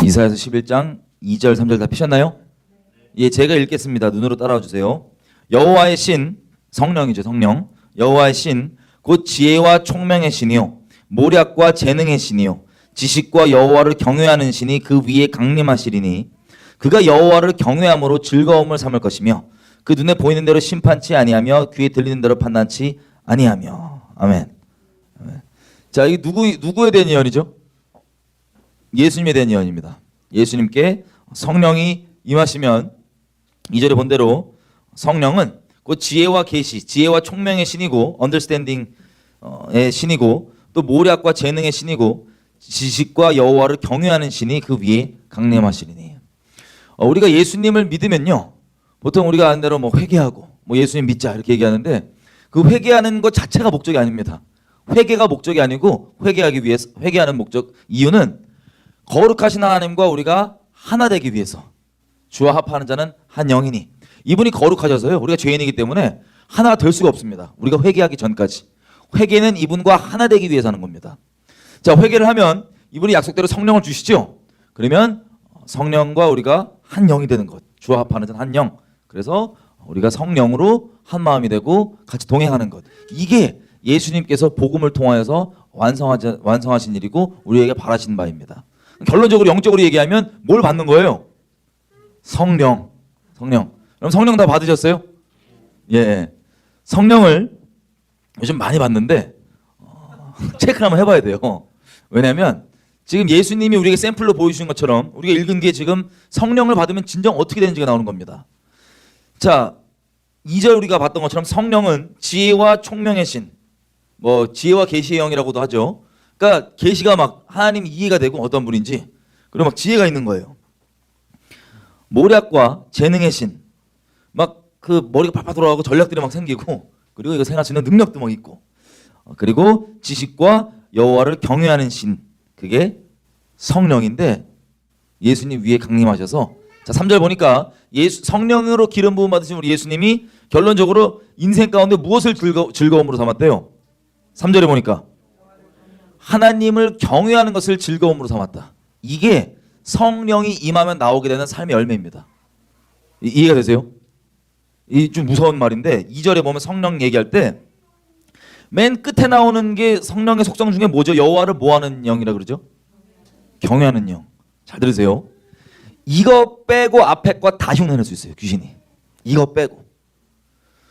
이사야서 11장 2절 3절 다 피셨나요? 예, 제가 읽겠습니다. 눈으로 따라와 주세요. 여호와의 신, 성령이죠, 성령. 여호와의 신, 곧 지혜와 총명의 신이요 모략과 재능의 신이요 지식과 여호와를 경외하는 신이 그 위에 강림하시리니 그가 여호와를 경외함으로 즐거움을 삼을 것이며 그 눈에 보이는 대로 심판치 아니하며 귀에 들리는 대로 판단치 아니하며. 아멘. 아멘. 자, 이게 누구에 대한 예언이죠? 예수님에 대한 예언입니다. 예수님께 성령이 임하시면 2절에 본 대로 성령은 곧 지혜와 계시, 지혜와 총명의 신이고 언더스탠딩의 신이고 또 모략과 재능의 신이고 지식과 여호와를 경외하는 신이 그 위에 강림하시리니. 우리가 예수님을 믿으면요, 보통 우리가 아는 대로 뭐 회개하고 뭐 예수님 믿자 이렇게 얘기하는데 그 회개하는 것 자체가 목적이 아닙니다. 회개가 목적이 아니고 회개하기 위해서 회개하는 목적 이유는 거룩하신 하나님과 우리가 하나 되기 위해서. 주와 합하는 자는 한 영이니. 이분이 거룩하셔서요, 우리가 죄인이기 때문에 하나가 될 수가 없습니다. 우리가 회개하기 전까지. 회개는 이분과 하나 되기 위해서 하는 겁니다. 자, 회개를 하면 이분이 약속대로 성령을 주시죠. 그러면 성령과 우리가 한 영이 되는 것. 주와 합하는 자는 한 영. 그래서 우리가 성령으로 한 마음이 되고 같이 동행하는 것. 이게 예수님께서 복음을 통하여서 완성하신 일이고 우리에게 바라신 바입니다. 결론적으로 영적으로 얘기하면 뭘 받는 거예요? 성령. 그럼 성령 다 받으셨어요? 예. 성령을 요즘 많이 받는데 체크를 한번 해봐야 돼요. 왜냐하면 지금 예수님이 우리에게 샘플로 보여주신 것처럼 우리가 읽은 게 지금 성령을 받으면 진정 어떻게 되는지가 나오는 겁니다. 자, 2절 우리가 봤던 것처럼 성령은 지혜와 총명의 신, 뭐 지혜와 계시의 영이라고도 하죠. 그러니까 계시가 막 하나님 이해가 되고 어떤 분인지, 그리고 막 지혜가 있는 거예요. 모략과 재능의 신, 막 그 머리가 팔팔 돌아가고 전략들이 막 생기고, 그리고 이거 생각할 수 있는 능력도 막 있고, 그리고 지식과 여호와를 경외하는 신, 그게 성령인데 예수님 위에 강림하셔서, 자 3절 보니까 성령으로 기름 부음 받으신 우리 예수님이 결론적으로 인생 가운데 무엇을 즐거움으로 삼았대요? 3절에 보니까 하나님을 경외하는 것을 즐거움으로 삼았다. 이게 성령이 임하면 나오게 되는 삶의 열매입니다. 이해가 되세요? 이 좀 무서운 말인데 2절에 보면 성령 얘기할 때 맨 끝에 나오는 게 성령의 속성 중에 뭐죠? 여호와를 뭐하는 영이라 그러죠? 경외하는 영. 잘 들으세요. 이거 빼고 앞에 거 다 흉내낼 수 있어요, 귀신이. 이거 빼고.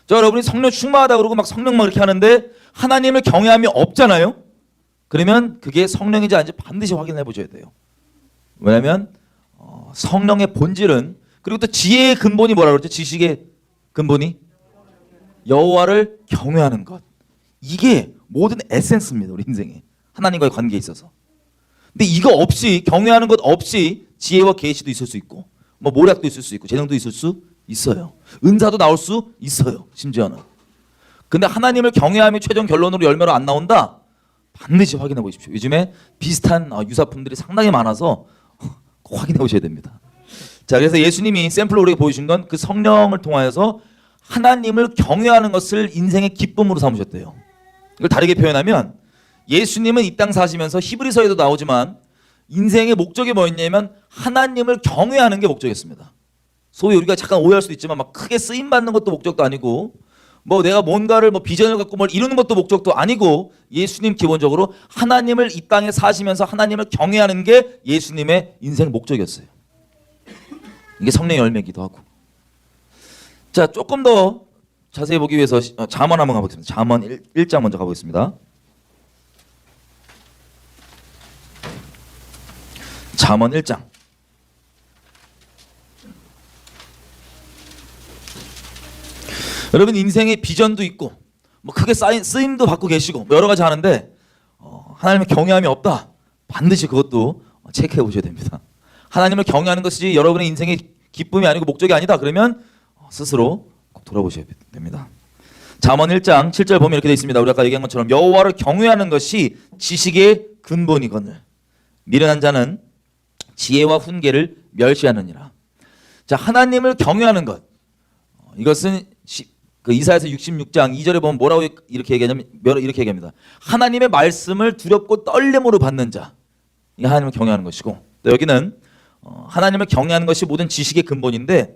자, 여러분이 성령 충만하다 그러고 막 성령 막 이렇게 하는데 하나님을 경외함이 없잖아요. 그러면 그게 성령인지 아닌지 반드시 확인해 보셔야 돼요. 왜냐하면 성령의 본질은, 그리고 또 지혜의 근본이 뭐라 그랬죠? 지식의 근본이 여호와를 경외하는 것. 이게 모든 에센스입니다, 우리 인생에. 하나님과의 관계에 있어서. 근데 이거 없이, 경외하는 것 없이 지혜와 계시도 있을 수 있고 뭐 모략도 있을 수 있고 재능도 있을 수 있어요. 은사도 나올 수 있어요, 심지어는. 근데 하나님을 경외함이 최종 결론으로 열매로 안 나온다? 반드시 확인해 보십시오. 요즘에 비슷한 유사품들이 상당히 많아서 꼭 확인해 보셔야 됩니다. 자, 그래서 예수님이 샘플로 우리에게 보여주신 건 그 성령을 통하여서 하나님을 경외하는 것을 인생의 기쁨으로 삼으셨대요. 이걸 다르게 표현하면 예수님은 이 땅 사시면서 히브리서에도 나오지만 인생의 목적이 뭐였냐면 하나님을 경외하는 게 목적이었습니다. 소위 우리가 잠깐 오해할 수도 있지만 막 크게 쓰임 받는 것도 목적도 아니고 뭐 내가 뭔가를 뭐 비전을 갖고 뭘 이루는 것도 목적도 아니고, 예수님 기본적으로 하나님을 이 땅에 사시면서 하나님을 경외하는 게 예수님의 인생 목적이었어요. 이게 성령의 열매이기도 하고. 자, 조금 더 자세히 보기 위해서 잠언 한번 가보겠습니다. 잠언 1장 먼저 가보겠습니다. 잠언 1장. 여러분 인생에 비전도 있고 뭐 크게 쓰임도 받고 계시고 뭐 여러 가지 하는데 하나님의 경외함이 없다? 반드시 그것도 체크해 보셔야 됩니다. 하나님을 경외하는 것이 여러분의 인생의 기쁨이 아니고 목적이 아니다, 그러면 스스로 꼭 돌아보셔야 됩니다. 잠언 1장 7절 보면 이렇게 되어 있습니다. 우리 아까 얘기한 것처럼 여호와를 경외하는 것이 지식의 근본이거늘 미련한 자는 지혜와 훈계를 멸시하느니라. 자, 하나님을 경외하는 것, 이것은 이사야서 66장 2절에 보면 뭐라고 이렇게 얘기합니다. 하나님의 말씀을 두렵고 떨림으로 받는 자, 이게 하나님을 경외하는 것이고, 또 여기는 하나님을 경외하는 것이 모든 지식의 근본인데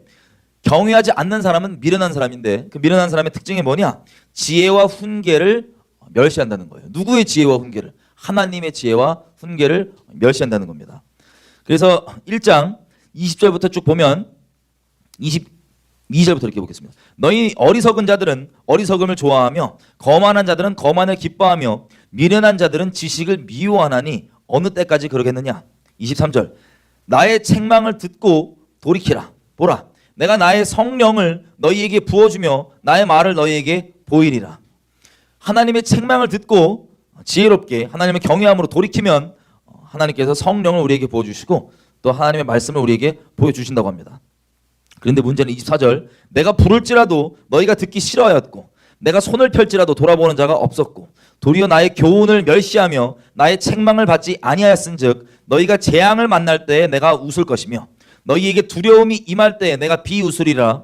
경외하지 않는 사람은 미련한 사람인데 그 미련한 사람의 특징이 뭐냐? 지혜와 훈계를 멸시한다는 거예요. 누구의 지혜와 훈계를? 하나님의 지혜와 훈계를 멸시한다는 겁니다. 그래서 1장 20절부터 쭉 보면 22절부터 이렇게 보겠습니다. 너희 어리석은 자들은 어리석음을 좋아하며 거만한 자들은 거만을 기뻐하며 미련한 자들은 지식을 미워하나니 어느 때까지 그러겠느냐? 23절 나의 책망을 듣고 돌이키라. 보라 내가 나의 성령을 너희에게 부어주며 나의 말을 너희에게 보이리라. 하나님의 책망을 듣고 지혜롭게 하나님의 경외함으로 돌이키면 하나님께서 성령을 우리에게 부어주시고 또 하나님의 말씀을 우리에게 보여주신다고 합니다. 그런데 문제는 24절 내가 부를지라도 너희가 듣기 싫어하였고 내가 손을 펼지라도 돌아보는 자가 없었고 도리어 나의 교훈을 멸시하며 나의 책망을 받지 아니하였은즉 너희가 재앙을 만날 때에 내가 웃을 것이며 너희에게 두려움이 임할 때에 내가 비웃으리라.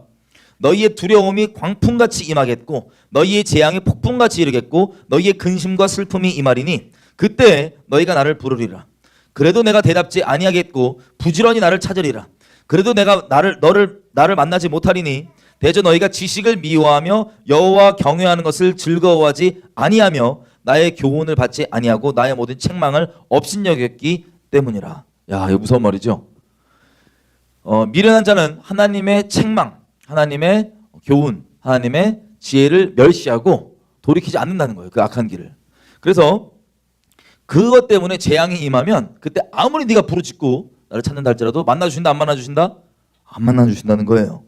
너희의 두려움이 광풍같이 임하겠고 너희의 재앙이 폭풍같이 이르겠고 너희의 근심과 슬픔이 임하리니 그때 너희가 나를 부르리라. 그래도 내가 대답지 아니하겠고 부지런히 나를 찾으리라. 그래도 내가 나를 만나지 못하리니 대저 너희가 지식을 미워하며 여호와 경외하는 것을 즐거워하지 아니하며 나의 교훈을 받지 아니하고 나의 모든 책망을 업신여겼기 때문이라. 야, 이거 무서운 말이죠. 미련한 자는 하나님의 책망, 하나님의 교훈, 하나님의 지혜를 멸시하고 돌이키지 않는다는 거예요. 그 악한 길을. 그래서 그것 때문에 재앙이 임하면 그때 아무리 네가 부르짖고 나를 찾는다 할지라도 만나주신다 안 만나주신다? 안 만나주신다는 거예요.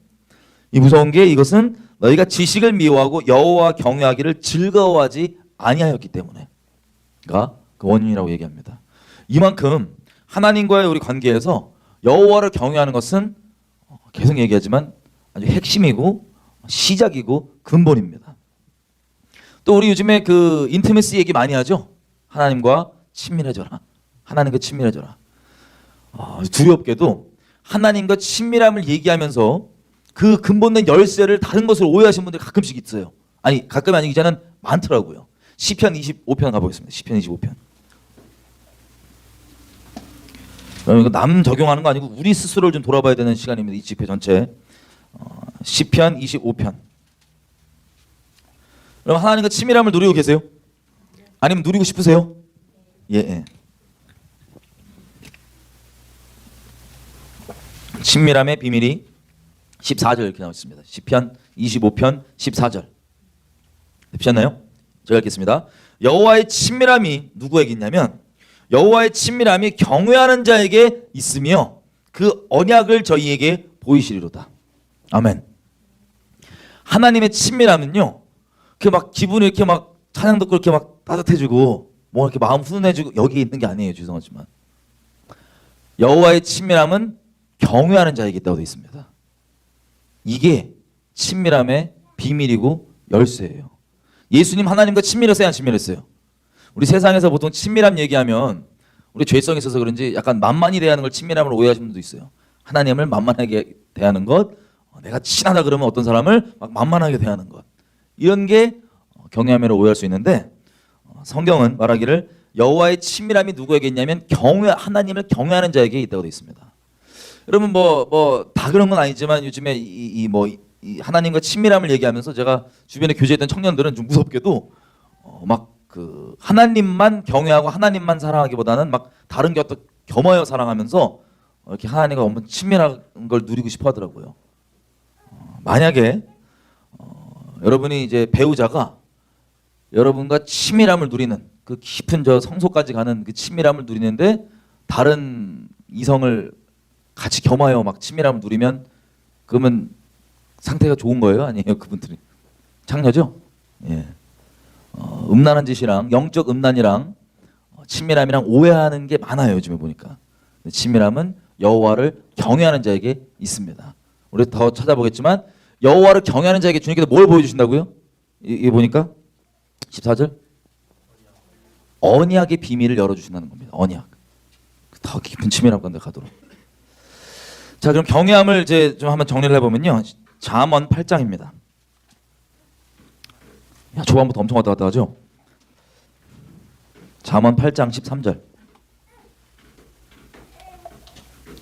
이 무서운 게 이것은 너희가 지식을 미워하고 여호와 경외하기를 즐거워하지 아니하였기 때문에가 그 원인이라고 얘기합니다. 이만큼 하나님과의 우리 관계에서 여호와를 경외하는 것은 계속 얘기하지만 아주 핵심이고 시작이고 근본입니다. 또 우리 요즘에 그 인티메시 얘기 많이 하죠. 하나님과 친밀해져라. 하나님과 친밀해져라. 두렵게도 하나님과 친밀함을 얘기하면서 그 근본된 열쇠를 다른 것을 오해하시는 분들이 가끔씩 있어요. 아니 가끔이 아니기 전에는 많더라고요. 시편 25편 가보겠습니다. 시편 25편. 이거 남 적용하는 거 아니고 우리 스스로를 좀 돌아봐야 되는 시간입니다. 이 집회 전체. 시편 25편. 그럼 하나님과 친밀함을 누리고 계세요? 아니면 누리고 싶으세요? 예. 친밀함의 비밀이 14절 이렇게 나와 있습니다. 시편 25편 14절. 보셨나요? 제가 읽겠습니다. 여호와의 친밀함이 누구에게 있냐면 여호와의 친밀함이 경외하는 자에게 있으며 그 언약을 저희에게 보이시리로다. 아멘. 하나님의 친밀함은요. 그 막 기분이 이렇게 막 찬양 듣고 이렇게 막 따뜻해지고 뭐 이렇게 마음 훈훈해지고 여기 있는 게 아니에요. 죄송하지만 여호와의 친밀함은 경외하는 자에게 있다고 되어 있습니다. 이게 친밀함의 비밀이고 열쇠예요. 예수님 하나님과 친밀했어요? 안 친밀했어요? 우리 세상에서 보통 친밀함 얘기하면 우리 죄성이 있어서 그런지 약간 만만히 대하는 걸 친밀함으로 오해하시는 분도 있어요. 하나님을 만만하게 대하는 것, 내가 친하다 그러면 어떤 사람을 막 만만하게 대하는 것, 이런 게 경외함으로 오해할 수 있는데 성경은 말하기를 여호와의 친밀함이 누구에게 있냐면 하나님을 경외하는 자에게 있다고 되어 있습니다. 여러분 뭐 다 그런 건 아니지만 요즘에 이 하나님과 친밀함을 얘기하면서 제가 주변에 교제했던 청년들은 좀 무섭게도 막 그 하나님만 경외하고 하나님만 사랑하기보다는 막 다른 게 어떤 겸하여 사랑하면서 이렇게 하나님과 너무 친밀한 걸 누리고 싶어 하더라고요. 만약에 여러분이 이제 배우자가 여러분과 친밀함을 누리는 그 깊은 저 성소까지 가는 그 친밀함을 누리는데 다른 이성을 같이 겸하여 막 친밀함을 누리면 그러면 상태가 좋은 거예요? 아니에요? 그분들이 창녀죠? 예. 음란한 짓이랑 영적 음란이랑 친밀함이랑 오해하는 게 많아요. 요즘에 보니까. 친밀함은 여호와를 경외하는 자에게 있습니다. 우리 더 찾아보겠지만 여호와를 경외하는 자에게 주님께서 뭘 보여주신다고요? 이 보니까 14절 언약의 비밀을 열어주신다는 겁니다. 언약. 더 깊은 친밀함 가운데 가도록. 자, 그럼 경외함을 이제 좀 한번 정리를 해보면요. 잠언 8장입니다. 야, 초반부터 엄청 왔다 갔다 하죠. 잠언 8장 13절.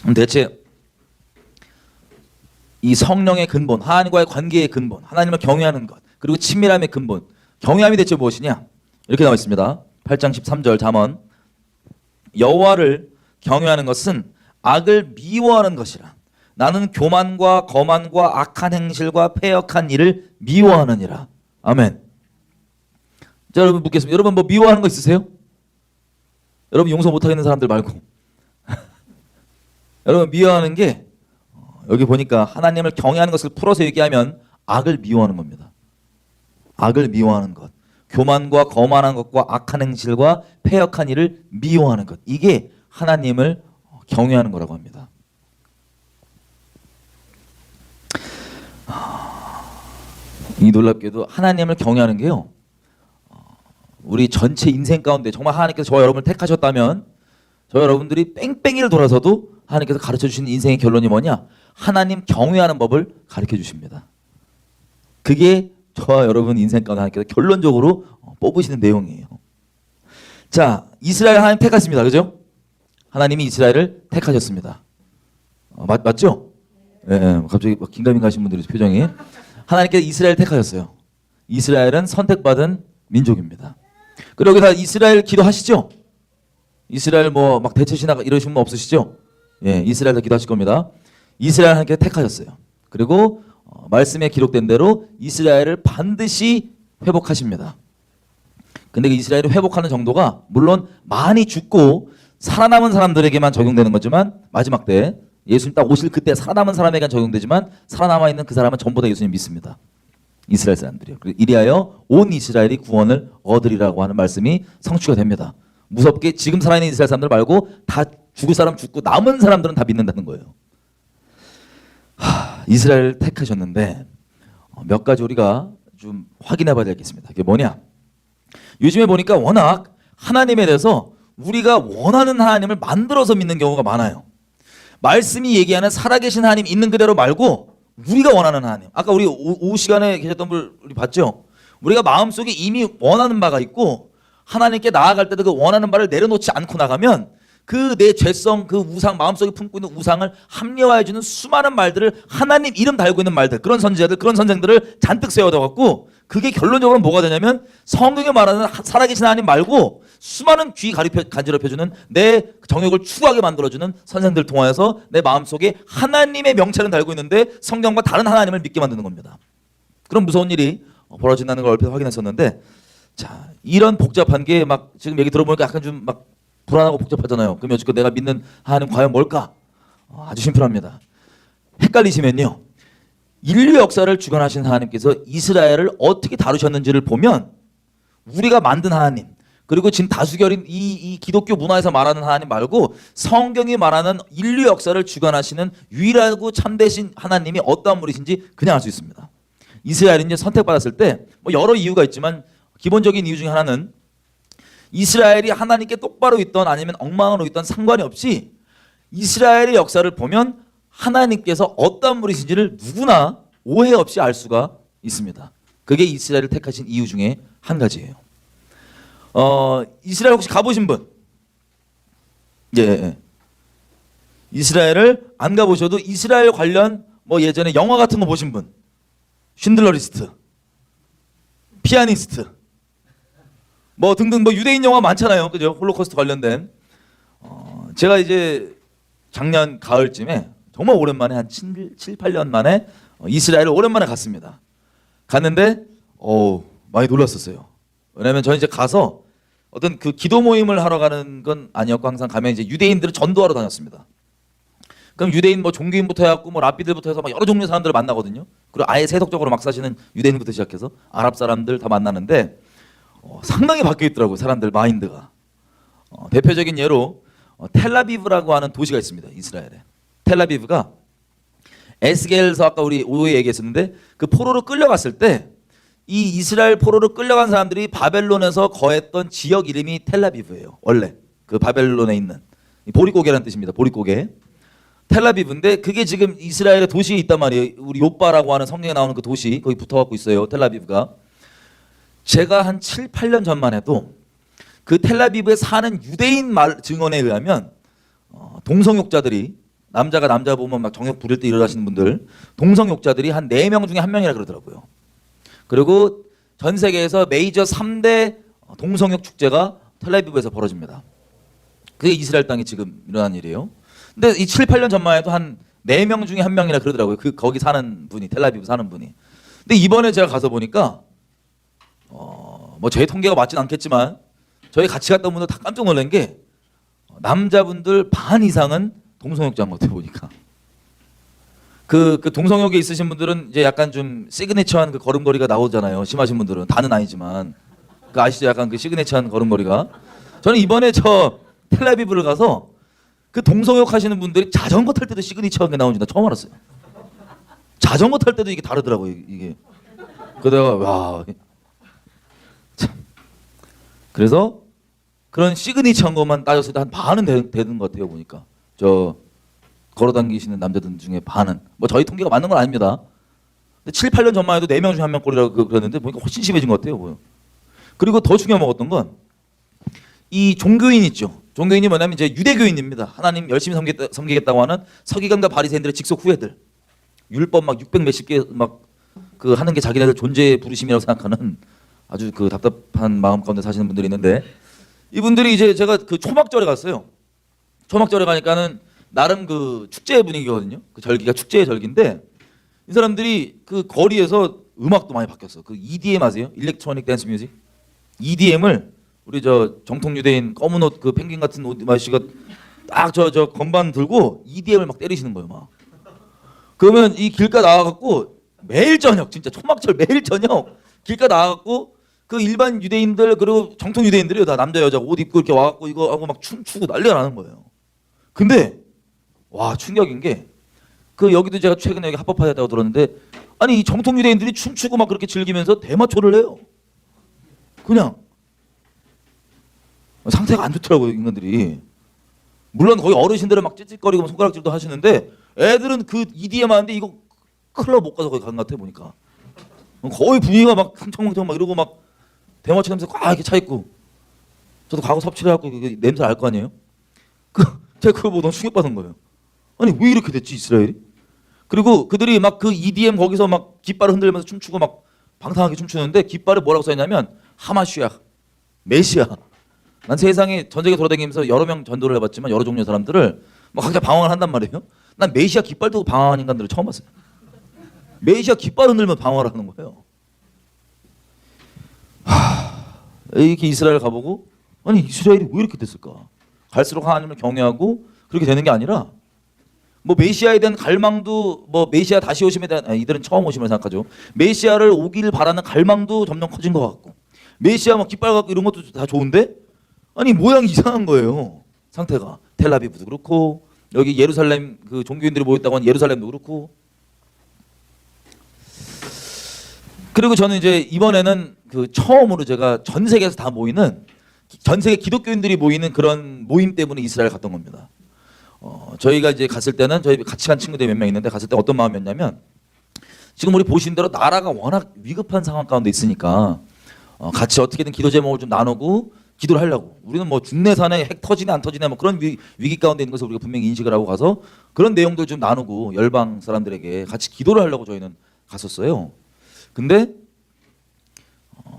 그럼 대체 이 성령의 근본, 하나님과의 관계의 근본, 하나님을 경외하는 것, 그리고 친밀함의 근본, 경외함이 대체 무엇이냐? 이렇게 나와 있습니다. 8장 13절 잠언. 여호와를 경외하는 것은 악을 미워하는 것이라. 나는 교만과 거만과 악한 행실과 패역한 일을 미워하느니라. 아멘. 자, 여러분 묻겠습니다. 여러분 뭐 미워하는 거 있으세요? 여러분 용서 못하겠는 사람들 말고. 여러분 미워하는 게 여기 보니까 하나님을 경외하는 것을 풀어서 얘기하면 악을 미워하는 겁니다. 악을 미워하는 것. 교만과 거만한 것과 악한 행실과 패역한 일을 미워하는 것. 이게 하나님을 경외하는 거라고 합니다. 이 놀랍게도 하나님을 경외하는 게요. 우리 전체 인생 가운데 정말 하나님께서 저와 여러분을 택하셨다면 저와 여러분들이 뺑뺑이를 돌아서도 하나님께서 가르쳐 주신 인생의 결론이 뭐냐? 하나님 경외하는 법을 가르쳐 주십니다. 그게 저와 여러분 인생 가운데 하나님께서 결론적으로 뽑으시는 내용이에요. 자, 이스라엘 하나님 택하십니다. 그죠? 하나님이 이스라엘을 택하셨습니다. 맞죠? 예, 갑자기 긴가민가 하신 분들이 표정이. 하나님께서 이스라엘 택하셨어요. 이스라엘은 선택받은 민족입니다. 그리고 여기서 이스라엘 기도하시죠? 이스라엘 뭐 막 대체신학 이러신 분 없으시죠? 예, 이스라엘도 기도하실 겁니다. 이스라엘 하나님께서 택하셨어요. 그리고 말씀에 기록된 대로 이스라엘을 반드시 회복하십니다. 근데 그 이스라엘을 회복하는 정도가 물론 많이 죽고 살아남은 사람들에게만 적용되는 거지만 마지막 때 예수님 딱 오실 그때 살아남은 사람에게만 적용되지만 살아남아 있는 그 사람은 전부 다 예수님 믿습니다. 이스라엘 사람들이요. 이리하여 온 이스라엘이 구원을 얻으리라고 하는 말씀이 성취가 됩니다. 무섭게 지금 살아있는 이스라엘 사람들 말고 다 죽을 사람 죽고 남은 사람들은 다 믿는다는 거예요. 이스라엘 택하셨는데 몇 가지 우리가 좀 확인해 봐야 될 게 있습니다. 그게 뭐냐? 요즘에 보니까 워낙 하나님에 대해서 우리가 원하는 하나님을 만들어서 믿는 경우가 많아요. 말씀이 얘기하는 살아계신 하나님 있는 그대로 말고 우리가 원하는 하나님. 아까 우리 오후 시간에 계셨던 분 우리 봤죠? 우리가 마음속에 이미 원하는 바가 있고 하나님께 나아갈 때도 그 원하는 바를 내려놓지 않고 나가면 그 내 죄성, 그 우상, 마음속에 품고 있는 우상을 합리화해주는 수많은 말들을 하나님 이름 달고 있는 말들, 그런 선지자들, 그런 선생들을 잔뜩 세워둬갖고 그게 결론적으로 뭐가 되냐면 성경에 말하는 살아계신 하나님 말고 수많은 귀 간지럽혀주는 내 정욕을 추구하게 만들어주는 선생들 통하여서 내 마음속에 하나님의 명찰은 달고 있는데 성경과 다른 하나님을 믿게 만드는 겁니다. 그런 무서운 일이 벌어진다는 걸 얼핏 확인했었는데, 자, 이런 복잡한 게 막 지금 얘기 들어보니까 약간 좀 막 불안하고 복잡하잖아요. 그럼 여지껏 내가 믿는 하나님 과연 뭘까? 아주 심플합니다. 헷갈리시면요, 인류 역사를 주관하신 하나님께서 이스라엘을 어떻게 다루셨는지를 보면 우리가 만든 하나님, 그리고 지금 다수결인 이 기독교 문화에서 말하는 하나님 말고 성경이 말하는 인류 역사를 주관하시는 유일하고 참되신 하나님이 어떠한 분이신지 그냥 알 수 있습니다. 이스라엘이 이제 선택받았을 때 뭐 여러 이유가 있지만 기본적인 이유 중에 하나는 이스라엘이 하나님께 똑바로 있던 아니면 엉망으로 있던 상관이 없이 이스라엘의 역사를 보면 하나님께서 어떤 분이신지를 누구나 오해 없이 알 수가 있습니다. 그게 이스라엘을 택하신 이유 중에 한 가지예요. 이스라엘 혹시 가보신 분? 예. 이스라엘을 안 가보셔도 이스라엘 관련 뭐 예전에 영화 같은 거 보신 분? 쉰들러 리스트, 피아니스트, 뭐 등등 뭐 유대인 영화 많잖아요. 그죠? 홀로코스트 관련된. 제가 이제 작년 가을쯤에 정말 오랜만에 한 7, 8년 만에 이스라엘을 오랜만에 갔습니다. 갔는데 많이 놀랐었어요. 왜냐면 저는 이제 가서 어떤 그 기도 모임을 하러 가는 건 아니었고 항상 가면 이제 유대인들을 전도하러 다녔습니다. 그럼 유대인 뭐 종교인부터 해갖고 뭐 랍비들부터 해서 막 여러 종류의 사람들을 만나거든요. 그리고 아예 세속적으로 막 사시는 유대인부터 시작해서 아랍 사람들 다 만나는데 상당히 바뀌어 있더라고요. 사람들 마인드가. 대표적인 예로 텔라비브라고 하는 도시가 있습니다. 이스라엘에. 텔라비브가 에스겔서 아까 우리 오후에 얘기했었는데 그 포로로 끌려갔을 때 이 이스라엘 포로로 끌려간 사람들이 바벨론에서 거했던 지역 이름이 텔라비브예요. 원래 그 바벨론에 있는 보릿고개라는 뜻입니다. 보릿고개. 텔라비브인데 그게 지금 이스라엘의 도시에 있단 말이에요. 우리 욥바라고 하는 성경에 나오는 그 도시 거기 붙어갖고 있어요. 텔라비브가. 제가 한 7, 8년 전만 해도 그 텔라비브에 사는 유대인 말 증언에 의하면 동성욕자들이 남자가 남자 보면 막 정욕 부릴 때 일어나시는 분들 동성욕자들이 한 4명 중에 1명이라 그러더라고요. 그리고 전 세계에서 메이저 3대 동성욕 축제가 텔아비브에서 벌어집니다. 그게 이스라엘 땅에 지금 일어난 일이에요. 근데 이 7, 8년 전만 해도 한 4명 중에 1명이라 그러더라고요. 거기 사는 분이, 텔아비브 사는 분이. 근데 이번에 제가 가서 보니까 뭐 제 통계가 맞진 않겠지만 저희 같이 갔던 분들 다 깜짝 놀란 게 남자분들 반 이상은 동성욕자인 것 같아요, 보니까. 그 동성욕에 있으신 분들은 이제 약간 좀 시그니처한 그 걸음걸이가 나오잖아요. 심하신 분들은 다는 아니지만 그 아시죠? 약간 그 시그니처한 걸음걸이가. 저는 이번에 저 텔아비브를 가서 그 동성욕 하시는 분들이 자전거 탈 때도 시그니처한 게 나오는지 나 처음 알았어요. 자전거 탈 때도 이게 다르더라고요, 이게. 그러다가 와. 참. 그래서 그런 시그니처한 것만 따졌을 때 한 반은 되는 것 같아요, 보니까. 저 걸어다니시는 남자들 중에 반은. 뭐 저희 통계가 맞는 건 아닙니다. 근데 7, 8년 전만 해도 4명 중에 1명 꼴이라고 그랬는데 보니까 훨씬 심해진 것 같아요, 보여. 그리고 더 중요한 어떤 건 이 종교인 있죠. 종교인이 뭐냐면 이제 유대교인입니다. 하나님 열심히 섬기겠다고 하는 서기관과 바리새인들의 직속 후예들. 율법 막 600 몇십 개 막 그 하는 게 자기네들 존재의 부르심이라고 생각하는 아주 그 답답한 마음 가운데 사시는 분들이 있는데 이분들이 이제 제가 그 초막절에 갔어요. 초막절에 가니까는 나름 그 축제 분위기거든요. 그 절기가 축제의 절기인데 이 사람들이 그 거리에서 음악도 많이 바뀌었어. 그 EDM 아세요? 일렉트로닉 댄스 뮤직. EDM을 우리 저 정통 유대인 검은 옷 그 펭귄 같은 옷 마씨가 딱 저 건반 들고 EDM을 막 때리시는 거예요, 막. 그러면 이 길가 나와갖고 매일 저녁 진짜 초막절 매일 저녁 길가 나와갖고 그 일반 유대인들 그리고 정통 유대인들이요 다 남자 여자 옷 입고 이렇게 와갖고 이거 하고 막 춤추고 난리가 나는 거예요. 근데 와 충격인 게 그 여기도 제가 최근에 여기 합법화했다고 들었는데 아니 이 정통 유대인들이 춤추고 막 그렇게 즐기면서 대마초를 해요. 그냥 상태가 안 좋더라고요 인간들이. 물론 거기 어르신들은 막 찌릿거리고 손가락질도 하시는데 애들은 그 EDM 하는데 이거 클럽 못 가서 거기 간 것 같아 보니까. 거의 분위기가 막 흥청망청 막 이러고 막 대마초 냄새 꽉 이렇게 차 있고. 저도 과거 섭취를 해갖고 그 냄새 알 거 아니에요? 제가 그거 보고 너무 충격받은 거예요. 아니 왜 이렇게 됐지 이스라엘이? 그리고 그들이 막 그 EDM 거기서 막 깃발을 흔들면서 춤추고 막 방탕하게 춤추는데 깃발에 뭐라고 써있냐면 하마슈야, 메시아. 난 세상에 전쟁에 돌아다니면서 여러 명 전도를 해봤지만 여러 종류의 사람들을 막 각자 방황을 한단 말이에요. 난 메시아 깃발 두고 방황하는 인간들을 처음 봤어요. 메시아 깃발 흔들면 방황을 하는 거예요. 이렇게 이스라엘 가보고 아니 이스라엘이 왜 이렇게 됐을까? 갈수록 하나님을 경외하고 그렇게 되는 게 아니라 뭐 메시아에 대한 갈망도 뭐 메시아 다시 오심에 대한 이들은 처음 오심을 생각하죠. 메시아를 오길 바라는 갈망도 점점 커진 것 같고 메시아 뭐 깃발 갖고 이런 것도 다 좋은데 아니 모양이 이상한 거예요. 상태가 텔아비브도 그렇고 여기 예루살렘 그 종교인들이 모였다고 하는 예루살렘도 그렇고 그리고 저는 이제 이번에는 그 처음으로 제가 전 세계에서 다 모이는 전 세계 기독교인들이 모이는 그런 모임 때문에 이스라엘 갔던 겁니다. 저희가 이제 갔을 때는 저희 같이 간 친구들이 몇 명 있는데 갔을 때 어떤 마음이었냐면 지금 우리 보신 대로 나라가 워낙 위급한 상황 가운데 있으니까 같이 어떻게든 기도 제목을 좀 나누고 기도를 하려고 우리는 뭐 중내산에 핵 터지네 안 터지네 뭐 그런 위기 가운데 있는 것을 우리가 분명히 인식을 하고 가서 그런 내용들 좀 나누고 열방 사람들에게 같이 기도를 하려고 저희는 갔었어요. 근데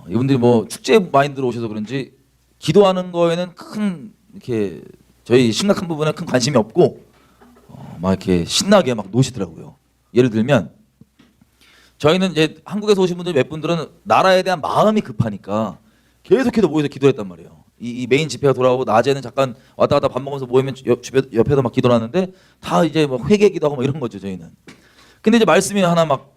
이분들이 뭐 축제 마인드로 오셔서 그런지 기도하는 거에는 큰 이렇게 저희 심각한 부분에 큰 관심이 없고 막 이렇게 신나게 막 노시더라고요. 예를 들면 저희는 이제 한국에서 오신 분들 몇 분들은 나라에 대한 마음이 급하니까 계속해서 모여서 기도했단 말이에요. 이 메인 집회가 돌아오고 낮에는 잠깐 왔다 갔다 밥 먹으면서 모이면 옆에도 막 기도를 하는데 다 이제 막 회개 기도하고 막 이런 거죠 저희는. 근데 이제 말씀이 하나 막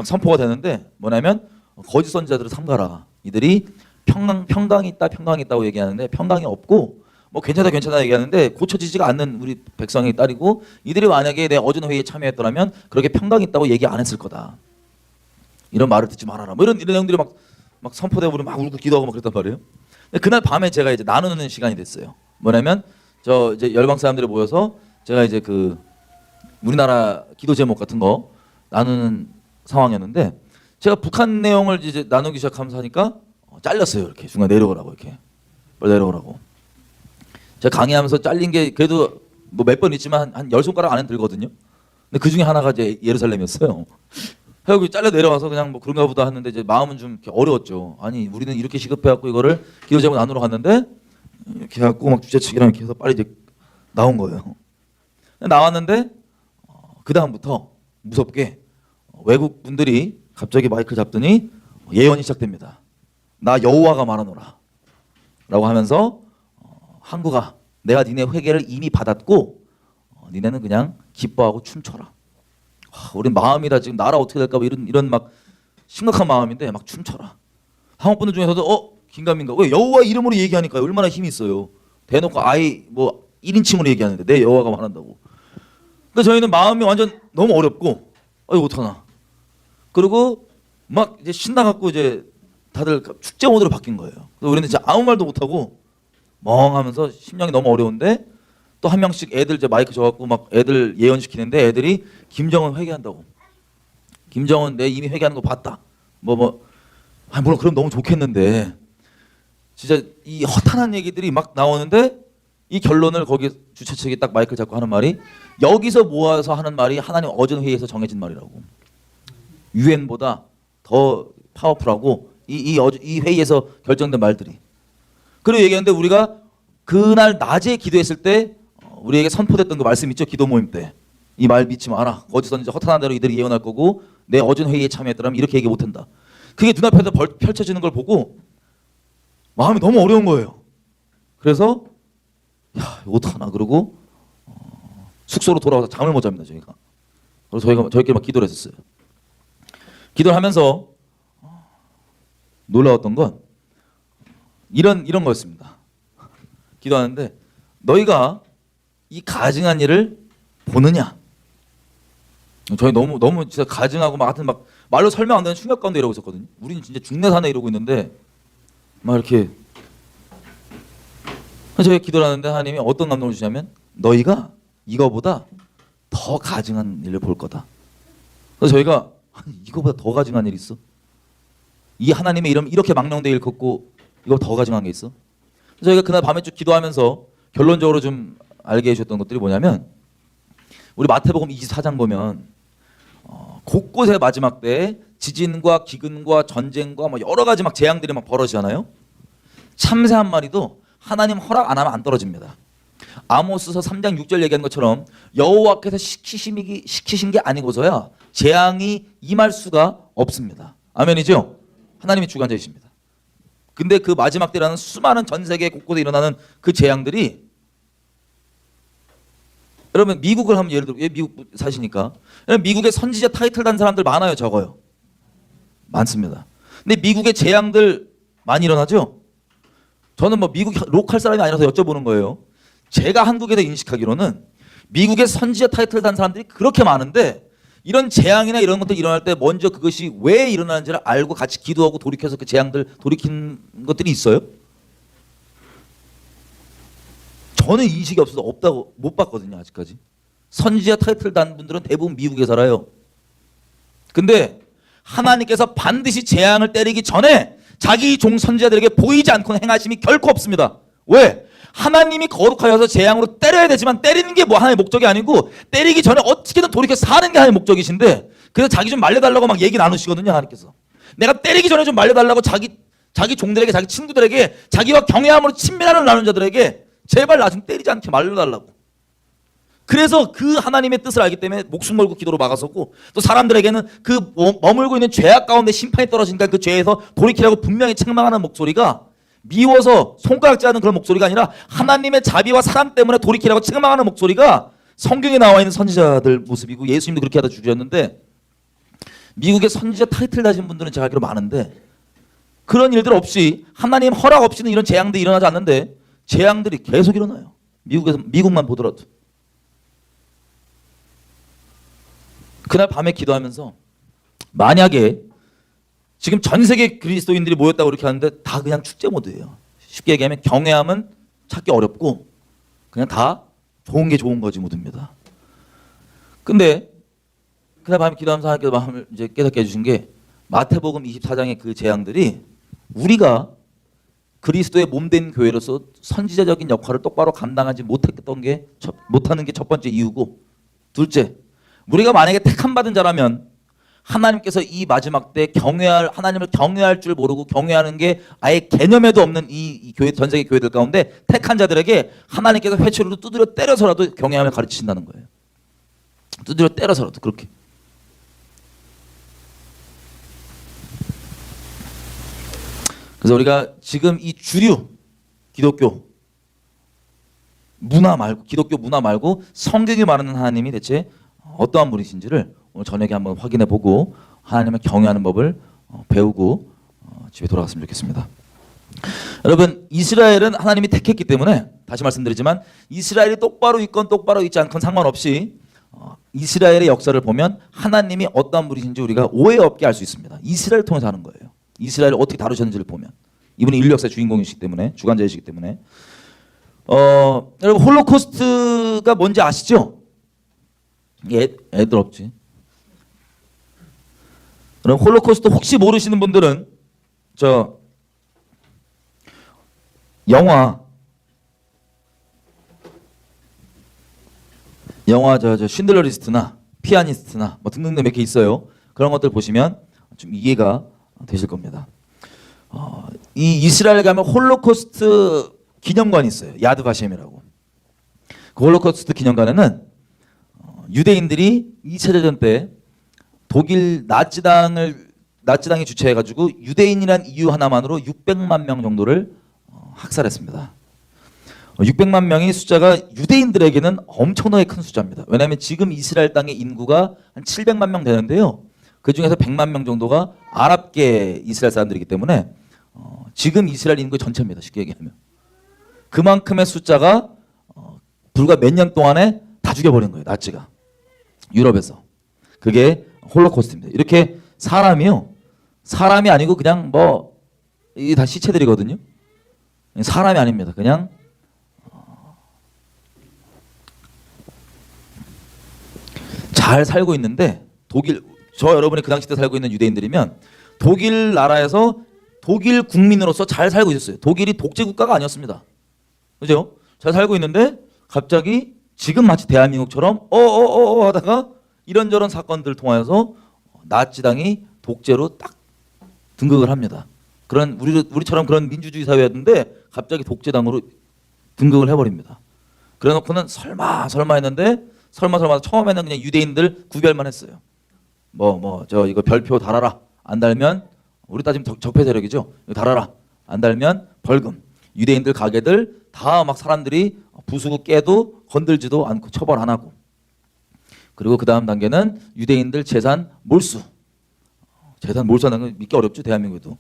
선포가 되는데 뭐냐면 거짓 선지자들을 삼가라. 이들이 평강이 있다 평강이 있다고 얘기하는데 평강이 없고 뭐 괜찮다 얘기하는데 고쳐지지가 않는 우리 백성의 딸이고 이들이 만약에 내 어전 회의에 참여했더라면 그렇게 평강이 있다고 얘기 안 했을 거다. 이런 말을 듣지 말아라. 뭐 이런 내용들이 막 선포되고 막 울고 기도하고 막 그랬단 말이에요. 근데 그날 밤에 제가 이제 나누는 시간이 됐어요. 뭐냐면 저 이제 열방 사람들이 모여서 제가 이제 그 우리나라 기도 제목 같은 거 나누는 상황이었는데 제가 북한 내용을 이제 나누기 시작하면서 하니까 잘렸어요. 이렇게 중간에 내려오라고 이렇게 빨리 내려오라고. 제가 강의하면서 잘린 게 그래도 뭐 몇 번 있지만 한 10손가락 안에 들거든요. 근데 그 중에 하나가 이제 예루살렘이었어요. 그래서 잘려 내려와서 그냥 뭐 그런가 보다 했는데 이제 마음은 좀 이렇게 어려웠죠. 아니 우리는 이렇게 시급해갖고 이거를 기도 제목 나누러 갔는데 이렇게 해갖고 막 주최측이랑 이렇게 해서 빨리 이제 나온 거예요. 나왔는데 그 다음부터 무섭게 외국 분들이 갑자기 마이크를 잡더니 예언이 시작됩니다. 나 여호와가 말하노라 라고 하면서 한국아 내가 니네 회개를 이미 받았고 니네는 그냥 기뻐하고 춤춰라. 우리 마음이 다 지금 나라 어떻게 될까 봐 이런 막 심각한 마음인데 막 춤춰라. 한국 분들 중에서도 긴가민가 왜 여호와 이름으로 얘기하니까 얼마나 힘이 있어요. 대놓고 아이 뭐 1인칭으로 얘기하는데 내 여호와가 말한다고. 그러니까 저희는 마음이 완전 너무 어렵고 이거 어떡하나. 그리고 막 이제 신나갖고 이제 다들 축제 모드로 바뀐 거예요. 그래서 우리는 진짜 아무 말도 못하고 멍하면서 심령이 너무 어려운데 또 한 명씩 애들 이제 마이크 줘갖고 막 애들 예언시키는데 애들이 김정은 회개한다고. 김정은 내 이미 회개하는 거 봤다. 물론 그럼 너무 좋겠는데 진짜 이 허탄한 얘기들이 막 나오는데 이 결론을 거기 주최 측이 딱 마이크를 잡고 하는 말이 여기서 모아서 하는 말이 하나님 어전 회의에서 정해진 말이라고. 유엔보다 더 파워풀하고 이 회의에서 결정된 말들이. 그리고 얘기하는데 우리가 그날 낮에 기도했을 때 우리에게 선포됐던 그 말씀 있죠? 기도 모임 때. 이 말 믿지 마라. 거기서 이제 허탄한 대로 이들이 예언할 거고 내 어전 회의에 참여했더라면 이렇게 얘기 못한다. 그게 눈앞에서 펼쳐지는 걸 보고 마음이 너무 어려운 거예요. 그래서 야 이거 어떡하나 그러고 숙소로 돌아와서 잠을 못 잡니다 저희가. 그래서 저희끼리 막 기도를 했었어요. 기도를 하면서 놀라웠던 건 이런 거였습니다. 기도하는데 너희가 이 가증한 일을 보느냐? 저희 너무 진짜 가증하고 막 하여튼 막 말로 설명 안 되는 충격 가운데 이러고 있었거든요. 우리는 진짜 중내산에 이러고 있는데 막 이렇게 저희 기도를 하는데 하나님이 어떤 감동을 주냐면 너희가 이거보다 더 가증한 일을 볼 거다. 그래서 저희가 이거보다 더 가증한 일이 있어? 이 하나님의 이름 이렇게 망령되게 읽었고 이거 더 가증한 게 있어? 저희가 그날 밤에 쭉 기도하면서 결론적으로 좀 알게 해주셨던 것들이 뭐냐면 우리 마태복음 24장 보면 곳곳에 마지막 때 지진과 기근과 전쟁과 뭐 여러 가지 막 재앙들이 막 벌어지잖아요. 참새 한 마리도 하나님 허락 안 하면 안 떨어집니다. 아모스서 3장 6절 얘기한 것처럼 여호와께서 시키신 게 아니고서야 재앙이 임할 수가 없습니다. 아멘이죠? 하나님이 주관자이십니다. 근데 그 마지막 때라는 수많은 전 세계 곳곳에 일어나는 그 재앙들이 여러분 미국을 하면 예를 들어 미국 사시니까 미국의 선지자 타이틀 단 사람들 많아요 적어요? 많습니다. 근데 미국의 재앙들 많이 일어나죠? 저는 뭐 미국 로컬 사람이 아니라서 여쭤보는 거예요. 제가 한국에서 인식하기로는 미국의 선지자 타이틀 단 사람들이 그렇게 많은데 이런 재앙이나 이런 것들 일어날 때 먼저 그것이 왜 일어나는지를 알고 같이 기도하고 돌이켜서 그 재앙들 돌이킨 것들이 있어요? 저는 인식이 없어서 없다고 못 봤거든요 아직까지. 선지자 타이틀 단 분들은 대부분 미국에 살아요. 근데 하나님께서 반드시 재앙을 때리기 전에 자기 종 선지자들에게 보이지 않고는 행하심이 결코 없습니다. 왜? 하나님이 거룩하여서 재앙으로 때려야 되지만 때리는 게 뭐 하나의 목적이 아니고 때리기 전에 어떻게든 돌이켜 사는 게 하나의 목적이신데 그래서 자기 좀 말려달라고 막 얘기 나누시거든요 하나님께서. 내가 때리기 전에 좀 말려달라고 자기 종들에게 자기 친구들에게 자기와 경외함으로 친밀함을 나눈 자들에게 제발 나 좀 때리지 않게 말려달라고. 그래서 그 하나님의 뜻을 알기 때문에 목숨 걸고 기도로 막아서고 또 사람들에게는 그 머물고 있는 죄악 가운데 심판이 떨어지니까 그 죄에서 돌이키라고 분명히 책망하는 목소리가 미워서 손가락질 하는 그런 목소리가 아니라 하나님의 자비와 사랑 때문에 돌이키라고 책망하는 목소리가 성경에 나와 있는 선지자들 모습이고 예수님도 그렇게 하다 죽으셨는데 미국의 선지자 타이틀 가진 분들은 제가 알기로 많은데 그런 일들 없이 하나님 허락 없이는 이런 재앙들이 일어나지 않는데 재앙들이 계속 일어나요. 미국만 보더라도. 그날 밤에 기도하면서 만약에 지금 전 세계 그리스도인들이 모였다고 그렇게 하는데 다 그냥 축제 모드예요. 쉽게 얘기하면 경외함은 찾기 어렵고 그냥 다 좋은 게 좋은 거지 모드입니다. 근데 그날 밤에 기도하면서 하나님께서 마음을 이제 깨닫게 해주신 게 마태복음 24장의 그 재앙들이 우리가 그리스도의 몸된 교회로서 선지자적인 역할을 똑바로 감당하지 못하는 게 첫 번째 이유고, 둘째, 우리가 만약에 택함 받은 자라면 하나님께서 이 마지막 때 하나님을 경외할 줄 모르고 경외하는 게 아예 개념에도 없는 이 교회, 전 세계 교회들 가운데 택한 자들에게 하나님께서 회초리로 두드려 때려서라도 경외함을 가르치신다는 거예요. 두드려 때려서라도 그렇게. 그래서 우리가 지금 이 주류 기독교 문화 말고 성경이 말하는 하나님이 대체 어떠한 분이신지를 오늘 저녁에 한번 확인해 보고 하나님을 경외하는 법을 배우고 집에 돌아갔으면 좋겠습니다. 여러분, 이스라엘은 하나님이 택했기 때문에 다시 말씀드리지만 이스라엘이 똑바로 있건 똑바로 있지 않건 상관없이 이스라엘의 역사를 보면 하나님이 어떠한 분이신지 우리가 오해 없게 알 수 있습니다. 이스라엘을 통해서 하는 거예요. 이스라엘을 어떻게 다루셨는지를 보면. 이분이 인류 역사의 주인공이시기 때문에, 주관자이시기 때문에. 여러분, 홀로코스트가 뭔지 아시죠? 애들 없지. 그럼 홀로코스트 혹시 모르시는 분들은 영화 쉰들러 리스트나 피아니스트나 뭐 등등등 몇 개 있어요. 그런 것들 보시면 좀 이해가 되실 겁니다. 이 이스라엘 가면 홀로코스트 기념관이 있어요. 야드바셴이라고. 그 홀로코스트 기념관에는 유대인들이 2차 대전 때 독일 나치당이 주최해가지고 유대인이란 이유 하나만으로 600만 명 정도를 학살했습니다. 600만 명의 숫자가 유대인들에게는 엄청나게 큰 숫자입니다. 왜냐하면 지금 이스라엘 땅의 인구가 한 700만 명 되는데요. 그 중에서 100만 명 정도가 아랍계 이스라엘 사람들이기 때문에 지금 이스라엘 인구 전체입니다. 쉽게 얘기하면. 그만큼의 숫자가 불과 몇 년 동안에 다 죽여버린 거예요. 나치가. 유럽에서. 그게 홀로코스트입니다. 이렇게 사람이 아니고 그냥 이게 다 시체들이거든요. 사람이 아닙니다. 그냥 잘 살고 있는데 여러분이 그 당시 때 살고 있는 유대인들이면 독일 나라에서 독일 국민으로서 잘 살고 있었어요. 독일이 독재 국가가 아니었습니다. 그죠? 잘 살고 있는데 갑자기 지금 마치 대한민국처럼 하다가 이런저런 사건들 통하여서 나치당이 독재로 딱 등극을 합니다. 그런 우리처럼 그런 민주주의 사회였는데 갑자기 독재당으로 등극을 해버립니다. 그래놓고는 설마 했는데 처음에는 그냥 유대인들 구별만 했어요. 이거 별표 달아라. 안 달면 우리 따지면 적폐 세력이죠. 이거 달아라. 안 달면 벌금. 유대인들 가게들 다 막 사람들이 부수고 깨도 건들지도 않고 처벌 안 하고. 그리고 그 다음 단계는 유대인들 재산 몰수. 재산 몰수하는 건 믿기 어렵죠. 대한민국에도.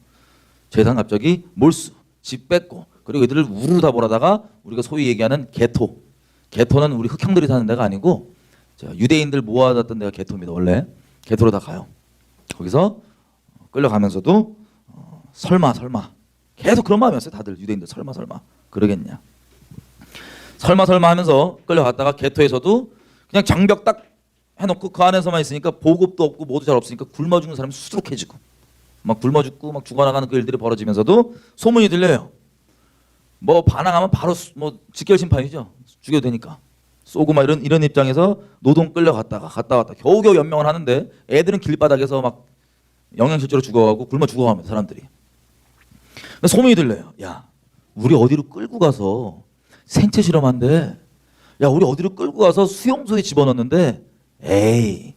재산 갑자기 몰수. 집 뺏고. 그리고 이들을 우르르 다 몰아다가 우리가 소위 얘기하는 게토. 게토는 우리 흑형들이 사는 데가 아니고 유대인들 모아놨던 데가 게토입니다. 원래. 게토로 다 가요. 거기서 끌려가면서도 설마 계속 그런 마음이었어요. 다들 유대인들 설마 그러겠냐. 설마 하면서 끌려갔다가 게토에서도 그냥 장벽 딱 해놓고 그 안에서만 있으니까 보급도 없고 뭐도 잘 없으니까 굶어 죽는 사람이 수두룩해지고 막 굶어 죽고 막 죽어나가는 그 일들이 벌어지면서도 소문이 들려요. 반항하면 바로 직결 심판이죠. 죽여도 되니까. 쏘고 막 이런 입장에서 노동 끌려갔다가 갔다 왔다 겨우겨우 연명을 하는데 애들은 길바닥에서 막 영양실조로 죽어가고 굶어 죽어가면 사람들이. 소문이 들려요. 야, 우리 어디로 끌고 가서 생체 실험한대. 야, 우리 어디로 끌고 가서 수용소에 집어넣는데 에이,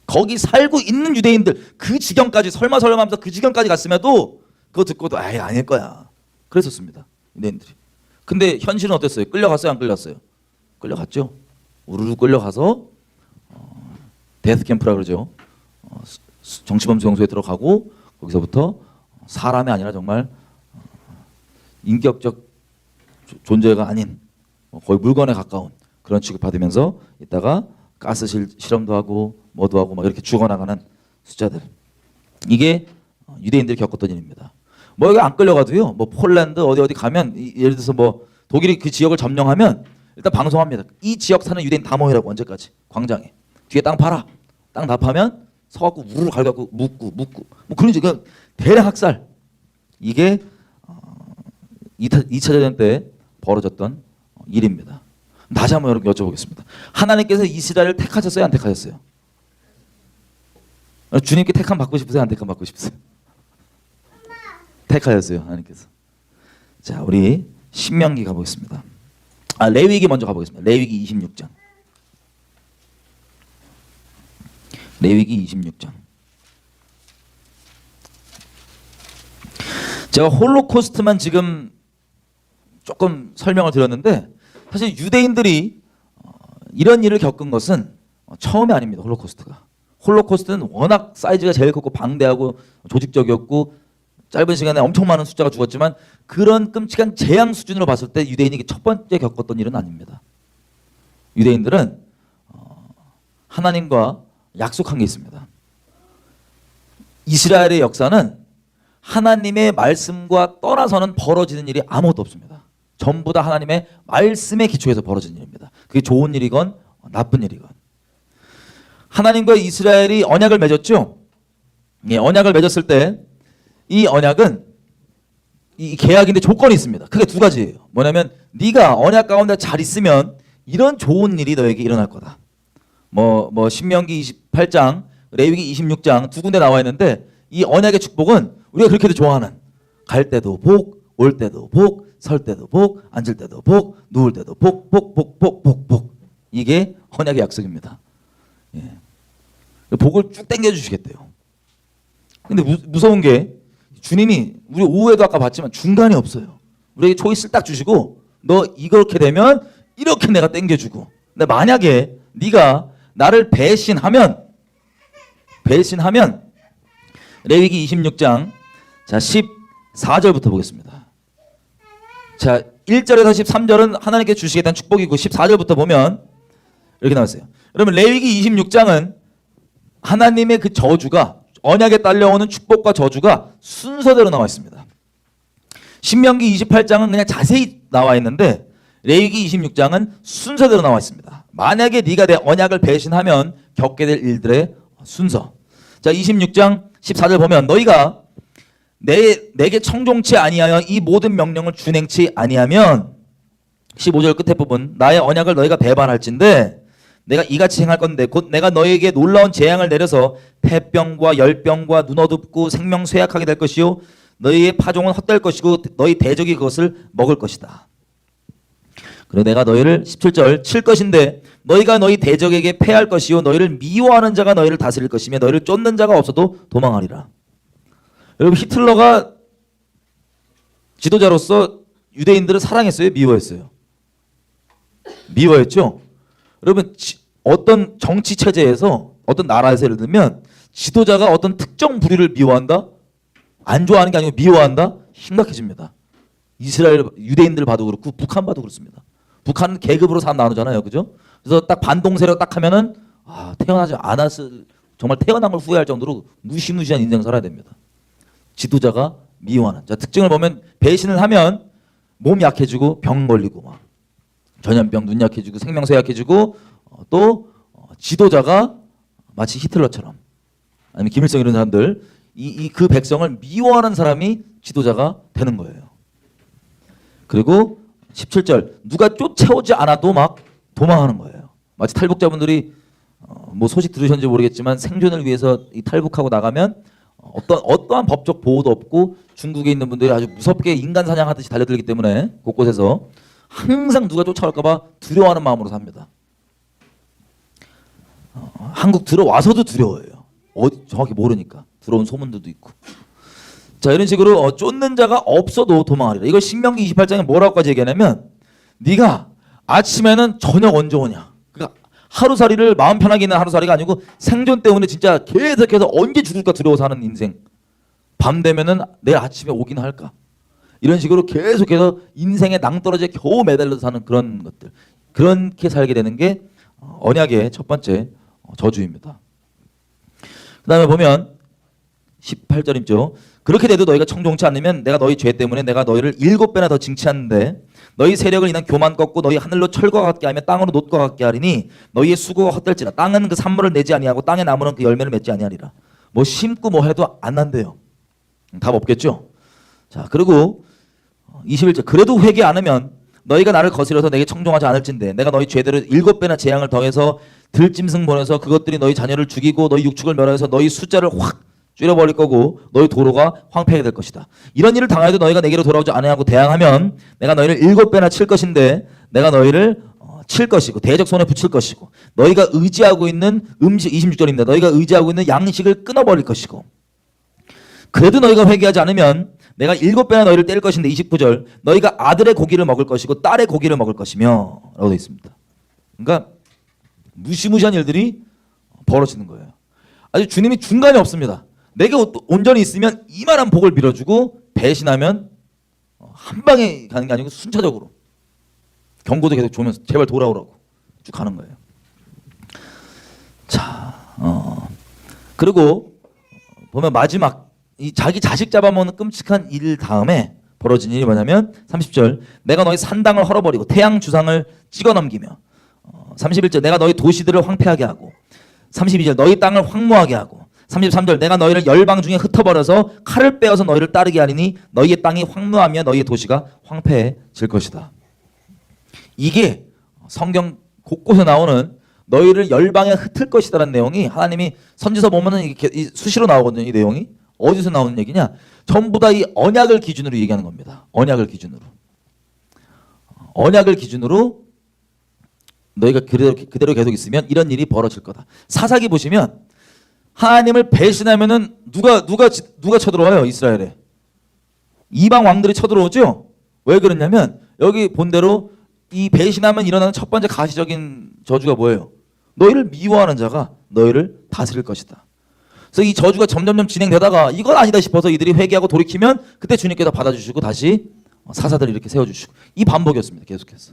거기 살고 있는 유대인들 그 지경까지 설마 하면서 그 지경까지 갔음에도 그거 듣고도 아예 아닐 거야. 그랬었습니다. 유대인들이. 근데 현실은 어땠어요? 끌려갔어요? 안 끌렸어요? 끌려갔죠. 우르르 끌려가서 데스 캠프라 그러죠. 정치범 수용소에 들어가고 거기서부터 사람이 아니라 정말 인격적 존재가 아닌 거의 물건에 가까운 그런 취급받으면서 이따가 가스 실험도 하고 뭐도 하고 막 이렇게 죽어나가는 숫자들. 이게 유대인들이 겪었던 일입니다. 여기 안 끌려가도요. 폴란드 어디 가면 예를 들어서 독일이 그 지역을 점령하면 일단 방송합니다. 이 지역 사는 유대인 다 모이라고. 언제까지? 광장에. 뒤에 땅 팔아. 땅 다 파면 서갖고 우르르 갈갖고 묻고 그런 식으로 대량 학살. 이게 2차 대전 때 벌어졌던 일입니다. 다시 한번 여러분 여쭤보겠습니다. 하나님께서 이스라엘을 택하셨어요? 안 택하셨어요? 주님께 택함 받고 싶으세요? 안 택함 받고 싶으세요? 택하셨어요, 하나님께서. 자, 우리 신명기 가보겠습니다. 레위기 먼저 가보겠습니다. 레위기 26장. 레위기 26장. 제가 홀로코스트만 지금 조금 설명을 드렸는데 사실 유대인들이 이런 일을 겪은 것은 처음이 아닙니다. 홀로코스트는 워낙 사이즈가 제일 컸고 방대하고 조직적이었고 짧은 시간에 엄청 많은 숫자가 죽었지만 그런 끔찍한 재앙 수준으로 봤을 때 유대인이 첫 번째 겪었던 일은 아닙니다. 유대인들은 하나님과 약속한 게 있습니다. 이스라엘의 역사는 하나님의 말씀과 떠나서는 벌어지는 일이 아무것도 없습니다. 전부 다 하나님의 말씀에 기초해서 벌어지는 일입니다. 그게 좋은 일이건 나쁜 일이건. 하나님과 이스라엘이 언약을 맺었죠. 예, 언약을 맺었을 때 이 언약은 이 계약인데 조건이 있습니다. 크게 두 가지예요. 뭐냐면 네가 언약 가운데 잘 있으면 이런 좋은 일이 너에게 일어날 거다. 뭐 신명기 28장, 레위기 26장 두 군데 나와 있는데 이 언약의 축복은 우리가 그렇게도 좋아하는 갈 때도 복, 올 때도 복, 설 때도 복, 앉을 때도 복, 누울 때도 복, 복, 복, 복, 복, 복. 이게 언약의 약속입니다. 예. 복을 쭉 당겨주시겠대요. 근데 무서운 게 주님이 우리 오후에도 아까 봤지만 중간이 없어요. 우리에게 초이스를 딱 주시고 너 이렇게 되면 이렇게 내가 당겨주고 근데 만약에 네가 나를 배신하면 레위기 26장 자 14절부터 보겠습니다. 자 1절에서 13절은 하나님께 주시겠다는 축복이고 14절부터 보면 이렇게 나왔어요. 그러면 레위기 26장은 하나님의 그 저주가 언약에 딸려오는 축복과 저주가 순서대로 나와 있습니다. 신명기 28장은 그냥 자세히 나와 있는데 레위기 26장은 순서대로 나와 있습니다. 만약에 네가 내 언약을 배신하면 겪게 될 일들의 순서. 자 26장 14절 보면 너희가 내게 청종치 아니하여 이 모든 명령을 준행치 아니하면 15절 끝에 부분 나의 언약을 너희가 배반할진대 내가 이같이 행할 건데 곧 내가 너희에게 놀라운 재앙을 내려서 폐병과 열병과 눈 어둡고 생명 쇠약하게 될 것이요 너희의 파종은 헛될 것이고 너희 대적이 그것을 먹을 것이다. 그리고 내가 너희를 17절 칠 것인데 너희가 너희 대적에게 패할 것이요 너희를 미워하는 자가 너희를 다스릴 것이며 너희를 쫓는 자가 없어도 도망하리라. 여러분 히틀러가 지도자로서 유대인들을 사랑했어요? 미워했어요? 미워했죠? 여러분 어떤 정치 체제에서 어떤 나라에서 예를 들면 지도자가 어떤 특정 부류를 미워한다? 안 좋아하는 게 아니고 미워한다? 심각해집니다. 이스라엘 유대인들 봐도 그렇고 북한 봐도 그렇습니다. 북한은 계급으로 사람 나누잖아요. 그죠? 그래서 딱 반동 세력 딱 하면은 태어나지 않았을 정말 태어난 걸 후회할 정도로 무시무시한 인생을 살아야 됩니다. 지도자가 미워하는 자 특징을 보면 배신을 하면 몸 약해지고 병 걸리고 막 전염병 눈 약해지고 생명쇠 약해지고 또 지도자가 마치 히틀러처럼 아니면 김일성 이런 사람들 그 백성을 미워하는 사람이 지도자가 되는 거예요. 그리고 17절 누가 쫓아오지 않아도 막 도망하는 거예요. 마치 탈북자분들이 뭐 소식 들으셨는지 모르겠지만 생존을 위해서 이 탈북하고 나가면 어떠한 법적 보호도 없고 중국에 있는 분들이 아주 무섭게 인간 사냥하듯이 달려들기 때문에 곳곳에서 항상 누가 쫓아올까 봐 두려워하는 마음으로 삽니다. 한국 들어와서도 두려워해요. 정확히 모르니까. 들어온 소문들도 있고. 자 이런 식으로 쫓는 자가 없어도 도망하리라. 이걸 신명기 28장에 뭐라고까지 얘기하냐면 네가 아침에는 저녁 언제 오냐. 그러니까 하루살이를 마음 편하게 있는 하루살이가 아니고 생존 때문에 진짜 계속해서 언제 죽을까 두려워서 하는 인생. 밤 되면은 내일 아침에 오긴 할까. 이런 식으로 계속해서 인생의 낭떠러지에 겨우 매달려서 사는 그런 것들. 그렇게 살게 되는 게 언약의 첫 번째 저주입니다. 그 다음에 보면 18절이죠. 그렇게 돼도 너희가 청종치 않으면 내가 너희 죄 때문에 내가 너희를 7배나 더 징치하는데 너희 세력을 인한 교만 꺾고 너희 하늘로 철과 같게 하며 땅으로 놋과 같게 하리니 너희의 수고가 헛될지라. 땅은 그 산물을 내지 아니하고 땅의 나무는 그 열매를 맺지 아니하리라. 뭐 심고 뭐 해도 안 난대요. 답 없겠죠. 자 그리고 21절 그래도 회개 안 하면 너희가 나를 거스려서 내게 청종하지 않을진대 내가 너희 죄대로 7배나 재앙을 더해서 들짐승 보내서 그것들이 너희 자녀를 죽이고 너희 육축을 멸하여서 너희 숫자를 확 줄여버릴 거고 너희 도로가 황폐하게 될 것이다. 이런 일을 당하여도 너희가 내게로 돌아오지 아니하고 대항하면 내가 너희를 7배나 칠 것인데 내가 너희를 칠 것이고 대적 손에 붙일 것이고 너희가 의지하고 있는 음식 26절입니다. 너희가 의지하고 있는 양식을 끊어버릴 것이고 그래도 너희가 회개하지 않으면 내가 7배나 너희를 때릴 것인데 29절 너희가 아들의 고기를 먹을 것이고 딸의 고기를 먹을 것이며 라고 되어 있습니다. 그러니까 무시무시한 일들이 벌어지는 거예요. 아주 주님이 중간이 없습니다. 내게 온전히 있으면 이만한 복을 밀어주고 배신하면 한 방에 가는 게 아니고 순차적으로 경고도 계속 주면서 제발 돌아오라고 쭉 가는 거예요. 자, 그리고 보면 마지막 이 자기 자식 잡아먹는 끔찍한 일 다음에 벌어진 일이 뭐냐면 30절 내가 너희 산당을 헐어버리고 태양 주상을 찍어 넘기며 31절 내가 너희 도시들을 황폐하게 하고 32절 너희 땅을 황무하게 하고 33절 내가 너희를 열방 중에 흩어버려서 칼을 빼어서 너희를 따르게 하리니 너희의 땅이 황무하며 너희의 도시가 황폐해질 것이다. 이게 성경 곳곳에 나오는 너희를 열방에 흩을 것이다라는 내용이 하나님이 선지서 보면은 이게 수시로 나오거든요. 이 내용이 어디서 나오는 얘기냐? 전부 다 이 언약을 기준으로 얘기하는 겁니다. 언약을 기준으로 너희가 그대로 계속 있으면 이런 일이 벌어질 거다. 사사기 보시면 하나님을 배신하면은 누가 쳐들어와요? 이스라엘에 이방 왕들이 쳐들어오죠. 왜 그러냐면 여기 본대로 이 배신하면 일어나는 첫 번째 가시적인 저주가 뭐예요? 너희를 미워하는 자가 너희를 다스릴 것이다. 그래서 이 저주가 점점점 진행되다가 이건 아니다 싶어서 이들이 회개하고 돌이키면 그때 주님께서 받아주시고 다시 사사들을 이렇게 세워주시고 이 반복이었습니다. 계속해서.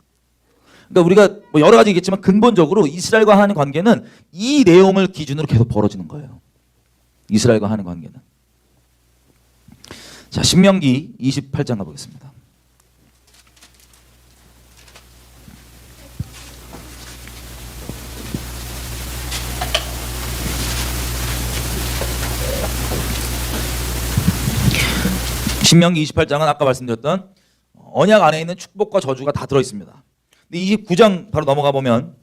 그러니까 우리가 뭐 여러 가지 있겠지만 근본적으로 이스라엘과 하나님 관계는 이 내용을 기준으로 계속 벌어지는 거예요. 이스라엘과 하나님 관계는. 자, 신명기 28장 가보겠습니다. 신명기 28장은 아까 말씀드렸던 언약 안에 있는 축복과 저주가 다 들어있습니다. 근데 29장 바로 넘어가 보면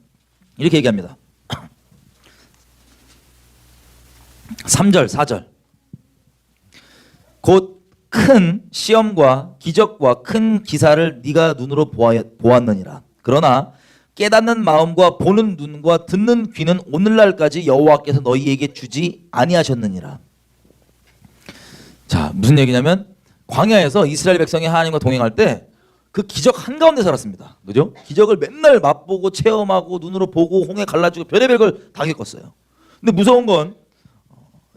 이렇게 얘기합니다. 3절 4절 곧 큰 시험과 기적과 큰 기사를 네가 눈으로 보았느니라. 그러나 깨닫는 마음과 보는 눈과 듣는 귀는 오늘날까지 여호와께서 너희에게 주지 아니하셨느니라. 자, 무슨 얘기냐면 광야에서 이스라엘 백성이 하나님과 동행할 때 그 기적 한가운데 살았습니다. 그죠? 기적을 맨날 맛보고 체험하고 눈으로 보고 홍해 갈라지고 별의별 걸 다 겪었어요. 근데 무서운 건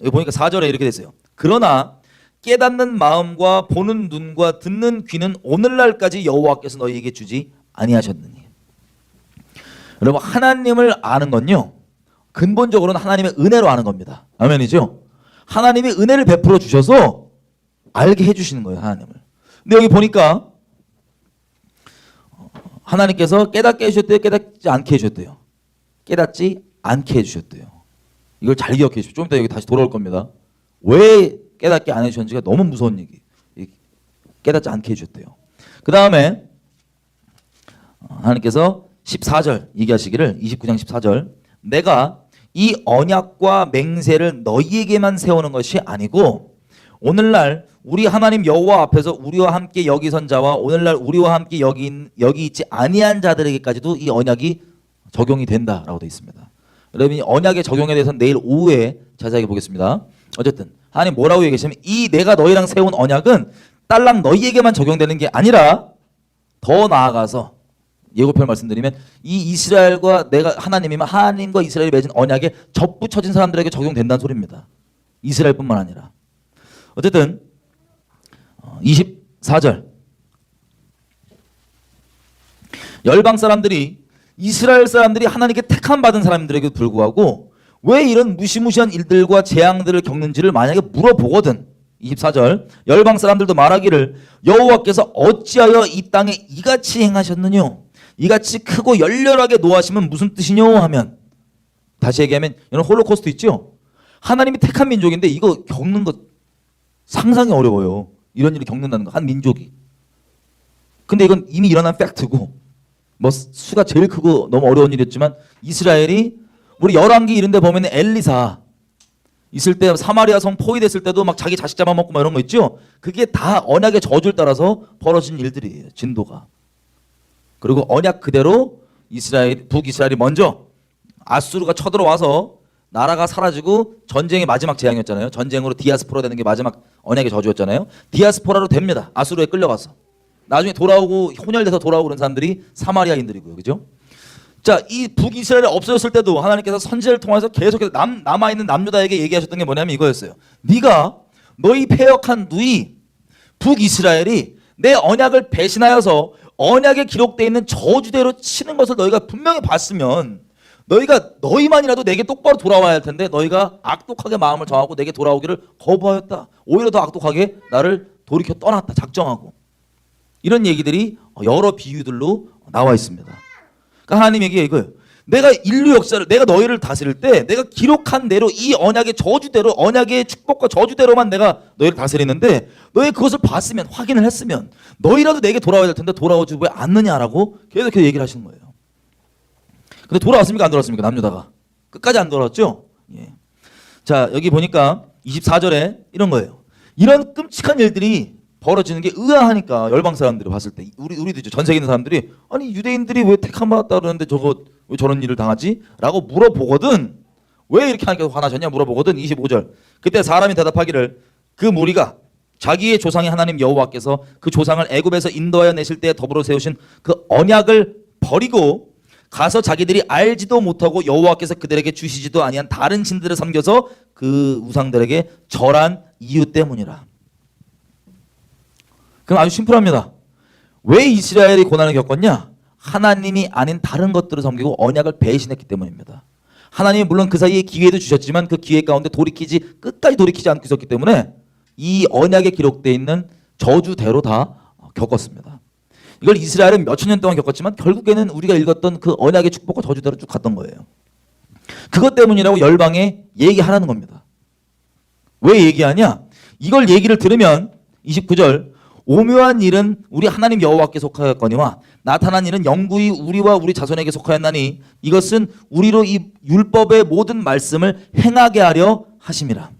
여기 보니까 4절에 이렇게 됐어요. 그러나 깨닫는 마음과 보는 눈과 듣는 귀는 오늘날까지 여호와께서 너희에게 주지 아니하셨느니. 여러분 하나님을 아는 건요 근본적으로는 하나님의 은혜로 아는 겁니다. 아멘이죠? 하나님이 은혜를 베풀어 주셔서 알게 해주시는 거예요. 하나님을. 근데 여기 보니까 하나님께서 깨닫게 해주셨대요? 깨닫지 않게 해주셨대요? 깨닫지 않게 해주셨대요. 이걸 잘 기억해 주십시오. 좀 이따 여기 다시 돌아올 겁니다. 왜 깨닫게 안 해주셨는지가 너무 무서운 얘기. 깨닫지 않게 해주셨대요. 그 다음에 하나님께서 14절 얘기하시기를 29장 14절 내가 이 언약과 맹세를 너희에게만 세우는 것이 아니고 오늘날 우리 하나님 여호와 앞에서 우리와 함께 여기 선 자와 오늘날 우리와 함께 여기 있지 아니한 자들에게까지도 이 언약이 적용이 된다라고 되어 있습니다. 여러분 이 언약의 적용에 대해서는 내일 오후에 자세하게 보겠습니다. 어쨌든 하나님 뭐라고 얘기하시면 이 내가 너희랑 세운 언약은 딸랑 너희에게만 적용되는 게 아니라 더 나아가서 예고편 말씀드리면 이 이스라엘과 내가 하나님이면 하나님과 이스라엘이 맺은 언약에 접붙여진 사람들에게 적용된다는 소리입니다. 이스라엘뿐만 아니라. 어쨌든 24절 열방 사람들이 이스라엘 사람들이 하나님께 택함 받은 사람들에게도 불구하고 왜 이런 무시무시한 일들과 재앙들을 겪는지를 만약에 물어보거든 24절 열방 사람들도 말하기를 여호와께서 어찌하여 이 땅에 이같이 행하셨느냐 이같이 크고 열렬하게 노하시면 무슨 뜻이뇨 하면 다시 얘기하면 이런 홀로코스트 있죠. 하나님이 택한 민족인데 이거 겪는 것 상상이 어려워요. 이런 일을 겪는다는 거 한 민족이 근데 이건 이미 일어난 팩트고 뭐 수가 제일 크고 너무 어려운 일이었지만 이스라엘이 우리 열왕기 이런 데 보면 엘리사 있을 때 사마리아 성 포위됐을 때도 막 자기 자식 잡아먹고 막 이런 거 있죠. 그게 다 언약의 저주를 따라서 벌어진 일들이에요. 진도가. 그리고 언약 그대로 북이스라엘이 먼저 아수르가 쳐들어와서 나라가 사라지고 전쟁의 마지막 재앙이었잖아요. 전쟁으로 디아스포라 되는 게 마지막 언약의 저주였잖아요. 디아스포라로 됩니다. 아수르에 끌려가서. 나중에 돌아오고 혼혈돼서 돌아오고 그런 사람들이 사마리아인들이고요. 그죠? 자, 이 북이스라엘이 없어졌을 때도 하나님께서 선지자를 통해서 계속해서 남아있는 남유다에게 얘기하셨던 게 뭐냐면 이거였어요. 네가 너희 패역한 누이 북이스라엘이 내 언약을 배신하여서 언약에 기록되어 있는 저주대로 치는 것을 너희가 분명히 봤으면 너희만이라도 내게 똑바로 돌아와야 할 텐데 너희가 악독하게 마음을 정하고 내게 돌아오기를 거부하였다. 오히려 더 악독하게 나를 돌이켜 떠났다. 작정하고. 이런 얘기들이 여러 비유들로 나와 있습니다. 그러니까 하나님 얘기가 이거예요. 내가 인류 역사를 내가 너희를 다스릴 때 내가 기록한 대로 이 언약의 저주대로 언약의 축복과 저주대로만 내가 너희를 다스리는데 너희 그것을 봤으면 확인을 했으면 너희라도 내게 돌아와야 될 텐데 돌아오지 왜 않느냐라고 계속해서 얘기를 하시는 거예요. 근데 돌아왔습니까? 안 돌아왔습니까? 남유다가 끝까지 안 돌아왔죠? 예. 자, 여기 보니까 24절에 이런 거예요. 이런 끔찍한 일들이 벌어지는 게 의아하니까 열방 사람들이 봤을 때 우리도 전 세계 있는 사람들이 아니 유대인들이 왜 택함 받았다 그러는데 왜 저런 일을 당하지? 라고 물어보거든. 왜 이렇게 하나님께서 화나셨냐 물어보거든. 25절. 그때 사람이 대답하기를 그 무리가 자기의 조상의 하나님 여호와께서 그 조상을 애굽에서 인도하여 내실 때 더불어 세우신 그 언약을 버리고 가서 자기들이 알지도 못하고 여호와께서 그들에게 주시지도 아니한 다른 신들을 섬겨서 그 우상들에게 절한 이유 때문이라. 그럼 아주 심플합니다. 왜 이스라엘이 고난을 겪었냐? 하나님이 아닌 다른 것들을 섬기고 언약을 배신했기 때문입니다. 하나님이 물론 그 사이에 기회도 주셨지만 그 기회 가운데 끝까지 돌이키지 않고 있었기 때문에 이 언약에 기록되어 있는 저주대로 다 겪었습니다. 이걸 이스라엘은 몇천 년 동안 겪었지만 결국에는 우리가 읽었던 그 언약의 축복과 저주대로 쭉 갔던 거예요. 그것 때문이라고 열방에 얘기하라는 겁니다. 왜 얘기하냐? 이걸 얘기를 들으면 29절 오묘한 일은 우리 하나님 여호와께 속하였거니와 나타난 일은 영구히 우리와 우리 자손에게 속하였나니 이것은 우리로 이 율법의 모든 말씀을 행하게 하려 하심이라.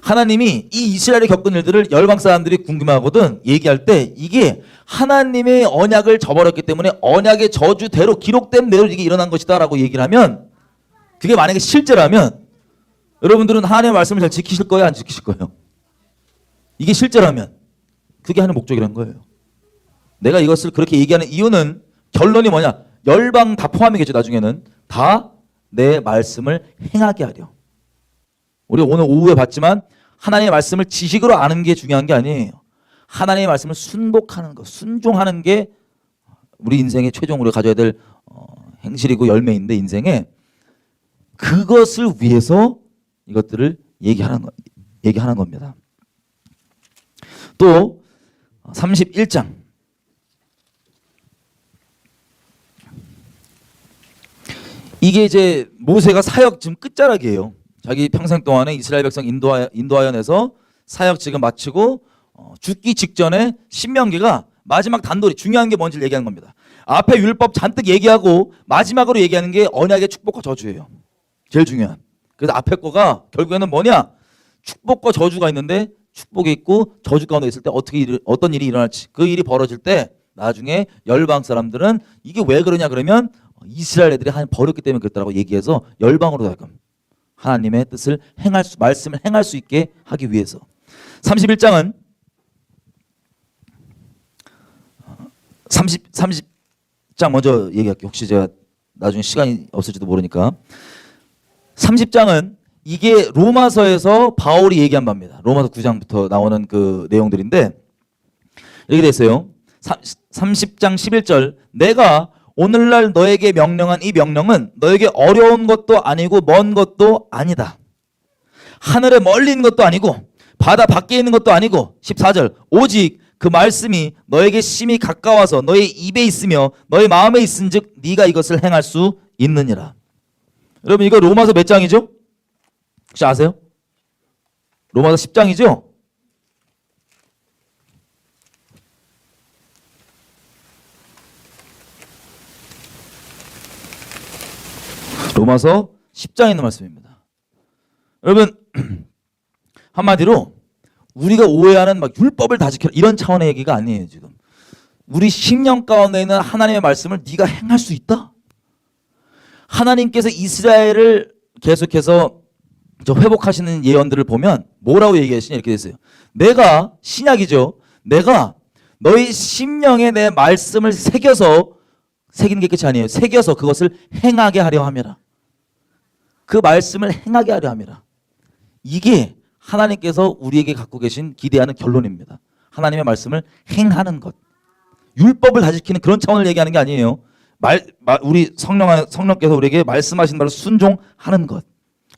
하나님이 이 이스라엘이 겪은 일들을 열방 사람들이 궁금해하거든. 얘기할 때 이게 하나님의 언약을 저버렸기 때문에 언약의 저주대로 기록된 대로 이게 일어난 것이다 라고 얘기를 하면 그게 만약에 실제라면 여러분들은 하나님의 말씀을 잘 지키실 거예요? 안 지키실 거예요? 이게 실제라면 그게 하는 목적이라는 거예요. 내가 이것을 그렇게 얘기하는 이유는 결론이 뭐냐? 열방 다 포함이겠죠. 나중에는 다 내 말씀을 행하게 하려. 우리 오늘 오후에 봤지만 하나님의 말씀을 지식으로 아는 게 중요한 게 아니에요. 하나님의 말씀을 순복하는 것, 순종하는 게 우리 인생의 최종으로 가져야 될 행실이고 열매인데 인생에 그것을 위해서 이것들을 얘기하는 겁니다. 또 31장 이게 이제 모세가 사역 지금 끝자락이에요. 자기 평생 동안에 이스라엘 백성 인도하여 내서 사역 지금 마치고 죽기 직전에 신명기가 마지막 단도리 중요한 게 뭔지를 얘기하는 겁니다. 앞에 율법 잔뜩 얘기하고 마지막으로 얘기하는 게 언약의 축복과 저주예요. 제일 중요한. 그래서 앞에 거가 결국에는 뭐냐? 축복과 저주가 있는데 축복이 있고 저주 가운데 있을 때 어떤 일이 일어날지 그 일이 벌어질 때 나중에 열방 사람들은 이게 왜 그러냐 그러면 이스라엘 애들이 버렸기 때문에 그랬다고 얘기해서 열방으로 하여금 하나님의 뜻을 말씀을 행할 수 있게 하기 위해서 31장은 30장 먼저 얘기할게요. 혹시 제가 나중에 시간이 없을지도 모르니까 30장은 이게 로마서에서 바울이 얘기한 바입니다. 로마서 9장부터 나오는 그 내용들인데 이렇게 돼 있어요. 30장 11절 내가 오늘날 너에게 명령한 이 명령은 너에게 어려운 것도 아니고 먼 것도 아니다. 하늘에 멀리 있는 것도 아니고 바다 밖에 있는 것도 아니고 14절 오직 그 말씀이 너에게 심히 가까워서 너의 입에 있으며 너의 마음에 있은즉 네가 이것을 행할 수 있느니라. 여러분 이거 로마서 몇 장이죠? 혹시 아세요? 로마서 10장이죠? 로마서 10장에 있는 말씀입니다. 여러분 한마디로 우리가 오해하는 막 율법을 다 지켜라 이런 차원의 얘기가 아니에요. 지금 우리 심령 가운데 있는 하나님의 말씀을 네가 행할 수 있다. 하나님께서 이스라엘을 계속해서 회복하시는 예언들을 보면 뭐라고 얘기하시냐 이렇게 됐어요. 내가 신약이죠. 내가 너희 심령에 내 말씀을 새겨서 새기는 게 끝이 아니에요. 새겨서 그것을 행하게 하려 함이라. 그 말씀을 행하게 하려 함이라. 이게 하나님께서 우리에게 갖고 계신 기대하는 결론입니다. 하나님의 말씀을 행하는 것. 율법을 다 지키는 그런 차원을 얘기하는 게 아니에요. 우리 성령께서 우리에게 말씀하신 바로 순종하는 것.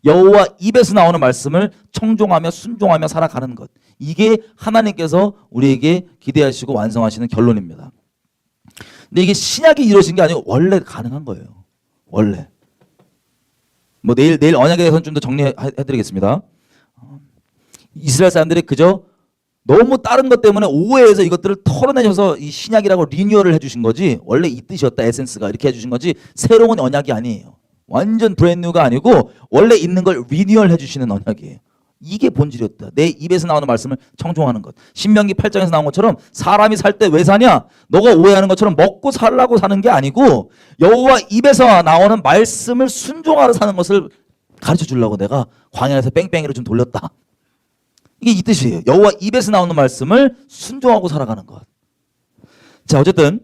여호와 입에서 나오는 말씀을 청종하며 순종하며 살아가는 것. 이게 하나님께서 우리에게 기대하시고 완성하시는 결론입니다. 근데 이게 신약이 이루어진 게 아니고 원래 가능한 거예요. 원래. 뭐 내일 언약에 대해서는 좀 더 정리해드리겠습니다. 이스라엘 사람들이 그저 너무 다른 것 때문에 오해해서 이것들을 털어내셔서 이 신약이라고 리뉴얼을 해주신 거지 원래 이 뜻이었다 에센스가 이렇게 해주신 거지 새로운 언약이 아니에요. 완전 브랜뉴가 아니고 원래 있는 걸 리뉴얼 해주시는 언약이에요. 이게 본질이었다. 내 입에서 나오는 말씀을 청종하는 것. 신명기 8장에서 나온 것처럼 사람이 살 때 왜 사냐? 너가 오해하는 것처럼 먹고 살라고 사는 게 아니고 여호와 입에서 나오는 말씀을 순종하러 사는 것을 가르쳐 주려고 내가 광야에서 뺑뺑이를 좀 돌렸다. 이게 이 뜻이에요. 여호와 입에서 나오는 말씀을 순종하고 살아가는 것. 자, 어쨌든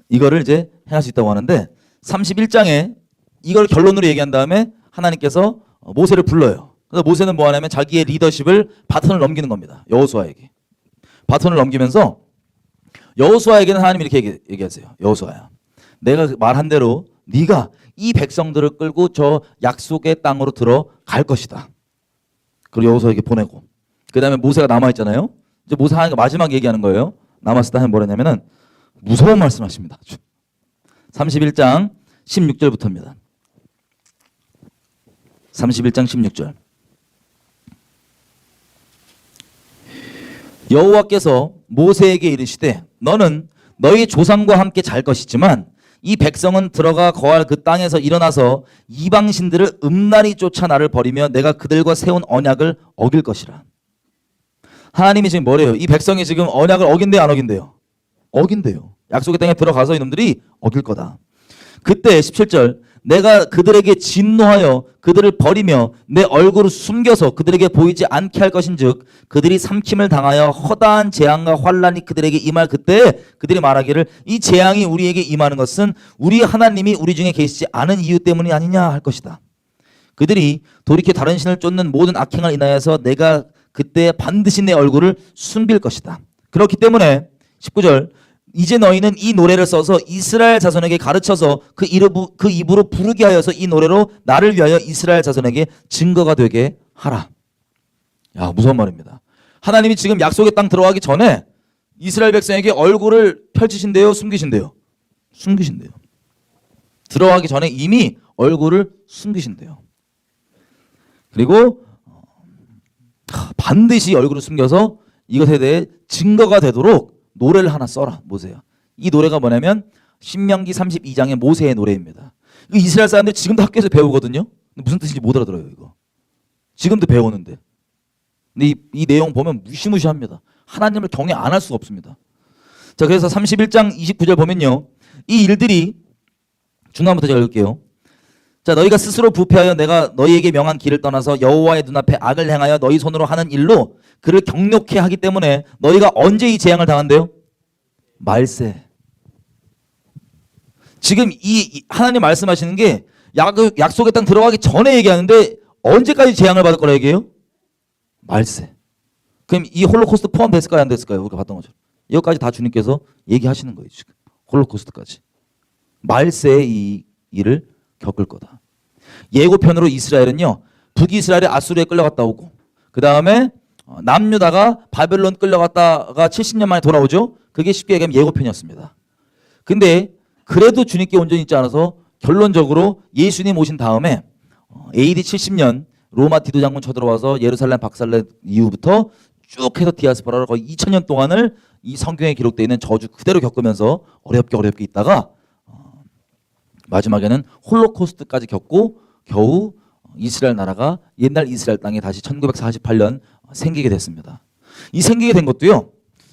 이거를 이제 행할 수 있다고 하는데 31장에 이걸 결론으로 얘기한 다음에 하나님께서 모세를 불러요. 그래서 모세는 뭐 하냐면 자기의 리더십을 바톤을 넘기는 겁니다. 여호수아에게. 바톤을 넘기면서 여호수아에게는 하나님이 이렇게 얘기하세요. 여호수아야, 내가 말한 대로 네가 이 백성들을 끌고 저 약속의 땅으로 들어갈 것이다. 그리고 여호수아에게 보내고 그 다음에 모세가 남아있잖아요. 이제 모세 하나님과 마지막 얘기하는 거예요. 남았을 때 하나님 뭐라냐면은 무서운 말씀하십니다. 31장 16절부터입니다. 31장 16절. 여호와께서 모세에게 이르시되 너는 너희 조상과 함께 잘 것이지만 이 백성은 들어가 거할 그 땅에서 일어나서 이방신들을 음란히 쫓아 나를 버리며 내가 그들과 세운 언약을 어길 것이라. 하나님이 지금 뭐래요? 이 백성이 지금 언약을 어긴대요, 안 어긴대요? 어긴대요. 약속의 땅에 들어가서 이놈들이 어길 거다. 그때 17절 내가 그들에게 진노하여 그들을 버리며 내 얼굴을 숨겨서 그들에게 보이지 않게 할 것인즉 그들이 삼킴을 당하여 허다한 재앙과 환란이 그들에게 임할 그때 그들이 말하기를 이 재앙이 우리에게 임하는 것은 우리 하나님이 우리 중에 계시지 않은 이유 때문이 아니냐 할 것이다. 그들이 돌이켜 다른 신을 쫓는 모든 악행을 인하여서 내가 그때 반드시 내 얼굴을 숨길 것이다. 그렇기 때문에 19절 이제 너희는 이 노래를 써서 이스라엘 자손에게 가르쳐서 그 입으로 부르게 하여서 이 노래로 나를 위하여 이스라엘 자손에게 증거가 되게 하라. 야, 무서운 말입니다. 하나님이 지금 약속의 땅 들어가기 전에 이스라엘 백성에게 얼굴을 펼치신대요, 숨기신대요? 숨기신대요. 들어가기 전에 이미 얼굴을 숨기신대요. 그리고 반드시 얼굴을 숨겨서 이것에 대해 증거가 되도록 노래를 하나 써라. 모세야. 이 노래가 뭐냐면 신명기 32장의 모세의 노래입니다. 이거 이스라엘 사람들 지금도 학교에서 배우거든요. 무슨 뜻인지 못 알아들어요. 이거 지금도 배우는데. 근데 이 내용 보면 무시무시합니다. 하나님을 경외 안 할 수가 없습니다. 자, 그래서 31장 29절 보면요, 이 일들이 중간부터 제가 읽을게요. 자, 너희가 스스로 부패하여 내가 너희에게 명한 길을 떠나서 여호와의 눈앞에 악을 행하여 너희 손으로 하는 일로 그를 경욕케 하기 때문에 너희가 언제 이 재앙을 당한대요? 말세. 지금 이 하나님 말씀하시는 게 약속의 땅 들어가기 전에 얘기하는데 언제까지 재앙을 받을 거라 얘기해요? 말세. 그럼 이 홀로코스트 포함됐을까요, 안 됐을까요? 우리가 봤던 것처럼. 이것까지 다 주님께서 얘기하시는 거예요. 지금 홀로코스트까지. 말세의 이 일을 겪을 거다. 예고편으로 이스라엘은요, 북이스라엘이 아수르에 끌려갔다 오고 그 다음에 남유다가 바벨론 끌려갔다가 70년 만에 돌아오죠. 그게 쉽게 얘기하면 예고편이었습니다. 근데 그래도 주님께 온전히 있지 않아서 결론적으로 예수님 오신 다음에 AD 70년 로마 디도 장군 쳐들어와서 예루살렘 박살낸 이후부터 쭉 해서 디아스포라로 거의 2000년 동안을 이 성경에 기록되어 있는 저주 그대로 겪으면서 어렵게 있다가 마지막에는 홀로코스트까지 겪고 겨우 이스라엘 나라가 옛날 이스라엘 땅에 다시 1948년 생기게 됐습니다. 이 생기게 된 것도요.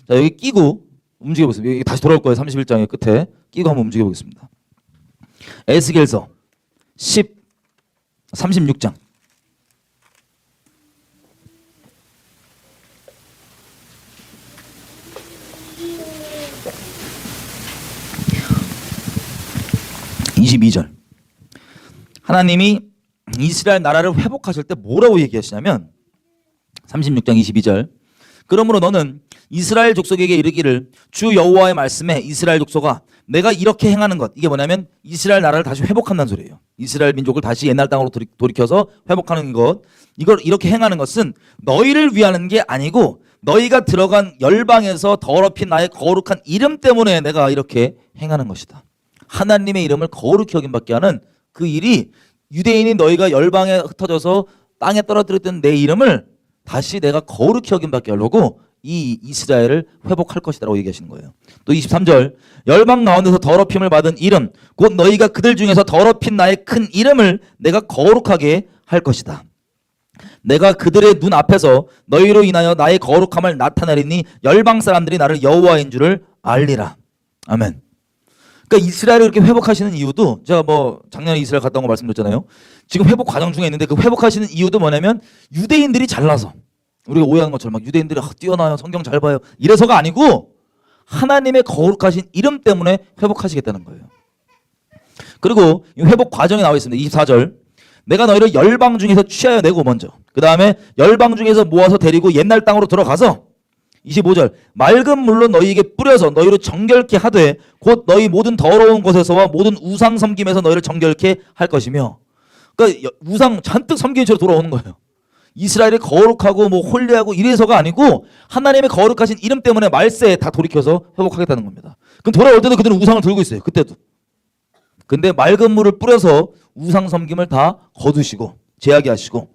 자, 여기 끼고 움직여 보세요. 여기 다시 돌아올 거예요. 31장의 끝에 끼고 한번 움직여 보겠습니다. 에스겔서 36장. (22절) 하나님이 이스라엘 나라를 회복하실 때 뭐라고 얘기하시냐면 36장 22절 그러므로 너는 이스라엘 족속에게 이르기를 주 여호와의 말씀에 이스라엘 족속아 내가 이렇게 행하는 것 이게 뭐냐면 이스라엘 나라를 다시 회복한다는 소리예요. 이스라엘 민족을 다시 옛날 땅으로 돌이켜서 회복하는 것 이걸 이렇게 행하는 것은 너희를 위하는 게 아니고 너희가 들어간 열방에서 더럽힌 나의 거룩한 이름 때문에 내가 이렇게 행하는 것이다. 하나님의 이름을 거룩히 여김받게 하는 그 일이 유대인이 너희가 열방에 흩어져서 땅에 떨어뜨렸던 내 이름을 다시 내가 거룩히 여김받게 하려고 이 이스라엘을 회복할 것이라고 얘기하시는 거예요. 또 23절 열방 가운데서 더럽힘을 받은 이름 곧 너희가 그들 중에서 더럽힌 나의 큰 이름을 내가 거룩하게 할 것이다. 내가 그들의 눈 앞에서 너희로 인하여 나의 거룩함을 나타내리니 열방 사람들이 나를 여호와인 줄을 알리라. 아멘. 그러니까 이스라엘을 이렇게 회복하시는 이유도 제가 뭐 작년에 이스라엘 갔다 온 거 말씀드렸잖아요. 지금 회복 과정 중에 있는데 그 회복하시는 이유도 뭐냐면 유대인들이 잘나서 우리가 오해하는 것처럼 막 유대인들이 뛰어나요 성경 잘 봐요 이래서가 아니고 하나님의 거룩하신 이름 때문에 회복하시겠다는 거예요. 그리고 이 회복 과정이 나와 있습니다. 24절 내가 너희를 열방 중에서 취하여 내고 먼저 그 다음에 열방 중에서 모아서 데리고 옛날 땅으로 들어가서 25절 맑은 물로 너희에게 뿌려서 너희를 정결케 하되 곧 너희 모든 더러운 곳에서와 모든 우상 섬김에서 너희를 정결케 할 것이며 그러니까 우상 잔뜩 섬기는 채로 돌아오는 거예요. 이스라엘이 거룩하고 뭐 홀리하고 이래서가 아니고 하나님의 거룩하신 이름 때문에 말세에 다 돌이켜서 회복하겠다는 겁니다. 그럼 돌아올 때도 그들은 우상을 들고 있어요. 그때도. 근데 맑은 물을 뿌려서 우상 섬김을 다 거두시고 제하게 하시고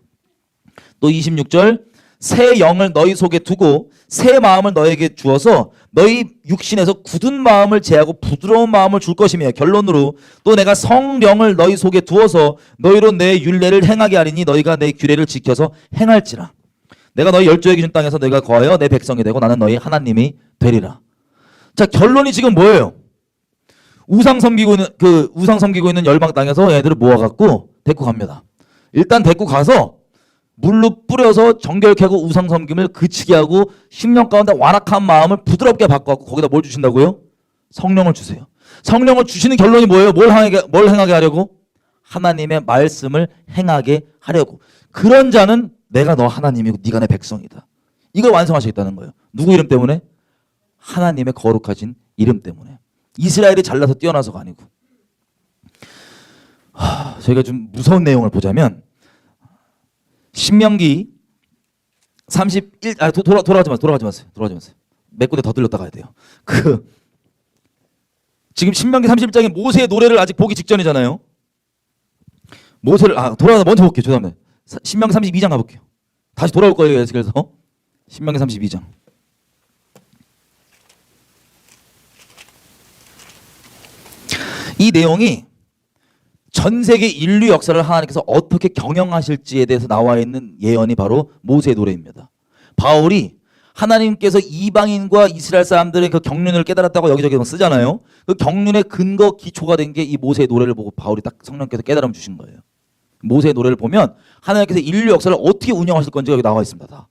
또 26절 새 영을 너희 속에 두고 새 마음을 너에게 주어서 너희 육신에서 굳은 마음을 제하고 부드러운 마음을 줄 것이며 결론으로 또 내가 성령을 너희 속에 두어서 너희로 내 율례를 행하게 하리니 너희가 내 규례를 지켜서 행할지라. 내가 너희 열조에게 준 땅에서 너희가 거하여 내 백성이 되고 나는 너희 하나님이 되리라. 자, 결론이 지금 뭐예요? 우상 섬기고 있는 열방 땅에서 얘들을 모아갖고 데리고 갑니다. 일단 데리고 가서 물로 뿌려서 정결케 하고 우상 섬김을 그치게 하고 10년 가운데 완악한 마음을 부드럽게 바꿔갖고 거기다 뭘 주신다고요? 성령을 주세요. 성령을 주시는 결론이 뭐예요? 뭘 행하게 하려고? 하나님의 말씀을 행하게 하려고. 그런 자는 내가 너 하나님이고 네가 내 백성이다. 이걸 완성하시겠다는 거예요. 누구 이름 때문에? 하나님의 거룩하신 이름 때문에. 이스라엘이 잘나서 뛰어나서가 아니고. 저희가 좀 무서운 내용을 보자면 신명기 31 돌아가지 마세요. 몇 군데 더 들렸다 가야 돼요. 지금 신명기 31장에 모세의 노래를 아직 보기 직전이잖아요. 모세를 돌아가서 먼저 볼게요. 죄송합니다. 신명기 32장 가볼게요. 다시 돌아올 거예요. 그래서 신명기 32장. 이 내용이 전 세계 인류 역사를 하나님께서 어떻게 경영하실지에 대해서 나와 있는 예언이 바로 모세의 노래입니다. 바울이 하나님께서 이방인과 이스라엘 사람들의 그 경륜을 깨달았다고 여기저기 쓰잖아요. 그 경륜의 근거 기초가 된 게 이 모세의 노래를 보고 바울이 딱 성령께서 깨달음 주신 거예요. 모세의 노래를 보면 하나님께서 인류 역사를 어떻게 운영하실 건지 여기 나와 있습니다. 다.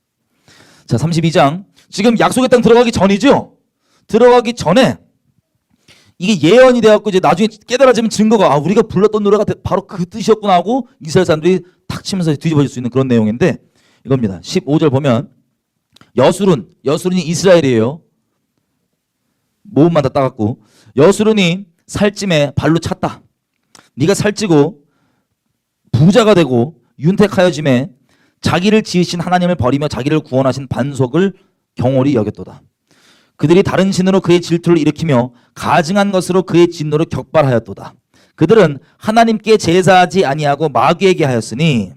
자, 32장. 지금 약속의 땅 들어가기 전이죠. 들어가기 전에 이게 예언이 돼갖고 이제 나중에 깨달아지면 증거가 우리가 불렀던 노래가 바로 그 뜻이었구나 하고 이스라엘 사람들이 탁 치면서 뒤집어질 수 있는 그런 내용인데 이겁니다. 15절 보면 여수룬이 이스라엘이에요. 모음만 다 따갖고 여수룬이 살찜에 발로 찼다. 네가 살찌고 부자가 되고 윤택하여짐에 자기를 지으신 하나님을 버리며 자기를 구원하신 반석을 경홀히 여겼도다. 그들이 다른 신으로 그의 질투를 일으키며 가증한 것으로 그의 진노를 격발하였도다. 그들은 하나님께 제사하지 아니하고 마귀에게 하였으니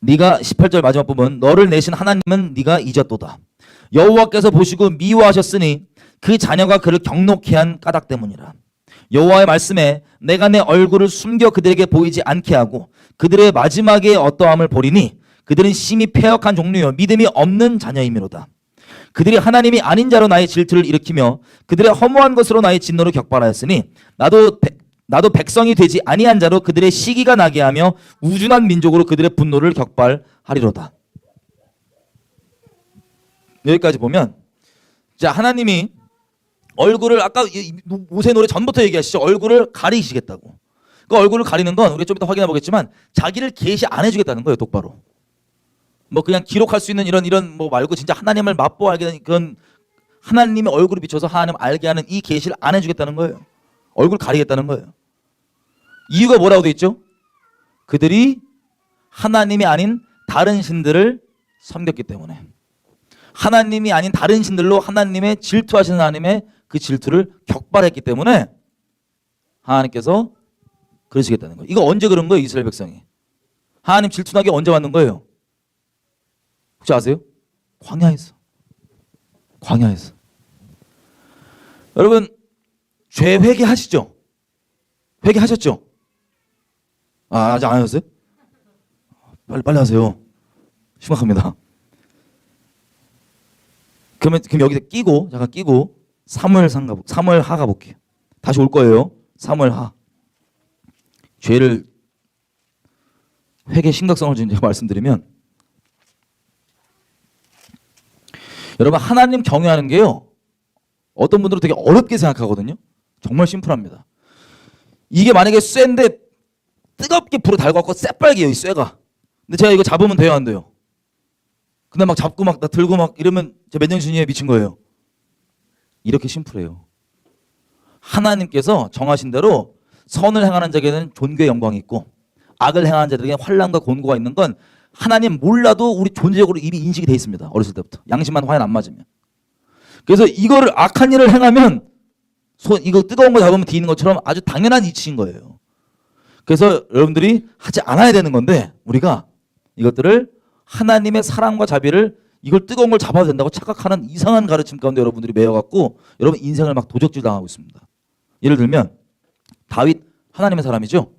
네가 18절 마지막 부분 너를 내신 하나님은 네가 잊었도다. 여호와께서 보시고 미워하셨으니 그 자녀가 그를 경록케 한 까닭 때문이라. 여호와의 말씀에 내가 내 얼굴을 숨겨 그들에게 보이지 않게 하고 그들의 마지막에 어떠함을 보리니 그들은 심히 패역한 종류여 믿음이 없는 자녀이미로다. 그들이 하나님이 아닌 자로 나의 질투를 일으키며 그들의 허무한 것으로 나의 진노를 격발하였으니 나도 백성이 되지 아니한 자로 그들의 시기가 나게 하며 우준한 민족으로 그들의 분노를 격발하리로다. 여기까지 보면 자, 하나님이 얼굴을 아까 모세 노래 전부터 얘기하시죠. 얼굴을 가리시겠다고. 그 얼굴을 가리는 건 우리가 좀 이따 확인해 보겠지만 자기를 계시 안 해주겠다는 거예요. 똑바로. 뭐 그냥 기록할 수 있는 이런 뭐 말고 진짜 하나님을 맛보아 알게 되는 그런 하나님의 얼굴을 비춰서 하나님을 알게 하는 이 계시를 안 해주겠다는 거예요. 얼굴 가리겠다는 거예요. 이유가 뭐라고 돼 있죠? 그들이 하나님이 아닌 다른 신들을 섬겼기 때문에. 하나님이 아닌 다른 신들로 하나님의 질투하시는 하나님의 그 질투를 격발했기 때문에 하나님께서 그러시겠다는 거예요. 이거 언제 그런 거예요? 이스라엘 백성이. 하나님 질투나게 언제 만든 거예요? 혹시 아세요? 광야에서. 광야에서. 여러분 죄 회개하시죠? 회개하셨죠? 아직 안 하셨어요? 빨리 하세요. 심각합니다. 그러면 여기서 끼고 잠깐 끼고 사무엘하 가볼게요. 다시 올 거예요. 사무엘하. 죄를 회개 심각성을 좀 제가 말씀드리면 여러분 하나님 경외하는 게요. 어떤 분들은 되게 어렵게 생각하거든요. 정말 심플합니다. 이게 만약에 쇠인데 뜨겁게 불에 달궈갖고 새빨개요. 이 쇠가. 근데 제가 이거 잡으면 돼요? 안 돼요? 근데 막 잡고 막 나 들고 막 이러면 제 맨정신이에 미친 거예요. 이렇게 심플해요. 하나님께서 정하신 대로 선을 행하는 자에게는 존귀의 영광이 있고 악을 행하는 자들에게 환난과 곤고가 있는 건 하나님 몰라도 우리 존재적으로 이미 인식이 돼 있습니다. 어렸을 때부터. 양심만 화연 안 맞으면. 그래서 이거를 악한 일을 행하면 이거 뜨거운 거 잡으면 뒤는 것처럼 아주 당연한 이치인 거예요. 그래서 여러분들이 하지 않아야 되는 건데 우리가 이것들을 하나님의 사랑과 자비를 이걸 뜨거운 걸 잡아도 된다고 착각하는 이상한 가르침 가운데 여러분들이 매여갖고 여러분 인생을 막 도적질 당하고 있습니다. 예를 들면 다윗 하나님의 사람이죠.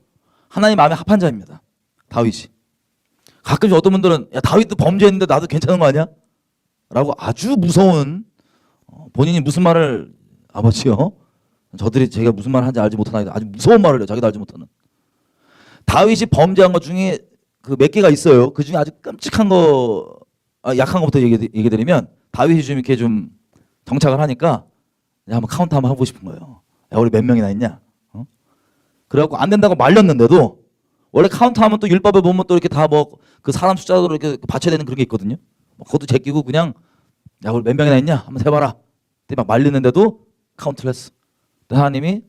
하나님 마음에 합한 자입니다. 다윗이. 가끔씩 어떤 분들은 야 다윗도 범죄했는데 나도 괜찮은 거 아니야? 라고 아주 무서운 본인이 무슨 말을 아버지요. 저들이 제가 무슨 말을 하는지 알지 못하나 아주 무서운 말을 해요. 자기도 알지 못하는. 다윗이 범죄한 것 중에 그 몇 개가 있어요. 그 중에 아주 끔찍한 거, 약한 것부터 얘기 드리면 다윗이 좀 이렇게 좀 정착을 하니까 한번 카운트 한번 해보고 싶은 거예요. 야, 우리 몇 명이나 있냐? 그래갖고 안 된다고 말렸는데도 원래 카운트하면 또 율법에 보면 또 이렇게 다 뭐 그 사람 숫자로 이렇게 받쳐야 되는 그런 게 있거든요. 그것도 제끼고 그냥 야, 우리 몇 명이나 있냐? 한번 세봐라. 근데 막 말리는데도 카운트를 했어. 하나님이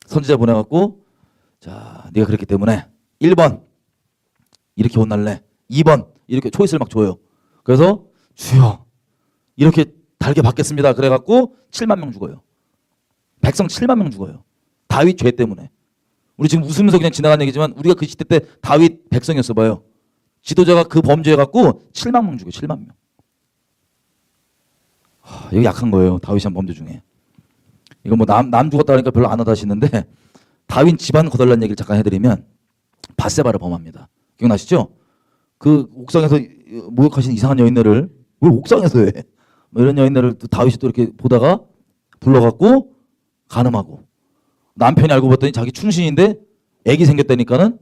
선지자 보내갖고 자, 네가 그랬기 때문에 1번 이렇게 혼날래. 2번 이렇게 초이스를 막 줘요. 그래서 주여 이렇게 달게 받겠습니다. 그래갖고 7만 명 죽어요. 백성 7만 명 죽어요. 다윗 죄 때문에. 우리 지금 웃으면서 그냥 지나간 얘기지만 우리가 그 시대 때 다윗 백성이었어 봐요. 지도자가 그 범죄해갖고 7만 명 죽어요. 7만 명. 여기 약한 거예요. 다윗이 한 범죄 중에. 이거 뭐 남 죽었다 하니까 별로 안 와닿으시는데 다윗 집안 거덜난 얘기를 잠깐 해드리면 밧세바를 범합니다. 기억나시죠? 그 옥상에서 모욕하시는 이상한 여인네를 왜 옥상에서 해? 뭐 이런 여인네를 또 다윗이 또 이렇게 보다가 불러갖고 간음하고 남편이 알고 봤더니 자기 충신인데 애기 생겼다니까는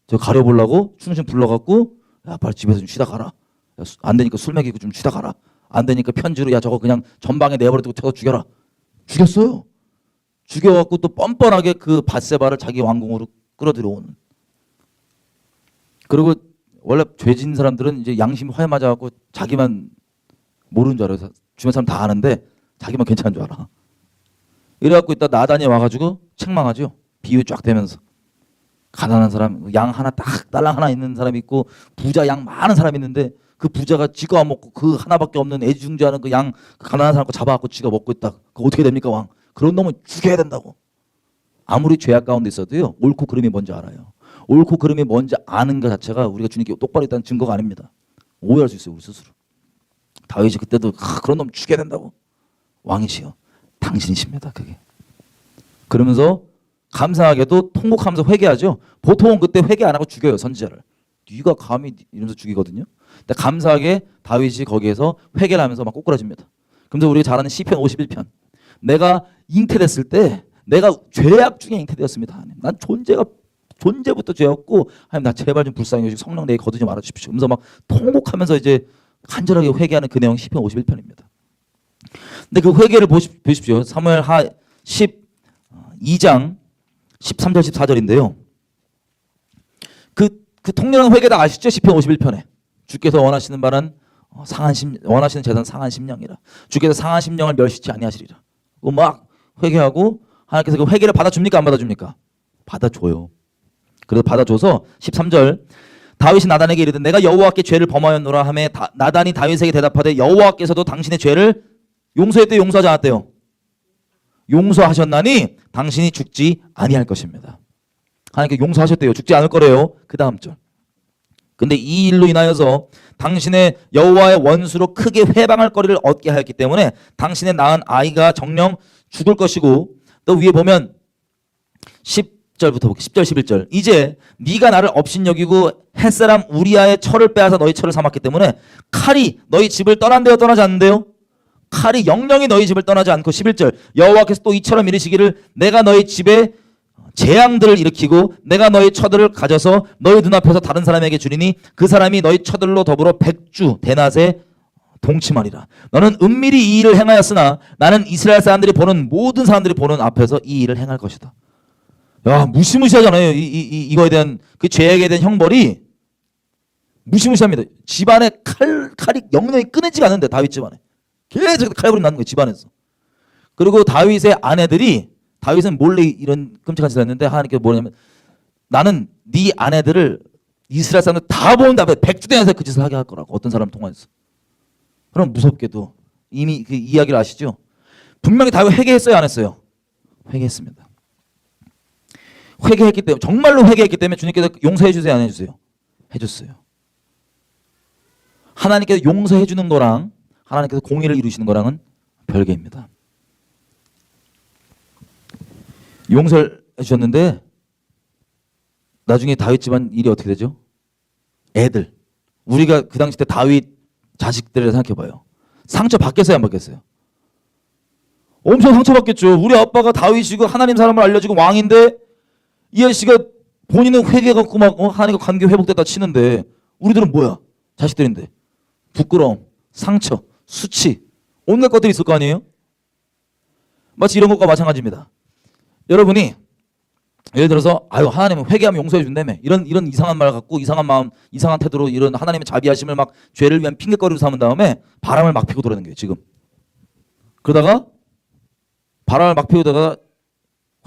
저 가려보려고 충신 불러갖고 야 빨리 집에서 좀 쉬다 가라. 야, 안 되니까 술 먹이고 좀 쉬다 가라. 안 되니까 편지로 야 저거 그냥 전방에 내버려두고 쳐서 죽여라. 죽였어요. 죽여갖고 또 뻔뻔하게 그 밧세바를 자기 왕궁으로 끌어들여오는. 그리고 원래 죄진 사람들은 이제 양심이 화에 맞아갖고 자기만 모르는 줄 알아요. 주변 사람 다 아는데 자기만 괜찮은 줄 알아. 이래갖고 이따 나단이 와가지고 책망하죠. 비유 쫙 대면서. 가난한 사람, 양 하나 딱 딸랑 하나 있는 사람이 있고 부자 양 많은 사람이 있는데 그 부자가 지가 먹고 그 하나밖에 없는 애지중지하는 그 양 그 가난한 사람 거 잡아갖고 지가 먹고 있다. 그거 어떻게 됩니까 왕? 그런 놈은 죽여야 된다고. 아무리 죄악 가운데 있어도요. 옳고 그름이 뭔지 알아요. 옳고 그름이 뭔지 아는 것 자체가 우리가 주님께 똑바로 있다는 증거가 아닙니다. 오해할 수 있어요. 우리 스스로. 다윗이 그때도 그런 놈 죽여야 된다고. 왕이시여. 당신이십니다. 그게. 그러면서 감사하게도 통곡하면서 회개하죠. 보통은 그때 회개 안 하고 죽여요, 선지자를. 네가 감히 이러면서 죽이거든요. 근데 감사하게 다윗이 거기에서 회개를 하면서 막 꼬꾸라집니다. 그러면서 우리가 잘 아는 시편 51편. 내가 잉태됐을 때 내가 죄악 중에 잉태되었습니다. 하나님. 난 존재부터 죄였고 하나님 나 제발 좀 불쌍히 여기시고 성령 내게 거두지 말아 주십시오. 그러면서 막 통곡하면서 이제 간절하게 회개하는 그 내용이 시편 51편입니다. 근데 그 회개를 보십시오. 사무엘 하 12장 13절 14절인데요. 그 통렬한 회개 다 아시죠? 시편 51편에 주께서 원하시는 바는 원하시는 재단 상한 심령이라. 주께서 상한 심령을 멸시치 아니하시리라. 막 회개하고 하나님께서 그 회개를 받아줍니까? 안 받아줍니까? 받아줘요. 그래서 받아줘서 13절 다윗이 나단에게 이르되 내가 여호와께 죄를 범하였노라 하매 나단이 다윗에게 대답하되 여호와께서도 당신의 죄를 용서했대 용서하지 않았대요? 용서하셨나니 당신이 죽지 아니할 것입니다. 하나님께 용서하셨대요. 죽지 않을 거래요. 그 다음 절. 근데 이 일로 인하여서 당신의 여호와의 원수로 크게 회방할 거리를 얻게 하였기 때문에 당신의 낳은 아이가 정령 죽을 것이고 또 위에 보면 10절부터 볼게요. 10절 11절. 이제 네가 나를 업신여기고 햇사람 우리아의 철을 빼앗아 너희 철을 삼았기 때문에 칼이 너희 집을 떠난대요 떠나지 않는데요? 칼이 영영이 너희 집을 떠나지 않고 11절 여호와께서 또 이처럼 이르시기를 내가 너희 집에 재앙들을 일으키고 내가 너희 처들을 가져서 너희 눈앞에서 다른 사람에게 주리니 그 사람이 너희 처들로 더불어 백주 대낮에 동침하리라. 너는 은밀히 이 일을 행하였으나 나는 이스라엘 사람들이 보는 모든 사람들이 보는 앞에서 이 일을 행할 것이다. 야 무시무시하잖아요. 이거에 대한 그 죄악에 대한 형벌이 무시무시합니다. 집안에 칼이 영영이 끊이지가 않는데 다윗 집안에 계속 칼불이 나는 거예요. 집안에서. 그리고 다윗의 아내들이 다윗은 몰래 이런 끔찍한 짓을 했는데 하나님께서 뭐냐면 나는 네 아내들을 이스라엘 사람들 다 보는 다음에 백주대에서 그 짓을 하게 할 거라고. 어떤 사람을 통해서. 그럼 무섭게도 이미 그 이야기를 아시죠? 분명히 다윗 회개했어요 안 했어요? 회개했습니다. 회개했기 때문에 정말로 회개했기 때문에 주님께서 용서해 주세요 안 해주세요? 해줬어요. 하나님께서 용서해 주는 거랑 하나님께서 공의를 이루시는 거랑은 별개입니다. 용서를 해주셨는데 나중에 다윗 집안 일이 어떻게 되죠? 애들. 우리가 그 당시 때 다윗 자식들을 생각해봐요. 상처 받겠어요 안 받겠어요? 엄청 상처받겠죠. 우리 아빠가 다윗이고 하나님 사람을 알려지고 왕인데 이 아저씨가 본인은 회개해갖고 막 하나님과 관계 회복됐다 치는데 우리들은 뭐야? 자식들인데 부끄러움, 상처, 수치 온갖 것들이 있을 거 아니에요? 마치 이런 것과 마찬가지입니다. 여러분이 예를 들어서 아유 하나님은 회개하면 용서해 준다며 이런 이상한 말 갖고 이상한 마음 이상한 태도로 이런 하나님의 자비하심을 막 죄를 위한 핑계거리로 삼은 다음에 바람을 막 피고 돌아다니는 거예요 지금. 그러다가 바람을 막 피우다가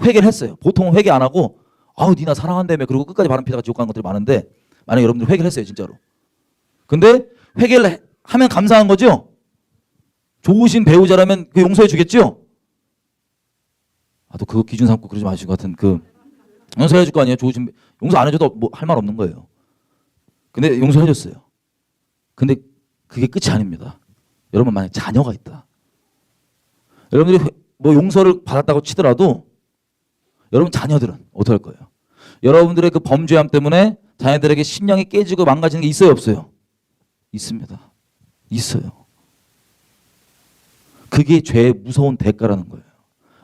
회개를 했어요. 보통은 회개 안 하고 아우 니나 사랑한다며 그리고 끝까지 바람 피다가 지옥 가는 것들이 많은데 만약에 여러분들 회개를 했어요 진짜로. 근데 회개를 하면 감사한 거죠. 좋으신 배우자라면 그 용서해 주겠죠. 또 그거 기준 삼고 그러지 마시고 같은 그 용서해 줄 거 아니에요. 좋으신 용서 안 해줘도 뭐 할 말 없는 거예요. 근데 용서해 줬어요. 근데 그게 끝이 아닙니다. 여러분 만약 자녀가 있다. 여러분들이 뭐 용서를 받았다고 치더라도 여러분 자녀들은 어떻게 할 거예요? 여러분들의 그 범죄함 때문에 자녀들에게 신령이 깨지고 망가지는 게 있어요 없어요? 있습니다. 있어요. 그게 죄의 무서운 대가라는 거예요.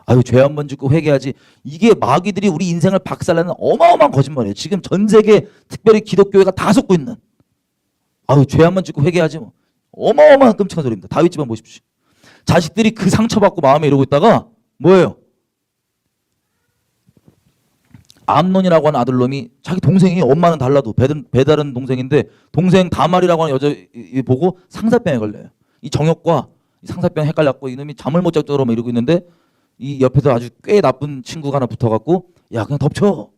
아유 죄 한 번 짓고 회개하지. 이게 마귀들이 우리 인생을 박살내는 어마어마한 거짓말이에요. 지금 전 세계 특별히 기독교회가 다 속고 있는. 아유 죄 한 번 짓고 회개하지 뭐. 어마어마한 끔찍한 소리입니다. 다윗 집안 보십시오. 자식들이 그 상처받고 마음에 이러고 있다가 뭐예요? 암논이라고 하는 아들놈이 자기 동생이 엄마는 달라도 배다른 동생인데 동생 다말이라고 하는 여자 보고 상사병에 걸려요. 이 정욕과 이 상사병 헷갈렸고 이놈이 잠을 못 자도록 이러고 있는데 이 옆에서 아주 꽤 나쁜 친구가 하나 붙어갖고 야 그냥 덮쳐.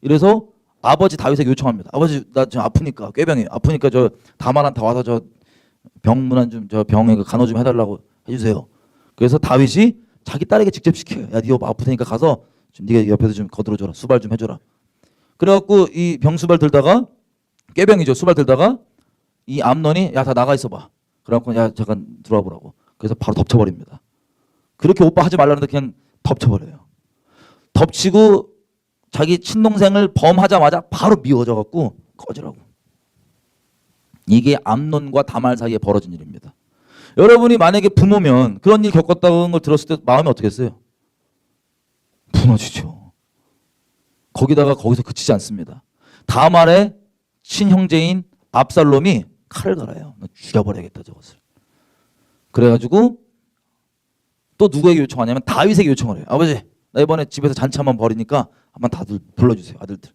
이래서 아버지 다윗에게 요청합니다. 아버지 나 지금 아프니까 꾀병이 아프니까 저 다말한테 와서 저 병문안 좀 저 병에 간호 좀 해달라고 해주세요. 그래서 다윗이 자기 딸에게 직접 시켜요. 야 네 여보 아프니까 가서 좀 네가 옆에서 좀 거들어줘라. 수발 좀 해줘라. 그래갖고 이 병수발 들다가 꾀병이죠. 수발 들다가 이 암논이 야 다 나가 있어봐. 그래갖고 야 잠깐 들어와 보라고. 그래서 바로 덮쳐버립니다. 그렇게 오빠 하지 말라는데 그냥 덮쳐버려요. 덮치고 자기 친동생을 범하자마자 바로 미워져 갖고 꺼지라고. 이게 암논과 다말 사이에 벌어진 일입니다. 여러분이 만약에 부모면 그런 일 겪었다는 걸 들었을 때 마음이 어떻겠어요? 무너지죠. 거기서 그치지 않습니다. 다말의 친형제인 압살롬이 칼을 갈아요. 죽여버려야겠다 저것을. 그래가지고 또 누구에게 요청하냐면 다윗에게 요청을 해요. 아버지, 나 이번에 집에서 잔치 한번 벌이니까 한번 다들 불러주세요, 아들들.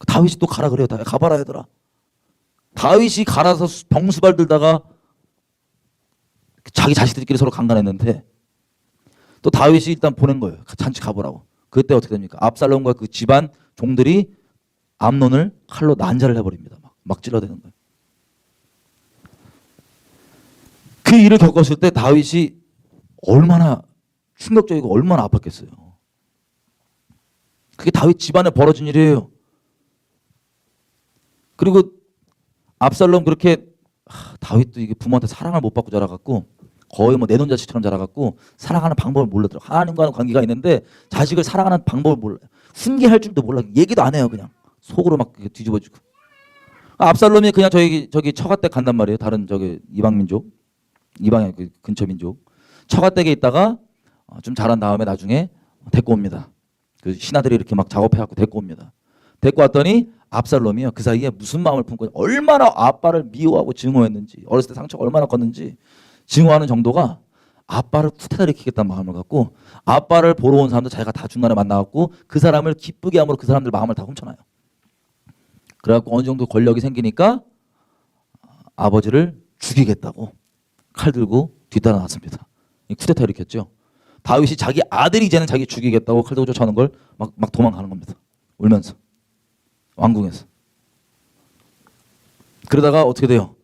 다윗이 또 가라 그래요. 가봐라 얘들아. 다윗이 갈아서 병수발 들다가 자기 자식들끼리 서로 강간했는데 또 다윗이 일단 보낸 거예요. 잔치 가보라고. 그때 어떻게 됩니까? 압살롬과 그 집안 종들이 암논을 칼로 난자를 해버립니다. 막 찔러대는 거예요. 그 일을 겪었을 때 다윗이 얼마나 충격적이고 얼마나 아팠겠어요. 그게 다윗 집안에 벌어진 일이에요. 그리고 압살롬 그렇게 다윗도 이게 부모한테 사랑을 못 받고 자라갖고 거의 뭐 내놓은 자식처럼 자라갖고 사랑하는 방법을 몰라들어. 하나님과는 관계가 있는데 자식을 사랑하는 방법을 몰라요. 훈계할 줄도 몰라. 얘기도 안 해요. 그냥 속으로 막 뒤집어지고. 압살롬이 그냥 저기 처가댁 간단 말이에요. 다른 저기 이방민족, 이방의 그 근처 민족 처가댁에 있다가 좀 자란 다음에 나중에 데리고 옵니다. 그 신하들이 이렇게 막 작업해갖고 데리고 옵니다. 데리고 왔더니 압살롬이요. 그 사이에 무슨 마음을 품고 얼마나 아빠를 미워하고 증오했는지, 어렸을 때 상처가 얼마나 컸는지 증오하는 정도가 아빠를 쿠데타 일으키겠다는 마음을 갖고 아빠를 보러 온 사람들 자기가 다 중간에 만나갖고 그 사람을 기쁘게 함으로 그 사람들 마음을 다 훔쳐놔요. 그래갖고 어느 정도 권력이 생기니까 아버지를 죽이겠다고 칼 들고 뒤따라 나왔습니다. 쿠데타 일으켰죠. 다윗이 자기 아들이 이제는 자기 죽이겠다고 칼 들고 쫓아오는 걸 막 도망가는 겁니다. 울면서. 왕궁에서. 그러다가 어떻게 돼요?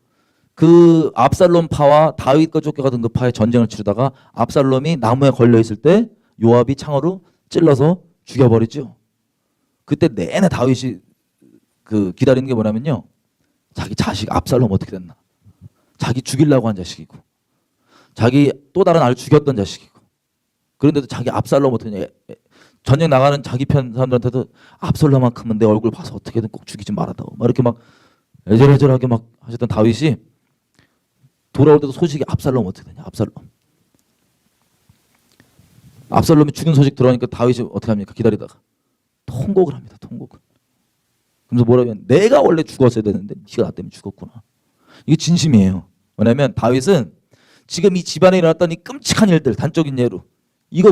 그 압살롬 파와 다윗과 쫓겨가던 그 파의 전쟁을 치르다가 압살롬이 나무에 걸려 있을 때 요압이 창으로 찔러서 죽여버리죠. 그때 내내 다윗이 그 기다리는 게 뭐냐면요. 자기 자식 압살롬 어떻게 됐나. 자기 죽이려고 한 자식이고 자기 또 다른 아를 죽였던 자식이고 그런데도 자기 압살롬 어떻게 됐냐. 전쟁 나가는 자기 편 사람들한테도 압살롬만큼은 내 얼굴 봐서 어떻게든 꼭 죽이지 말아다오. 막 이렇게 막 애절애절하게 막 하셨던 다윗이 돌아올 때도 소식이 압살롬 어떻게 되냐. 압살롬이 죽은 소식 들어오니까 다윗이 어떻게 합니까? 기다리다가 통곡을 합니다. 통곡을. 그러면서 뭐라고 하면 내가 원래 죽었어야 되는데 네가 나 때문에 죽었구나. 이게 진심이에요. 왜냐하면 다윗은 지금 이 집안에 일어났던 이 끔찍한 일들 단적인 예로 이거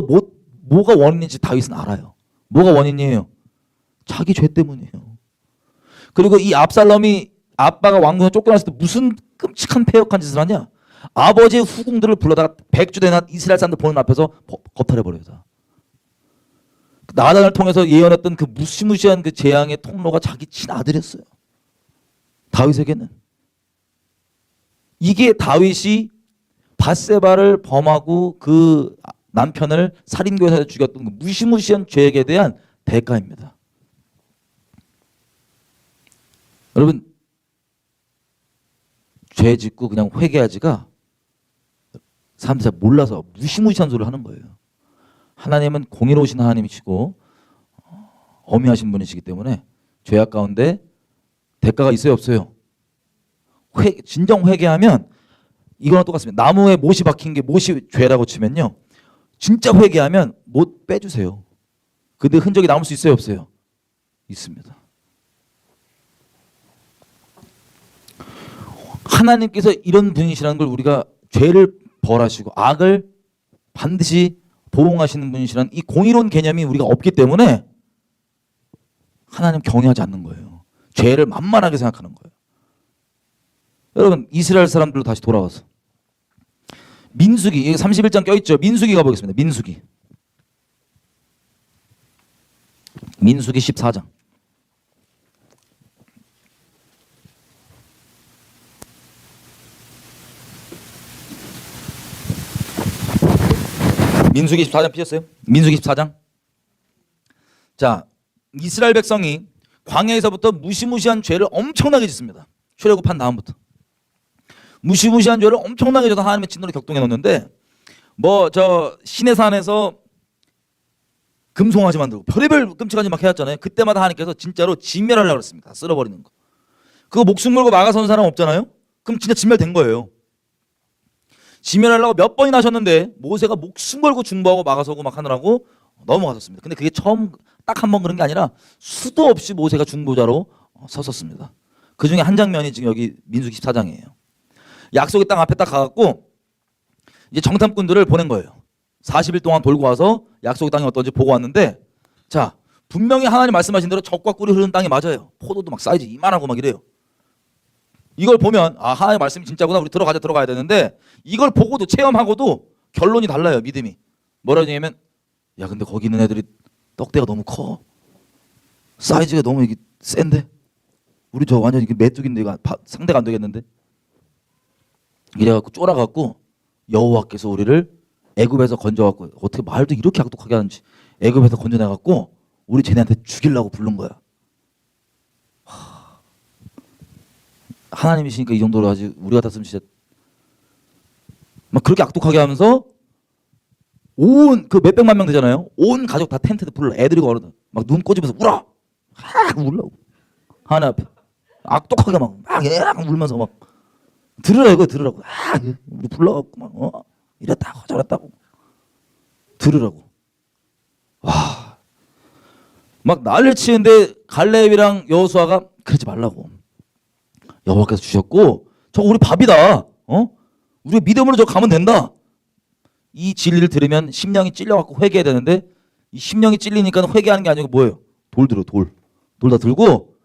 뭐가 원인인지 다윗은 알아요. 뭐가 원인이에요? 자기 죄 때문이에요. 그리고 이 압살롬이 아빠가 왕궁에 쫓겨났을 때 무슨 끔찍한 패역한 짓을 하냐? 아버지의 후궁들을 불러다가 100주 된 이스라엘 사람들 보는 앞에서 겁탈해버려요. 나단을 통해서 예언했던 그 무시무시한 그 재앙의 통로가 자기 친아들이었어요. 다윗에게는. 이게 다윗이 밧세바를 범하고 그 남편을 살인교사에 죽였던 그 무시무시한 죄에 대한 대가입니다. 여러분 죄 짓고 그냥 회개하지가 사람들이 잘 몰라서 무시무시한 소리를 하는 거예요. 하나님은 공의로우신 하나님이시고 엄히하신 분이시기 때문에 죄악 가운데 대가가 있어요 없어요? 진정 회개하면 이거랑 똑같습니다. 나무에 못이 박힌 게 못이 죄라고 치면요. 진짜 회개하면 못 빼주세요. 근데 흔적이 남을 수 있어요 없어요? 있습니다. 하나님께서 이런 분이시라는 걸 우리가 죄를 벌하시고 악을 반드시 보응하시는 분이시라는 이 공의로운 개념이 우리가 없기 때문에 하나님 경외하지 않는 거예요. 죄를 만만하게 생각하는 거예요. 여러분 이스라엘 사람들로 다시 돌아와서 민수기 31장 껴있죠. 민수기 가보겠습니다. 민수기 14장 민수기 14장 피셨어요? 민수기 14장. 자, 이스라엘 백성이 광야에서부터 무시무시한 죄를 엄청나게 짓습니다. 출애굽한 다음부터 무시무시한 죄를 엄청나게 져서 하나님의 진노를 격동해 놓는데 뭐 저 시내산에서 금송아지 만들고 별의별 끔찍한 짓 막 해왔잖아요. 그때마다 하나님께서 진짜로 진멸하려고 그랬습니다. 쓸어버리는 거. 그거 목숨 걸고 막아서는 사람 없잖아요. 그럼 진짜 진멸된 거예요. 진멸하려고 몇 번이나 하셨는데 모세가 목숨 걸고 중보하고 막아서고 막 하느라고 넘어가셨습니다. 근데 그게 처음 딱 한 번 그런 게 아니라 수도 없이 모세가 중보자로 섰었습니다. 그 중에 한 장면이 지금 여기 민수기 14장이에요. 약속의 땅 앞에 딱 가갖고 이제 정탐꾼들을 보낸 거예요. 40일 동안 돌고 와서 약속의 땅이 어떤지 보고 왔는데, 자, 분명히 하나님 말씀하신 대로 적과 꿀이 흐르는 땅이 맞아요. 포도도 막 사이즈 이만하고 막 이래요. 이걸 보면 아, 하나님 말씀이 진짜구나, 우리 들어가야 되는데, 이걸 보고도 체험하고도 결론이 달라요. 믿음이 뭐라 하냐면, 야 근데 거기 있는 애들이 떡대가 너무 커, 사이즈가 너무 이게 센데, 우리 저 완전 이게 메뚜기인데 이거 상대가 안 되겠는데, 이래갖고 쫄아갖고 여호와께서 우리를 애굽에서 건져갖고, 어떻게 말도 이렇게 악독하게 하는지, 애굽에서 건져내갖고 우리 쟤네한테 죽이려고 부른 거야. 하나님이시니까 이 정도로 하지, 우리 같았으면 진짜 막 그렇게 악독하게 하면서 온 그 몇백만 명 되잖아요. 온 가족 다 텐트에 불러, 애들이 걸어 막눈 꼬집어서 울어, 울라고 하나 앞에 악독하게 막 울면서 막 들으라고, 들으라고. 우리 불러갖고 막 이랬다고 저랬다고 들으라고. 와, 막 난리를 치는데 갈렙이랑 여호수아가 그러지 말라고. 여호와께서 주셨고 저거 우리 밥이다. 우리 믿음으로 저 가면 된다. 이 진리를 들으면 심령이 찔려갖고 회개해야 되는데, 이 심령이 찔리니까 회개하는 게 아니고 뭐예요? 돌 들어, 돌 다 들고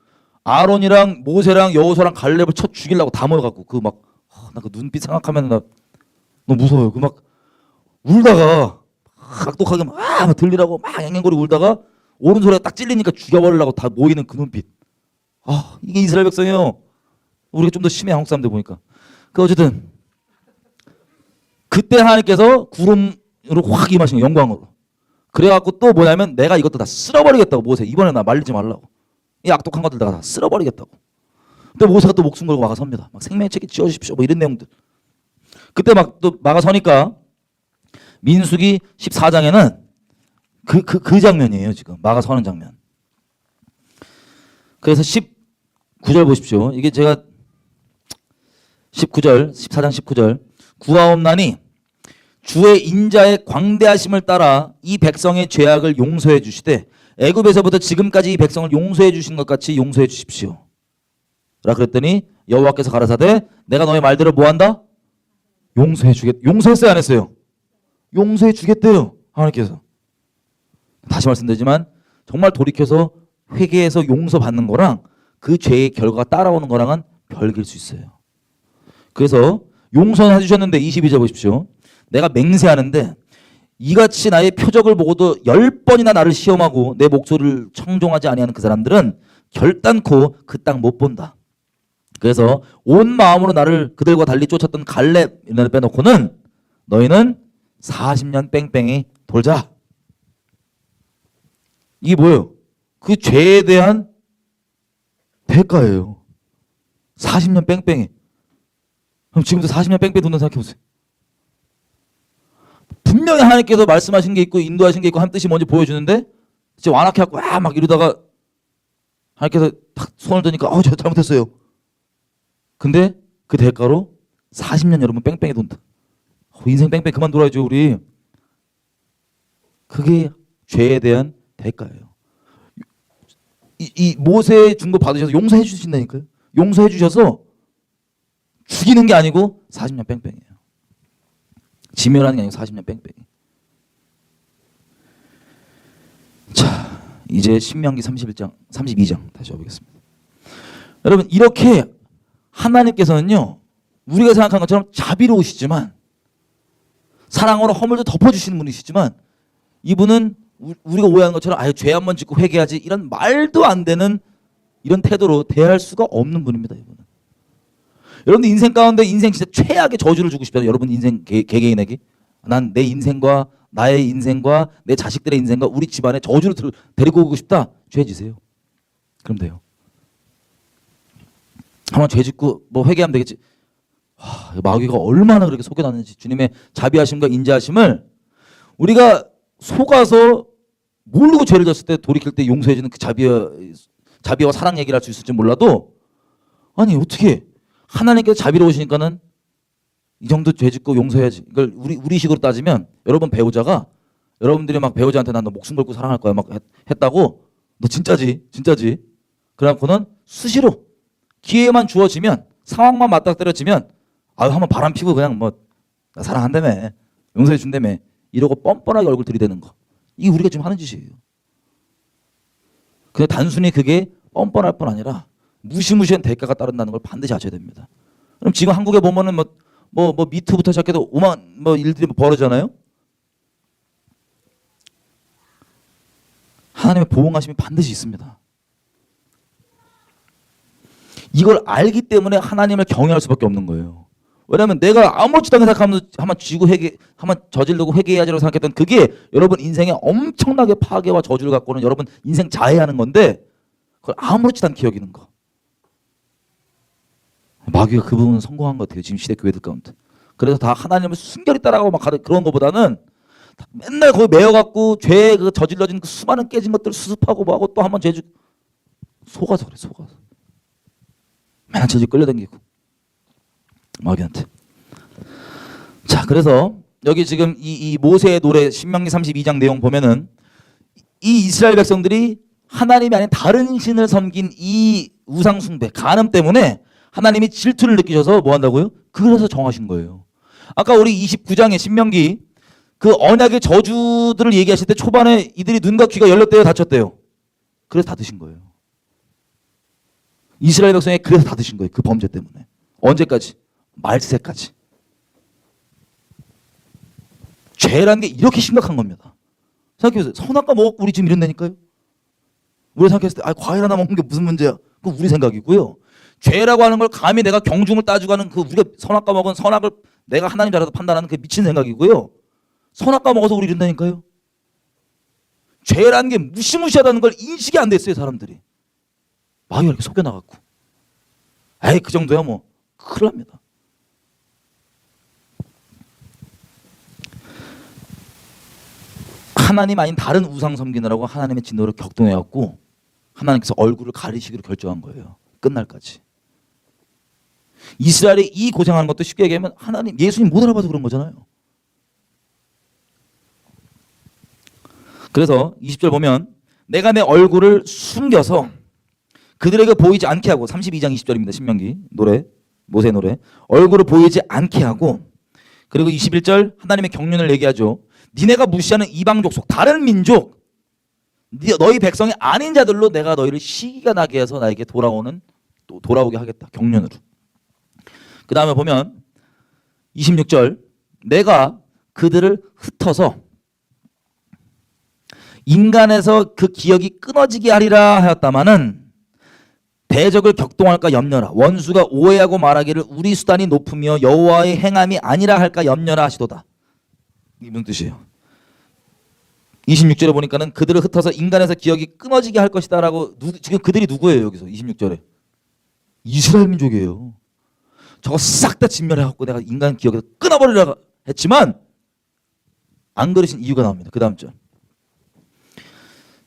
아론이랑 모세랑 여호수아랑 갈렙을 쳐 죽이려고 다 모여갖고 그 막, 나 그 눈빛 생각하면 나 너무 무서워요. 그 막 울다가 악독하게 막 들리라고 막 앵앵거리고 울다가 오른손에 딱 찔리니까 죽여버리려고 다 모이는 그 눈빛. 아, 이게 이스라엘 백성이에요. 우리가 좀 더 심해, 한국 사람들 보니까. 그 어쨌든 그때 하나님께서 구름으로 확 임하신 거예요, 영광으로. 그래갖고 또 뭐냐면, 내가 이것도 다 쓸어버리겠다고. 모세 이번에 나 말리지 말라고. 이 악독한 것들 내가 다 쓸어버리겠다고. 근데 모세가 또 목숨 걸고 막아섭니다. 막 생명책에 지어주십시오 뭐 이런 내용들. 그때 막 또 막아서니까 민수기 14장에는 그 장면이에요. 지금 막아서는 장면. 그래서 19절 보십시오. 이게 제가 19절, 14장 19절, 구하옵나니 주의 인자의 광대하심을 따라 이 백성의 죄악을 용서해 주시되 애굽에서부터 지금까지 이 백성을 용서해 주신 것 같이 용서해 주십시오 라 그랬더니 여호와께서 가라사대 내가 너의 말대로 뭐한다? 용서해 주겠. 용서했어요, 안 했어요? 용서해 주겠대요, 하나님께서. 다시 말씀드리지만 정말 돌이켜서 회개해서 용서받는 거랑 그 죄의 결과가 따라오는 거랑은 별개일 수 있어요. 그래서 용서는 해주셨는데 22절 보십시오. 내가 맹세하는데 이같이 나의 표적을 보고도 10번이나 나를 시험하고 내 목소리를 청종하지 아니하는 그 사람들은 결단코 그 땅 못 본다. 그래서 온 마음으로 나를 그들과 달리 쫓았던 갈렙 이런 빼놓고는 너희는 40년 뺑뺑이 돌자. 이게 뭐예요? 그 죄에 대한 대가예요. 40년 뺑뺑이. 그럼 지금부터 40년 뺑뺑이 돈다 생각해보세요. 분명히 하나님께서 말씀하신 게 있고 인도하신 게 있고 한 뜻이 뭔지 보여주는데 진짜 완악해 갖고 막 이러다가 하나님께서 탁 손을 드니까 제가 잘못했어요. 근데 그 대가로 40년 여러분 뺑뺑이 돈다. 인생 뺑뺑이 그만 돌아야죠 우리. 그게 죄에 대한 대가예요. 이 모세의 중보 받으셔서 용서해 주신다니까요. 용서해 주셔서 죽이는 게 아니고 40년 뺑뺑이에요. 지멸하는 게 아니고 40년 뺑뺑이. 자, 이제 신명기 31장, 32장 다시 와보겠습니다. 여러분, 이렇게 하나님께서는요, 우리가 생각한 것처럼 자비로우시지만 사랑으로 허물도 덮어주시는 분이시지만, 이분은 우리가 오해하는 것처럼 아예 죄 한번 짓고 회개하지 이런 말도 안 되는 이런 태도로 대할 수가 없는 분입니다. 이분은. 여러분들 인생 가운데 인생 진짜 최악의 저주를 주고 싶잖아요. 여러분 인생 개개인에게. 난 내 인생과 나의 인생과 내 자식들의 인생과 우리 집안에 저주를 데리고 오고 싶다. 죄 지세요. 그럼 돼요. 한번 죄 짓고 뭐 회개하면 되겠지. 마귀가 얼마나 그렇게 속여놨는지 주님의 자비하심과 인자하심을 우리가 속아서 모르고 죄를 졌을 때 돌이킬 때 용서해주는 그 자비와 사랑 얘기를 할 수 있을지 몰라도 아니 어떻게 하나님께서 자비로우시니까는 이 정도 죄 짓고 용서해야지. 이걸 우리식으로 따지면 여러분 배우자가 여러분들이 막 배우자한테 난 너 목숨 걸고 사랑할 거야 막 했다고 너 진짜지 그래갖고는 수시로 기회만 주어지면 상황만 맞닥뜨려지면 아유 한번 바람 피고 그냥 뭐 나 사랑한다며 용서해 준다며 이러고 뻔뻔하게 얼굴 들이대는 거 이게 우리가 지금 하는 짓이에요. 근데 단순히 그게 뻔뻔할 뿐 아니라 무시무시한 대가가 따른다는 걸 반드시 아셔야 됩니다. 그럼 지금 한국에 보면은 뭐 미투부터 시작해서 오만 뭐 일들이 벌어지잖아요. 하나님의 보호하심이 반드시 있습니다. 이걸 알기 때문에 하나님을 경외할 수밖에 없는 거예요. 왜냐하면 내가 아무렇지도 않게 생각하면서 한번 저지르고 회개해야지라고 생각했던 그게 여러분 인생에 엄청나게 파괴와 저주를 갖고는 여러분 인생 자해하는 건데 그걸 아무렇지도 않게 여기는 거. 마귀가 그 부분은 성공한 것 같아요. 지금 시대 교회들 가운데. 그래서 다 하나님을 순결히 따라가고 막 그런 것보다는 맨날 거기 매여갖고 죄에 그 저질러진 그 수많은 깨진 것들을 수습하고 뭐하고 또 한번 죄주 속아서 그래 속아서 맨날 죄주 끌려다니고 마귀한테. 자 그래서 여기 지금 이 모세의 노래 신명기 32장 내용 보면은 이 이스라엘 백성들이 하나님이 아닌 다른 신을 섬긴 이 우상 숭배 간음 때문에 하나님이 질투를 느끼셔서 뭐 한다고요? 그래서 정하신 거예요. 아까 우리 29장의 신명기 그 언약의 저주들을 얘기하실 때 초반에 이들이 눈과 귀가 열렸대요 닫혔대요? 그래서 닫으신 거예요. 이스라엘 백성이 그래서 닫으신 거예요. 그 범죄 때문에. 언제까지? 말세까지. 죄라는 게 이렇게 심각한 겁니다. 생각해보세요. 선악과 먹었고 우리 지금 이런다니까요. 우리가 생각했을 때 과일 하나 먹는 게 무슨 문제야? 그건 우리 생각이고요. 죄라고 하는 걸 감히 내가 경중을 따지고 하는 그 우리가 선악과 먹은 선악을 내가 하나님 자라서 판단하는 그 미친 생각이고요. 선악과 먹어서 우리 이런다니까요. 죄라는 게 무시무시하다는 걸 인식이 안 됐어요 사람들이. 마귀가 이렇게 속여나갔고 에이 그 정도야 뭐 큰일 납니다. 하나님 아닌 다른 우상 섬기느라고 하나님의 진노를 격동해갖고 하나님께서 얼굴을 가리시기로 결정한 거예요. 끝날까지. 이스라엘이 이 고생하는 것도 쉽게 얘기하면 하나님 예수님 못 알아봐서 그런 거잖아요. 그래서 20절 보면 내가 내 얼굴을 숨겨서 그들에게 보이지 않게 하고 32장 20절입니다. 신명기 노래 모세 노래 얼굴을 보이지 않게 하고 그리고 21절 하나님의 경륜을 얘기하죠. 니네가 무시하는 이방 족속 다른 민족 너희 백성이 아닌 자들로 내가 너희를 시기가 나게 해서 나에게 돌아오게 하겠다. 경륜으로. 그 다음에 보면 26절 내가 그들을 흩어서 인간에서 그 기억이 끊어지게 하리라 하였다마는 대적을 격동할까 염려라. 원수가 오해하고 말하기를 우리 수단이 높으며 여호와의 행함이 아니라 할까 염려라 하시도다. 이게 무슨 뜻이에요? 26절에 보니까는 그들을 흩어서 인간에서 기억이 끊어지게 할 것이다 라고 지금 그들이 누구예요 여기서 26절에? 이스라엘 민족이에요. 저거 싹 다 진멸해갖고 내가 인간 기억에서 끊어버리라 했지만 안 그러신 이유가 나옵니다. 그 다음 절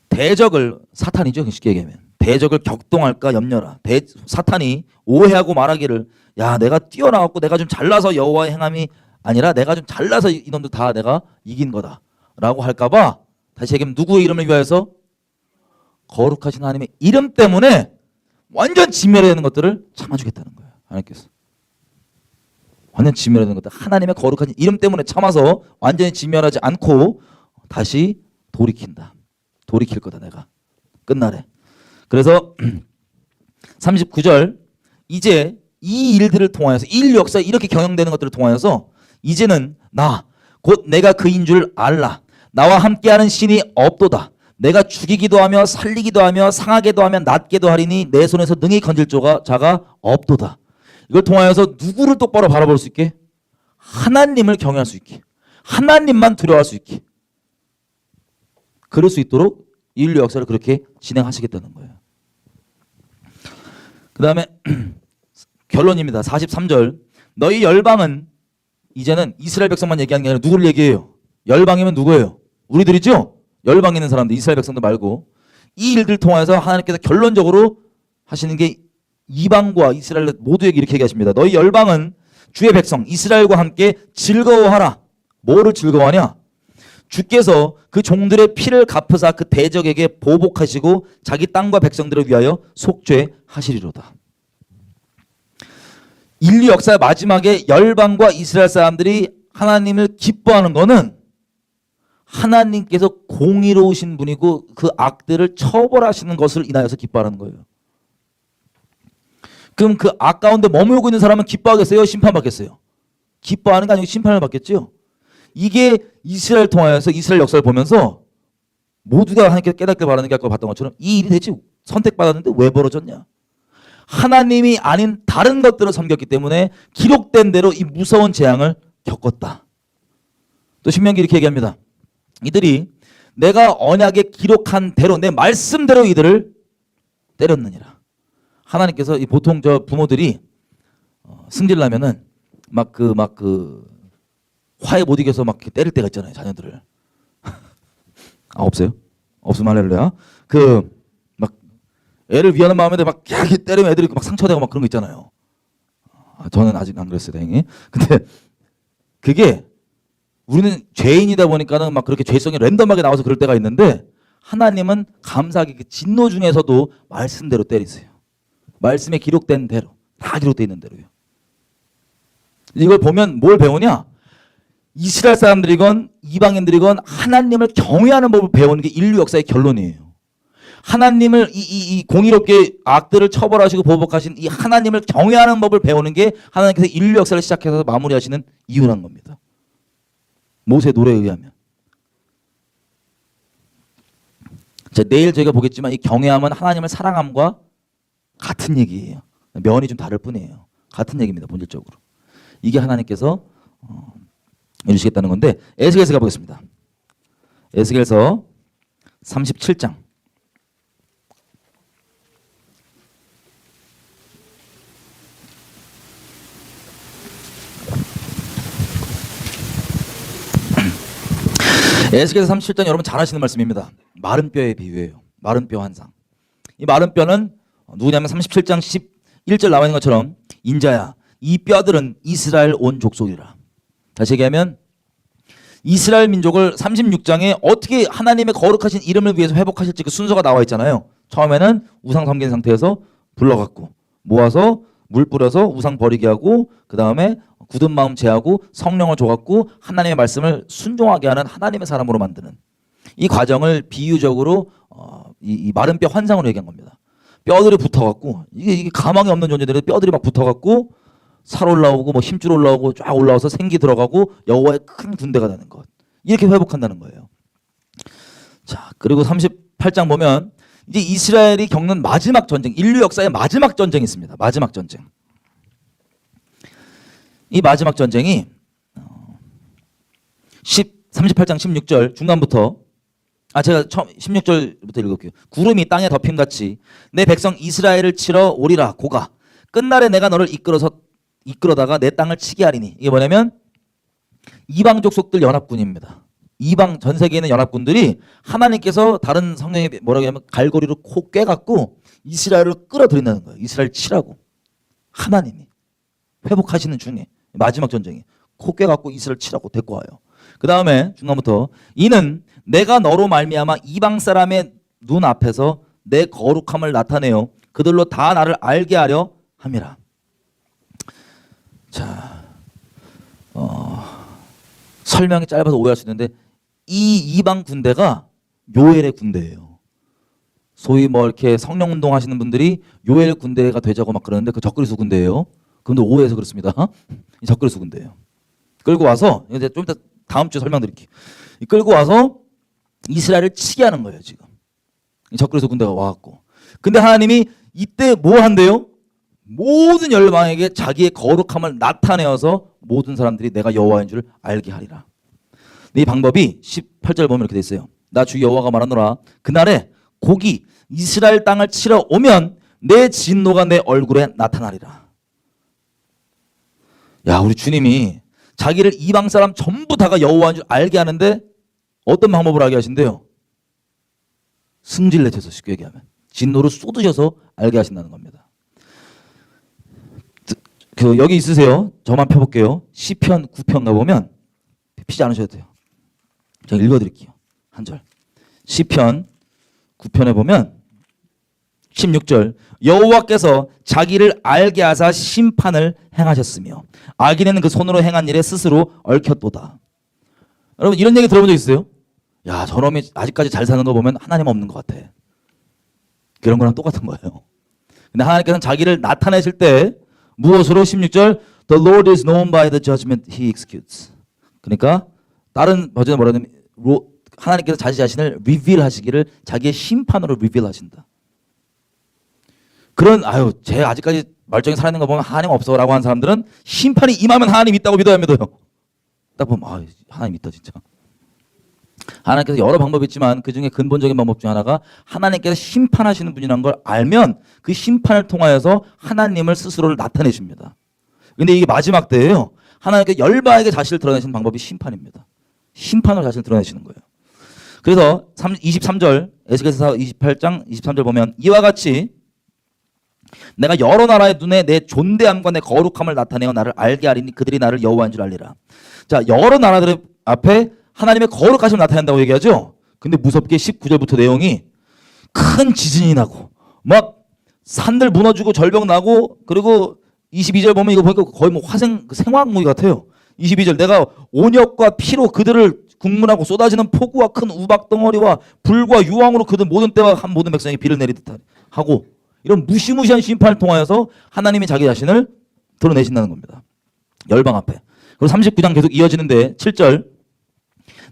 대적을 사탄이죠. 쉽게 얘기하면 대적을 격동할까 염려라. 사탄이 오해하고 말하기를 야 내가 뛰어나왔고 내가 좀 잘나서 여호와의 행함이 아니라 내가 좀 잘나서 이놈들 다 내가 이긴 거다 라고 할까봐 다시 얘기하면 누구의 이름을 위하여서 거룩하신 하나님의 이름 때문에 완전 진멸해야 되는 것들을 참아주겠다는 거예요. 하나님께서 완전 진멸해야 되는 것들 하나님의 거룩한 이름 때문에 참아서 완전히 진멸하지 않고 다시 돌이킬 거다 내가 끝날에. 그래서 39절 이제 이 일들을 통하여서 인류 역사에 이렇게 경영되는 것들을 통하여서 이제는 나 곧 내가 그인 줄 알라. 나와 함께하는 신이 없도다. 내가 죽이기도 하며 살리기도 하며 상하게도 하며 낫게도 하리니 내 손에서 능히 건질 자가 없도다. 이걸 통하여서 누구를 똑바로 바라볼 수 있게? 하나님을 경외할 수 있게. 하나님만 두려워할 수 있게. 그럴 수 있도록 인류 역사를 그렇게 진행하시겠다는 거예요. 그 다음에 결론입니다. 43절 너희 열방은 이제는 이스라엘 백성만 얘기하는 게 아니라 누구를 얘기해요? 열방이면 누구예요? 우리들이죠? 열방에 있는 사람들, 이스라엘 백성들 말고 이 일들 통해서 하나님께서 결론적으로 하시는 게 이방과 이스라엘 모두에게 이렇게 얘기하십니다. 너희 열방은 주의 백성 이스라엘과 함께 즐거워하라. 뭐를 즐거워하냐? 주께서 그 종들의 피를 갚으사 그 대적에게 보복하시고 자기 땅과 백성들을 위하여 속죄하시리로다. 인류 역사의 마지막에 열방과 이스라엘 사람들이 하나님을 기뻐하는 거는 하나님께서 공의로우신 분이고 그 악들을 처벌하시는 것을 인하여서 기뻐하는 거예요. 그럼 그 악 가운데 머물고 있는 사람은 기뻐하겠어요? 심판받겠어요? 기뻐하는 게 아니고 심판을 받겠죠. 이게 이스라엘 통하여서 이스라엘 역사를 보면서 모두가 하나님께 깨닫길 바라는 게 아까 봤던 것처럼 이 일이 대체 선택받았는데 왜 벌어졌냐? 하나님이 아닌 다른 것들을 섬겼기 때문에 기록된 대로 이 무서운 재앙을 겪었다. 또 신명기 이렇게 얘기합니다. 이들이 내가 언약에 기록한 대로 내 말씀대로 이들을 때렸느니라. 하나님께서 이 보통 저 부모들이 승질나면은 막 화에 못 이겨서 막 때릴 때가 있잖아요, 자녀들을. 아, 없어요? 없으면 할렐루야. 막 애를 위하는 마음에 막 이렇게 때리면 애들이 막 상처되고 막 그런 거 있잖아요. 저는 아직 안 그랬어요, 다행히. 근데 그게 우리는 죄인이다 보니까는 막 그렇게 죄성이 랜덤하게 나와서 그럴 때가 있는데 하나님은 감사하게 그 진노 중에서도 말씀대로 때리세요. 말씀에 기록된 대로, 다 기록되어 있는 대로요. 이걸 보면 뭘 배우냐? 이스라엘 사람들이건 이방인들이건 하나님을 경외하는 법을 배우는 게 인류 역사의 결론이에요. 하나님을 이 공의롭게 악들을 처벌하시고 보복하신 이 하나님을 경외하는 법을 배우는 게 하나님께서 인류 역사를 시작해서 마무리하시는 이유라는 겁니다. 모세 노래에 의하면. 자, 내일 저희가 보겠지만 이 경외함은 하나님을 사랑함과 같은 얘기예요. 면이 좀 다를 뿐이에요. 같은 얘기입니다. 본질적으로. 이게 하나님께서 해주시겠다는 건데 에스겔서 가보겠습니다. 에스겔서 37장. 에스겔서 37장 여러분 잘 아시는 말씀입니다. 마른 뼈의 비유예요. 마른 뼈 환상. 이 마른 뼈는 누구냐면 37장 11절 나와 있는 것처럼 인자야 이 뼈들은 이스라엘 온 족속이라. 다시 얘기하면 이스라엘 민족을 36장에 어떻게 하나님의 거룩하신 이름을 위해서 회복하실지 그 순서가 나와 있잖아요. 처음에는 우상 섬긴 상태에서 불러갖고 모아서 물 뿌려서 우상 버리게 하고 그 다음에 굳은 마음 제하고 성령을 줘갖고 하나님의 말씀을 순종하게 하는 하나님의 사람으로 만드는 이 과정을 비유적으로 이 마른 뼈 환상으로 얘기한 겁니다. 뼈들이 붙어갖고 이게 가망이 없는 존재들의 뼈들이 막 붙어갖고 살 올라오고 뭐 힘줄 올라오고 쫙 올라와서 생기 들어가고 여호와의 큰 군대가 되는 것. 이렇게 회복한다는 거예요. 자, 그리고 38장 보면 이제 이스라엘이 겪는 마지막 전쟁, 인류 역사의 마지막 전쟁이 있습니다. 마지막 전쟁. 이 마지막 전쟁이 38장 16절 중간부터 제가 처음 16절부터 읽을게요. 구름이 땅에 덮임같이 내 백성 이스라엘을 치러 오리라 고가 끝날에 내가 너를 이끌어다가 내 땅을 치게 하리니. 이게 뭐냐면 이방 족속들 연합군입니다. 이방 전 세계에 있는 연합군들이 하나님께서 다른 성경에 뭐라고 하면 갈고리로 코 꿰갖고 이스라엘을 끌어들인다는 거예요. 이스라엘 치라고. 하나님이 회복하시는 중에 마지막 전쟁이 코 꿰갖고 이스라엘 치라고 데리고 와요. 그 다음에 중간부터 이는 내가 너로 말미암아 이방 사람의 눈 앞에서 내 거룩함을 나타내어 그들로 다 나를 알게 하려 함이라. 자, 설명이 짧아서 오해할 수 있는데 이 이방 군대가 요엘의 군대예요. 소위 뭐 이렇게 성령 운동 하시는 분들이 요엘 군대가 되자고 막 그러는데 그 적그리스 군대예요. 그런데 오해해서 그렇습니다. 이 적그리스 군대예요. 끌고 와서 이제 좀 이따 다음 주에 설명드릴게요. 끌고 와서 이스라엘을 치게 하는 거예요. 지금 이 적그리스 군대가 와갖고. 근데 하나님이 이때 뭐 한대요? 모든 열방에게 자기의 거룩함을 나타내어서 모든 사람들이 내가 여호와인 줄 알게 하리라. 이 방법이 18절 보면 이렇게 돼 있어요. 나 주 여호와가 말하노라 그날에 곡이 이스라엘 땅을 치러 오면 내 진노가 내 얼굴에 나타나리라. 야, 우리 주님이 자기를 이방 사람 전부 다가 여호와인 줄 알게 하는데 어떤 방법을 하게 하신대요? 승질 내셔서 쉽게 얘기하면 진노를 쏟으셔서 알게 하신다는 겁니다. 여기 있으세요. 저만 펴볼게요. 시편 9편 가보면 피지 않으셔도 돼요. 제가 읽어드릴게요. 한 절. 시편 9편에 보면 16절 여호와께서 자기를 알게 하사 심판을 행하셨으며 악인에는 그 손으로 행한 일에 스스로 얽혔도다. 여러분 이런 얘기 들어본 적 있어요? 야 저놈이 아직까지 잘 사는 거 보면 하나님 없는 것 같아. 그런 거랑 똑같은 거예요. 근데 하나님께서는 자기를 나타내실 때 무엇으로 16절 The Lord is known by the judgment he executes. 그러니까 다른 버전에 뭐라냐면 하나님께서 자기 자신을 리빌 하시기를 자기의 심판으로 리빌 하신다. 그런 쟤 아직까지 멀쩡히 살아있는 거 보면 하나님 없어라고 하는 사람들은 심판이 임하면 하나님 있다고 믿어야 믿어요. 딱 보면 하나님 있다 진짜. 하나님께서 여러 방법이 있지만 그 중에 근본적인 방법 중 하나가 하나님께서 심판하시는 분이라는 걸 알면 그 심판을 통하여서 하나님을 스스로를 나타내십니다. 근데 이게 마지막 때예요. 하나님께서 열방에게 자신을 드러내시는 방법이 심판입니다. 심판으로 자신을 드러내시는 거예요. 그래서 23절 에스겔서 28장 23절 보면 이와 같이 내가 여러 나라의 눈에 내 존대함과 내 거룩함을 나타내어 나를 알게 하리니 그들이 나를 여호와인 줄 알리라. 자, 여러 나라들 앞에 하나님의 거룩하심을 나타낸다고 얘기하죠. 근데 무섭게 19절부터 내용이 큰 지진이 나고 막 산들 무너지고 절벽 나고 그리고 22절 보면 이거 보니까 거의 뭐 생화학무기 같아요. 22절 내가 온역과 피로 그들을 국문하고 쏟아지는 폭우와 큰 우박 덩어리와 불과 유황으로 그들 모든 때와 한 모든 백성이 비를 내리듯 하고 이런 무시무시한 심판을 통하여서 하나님이 자기 자신을 드러내신다는 겁니다. 열방 앞에. 그리고 39장 계속 이어지는데 7절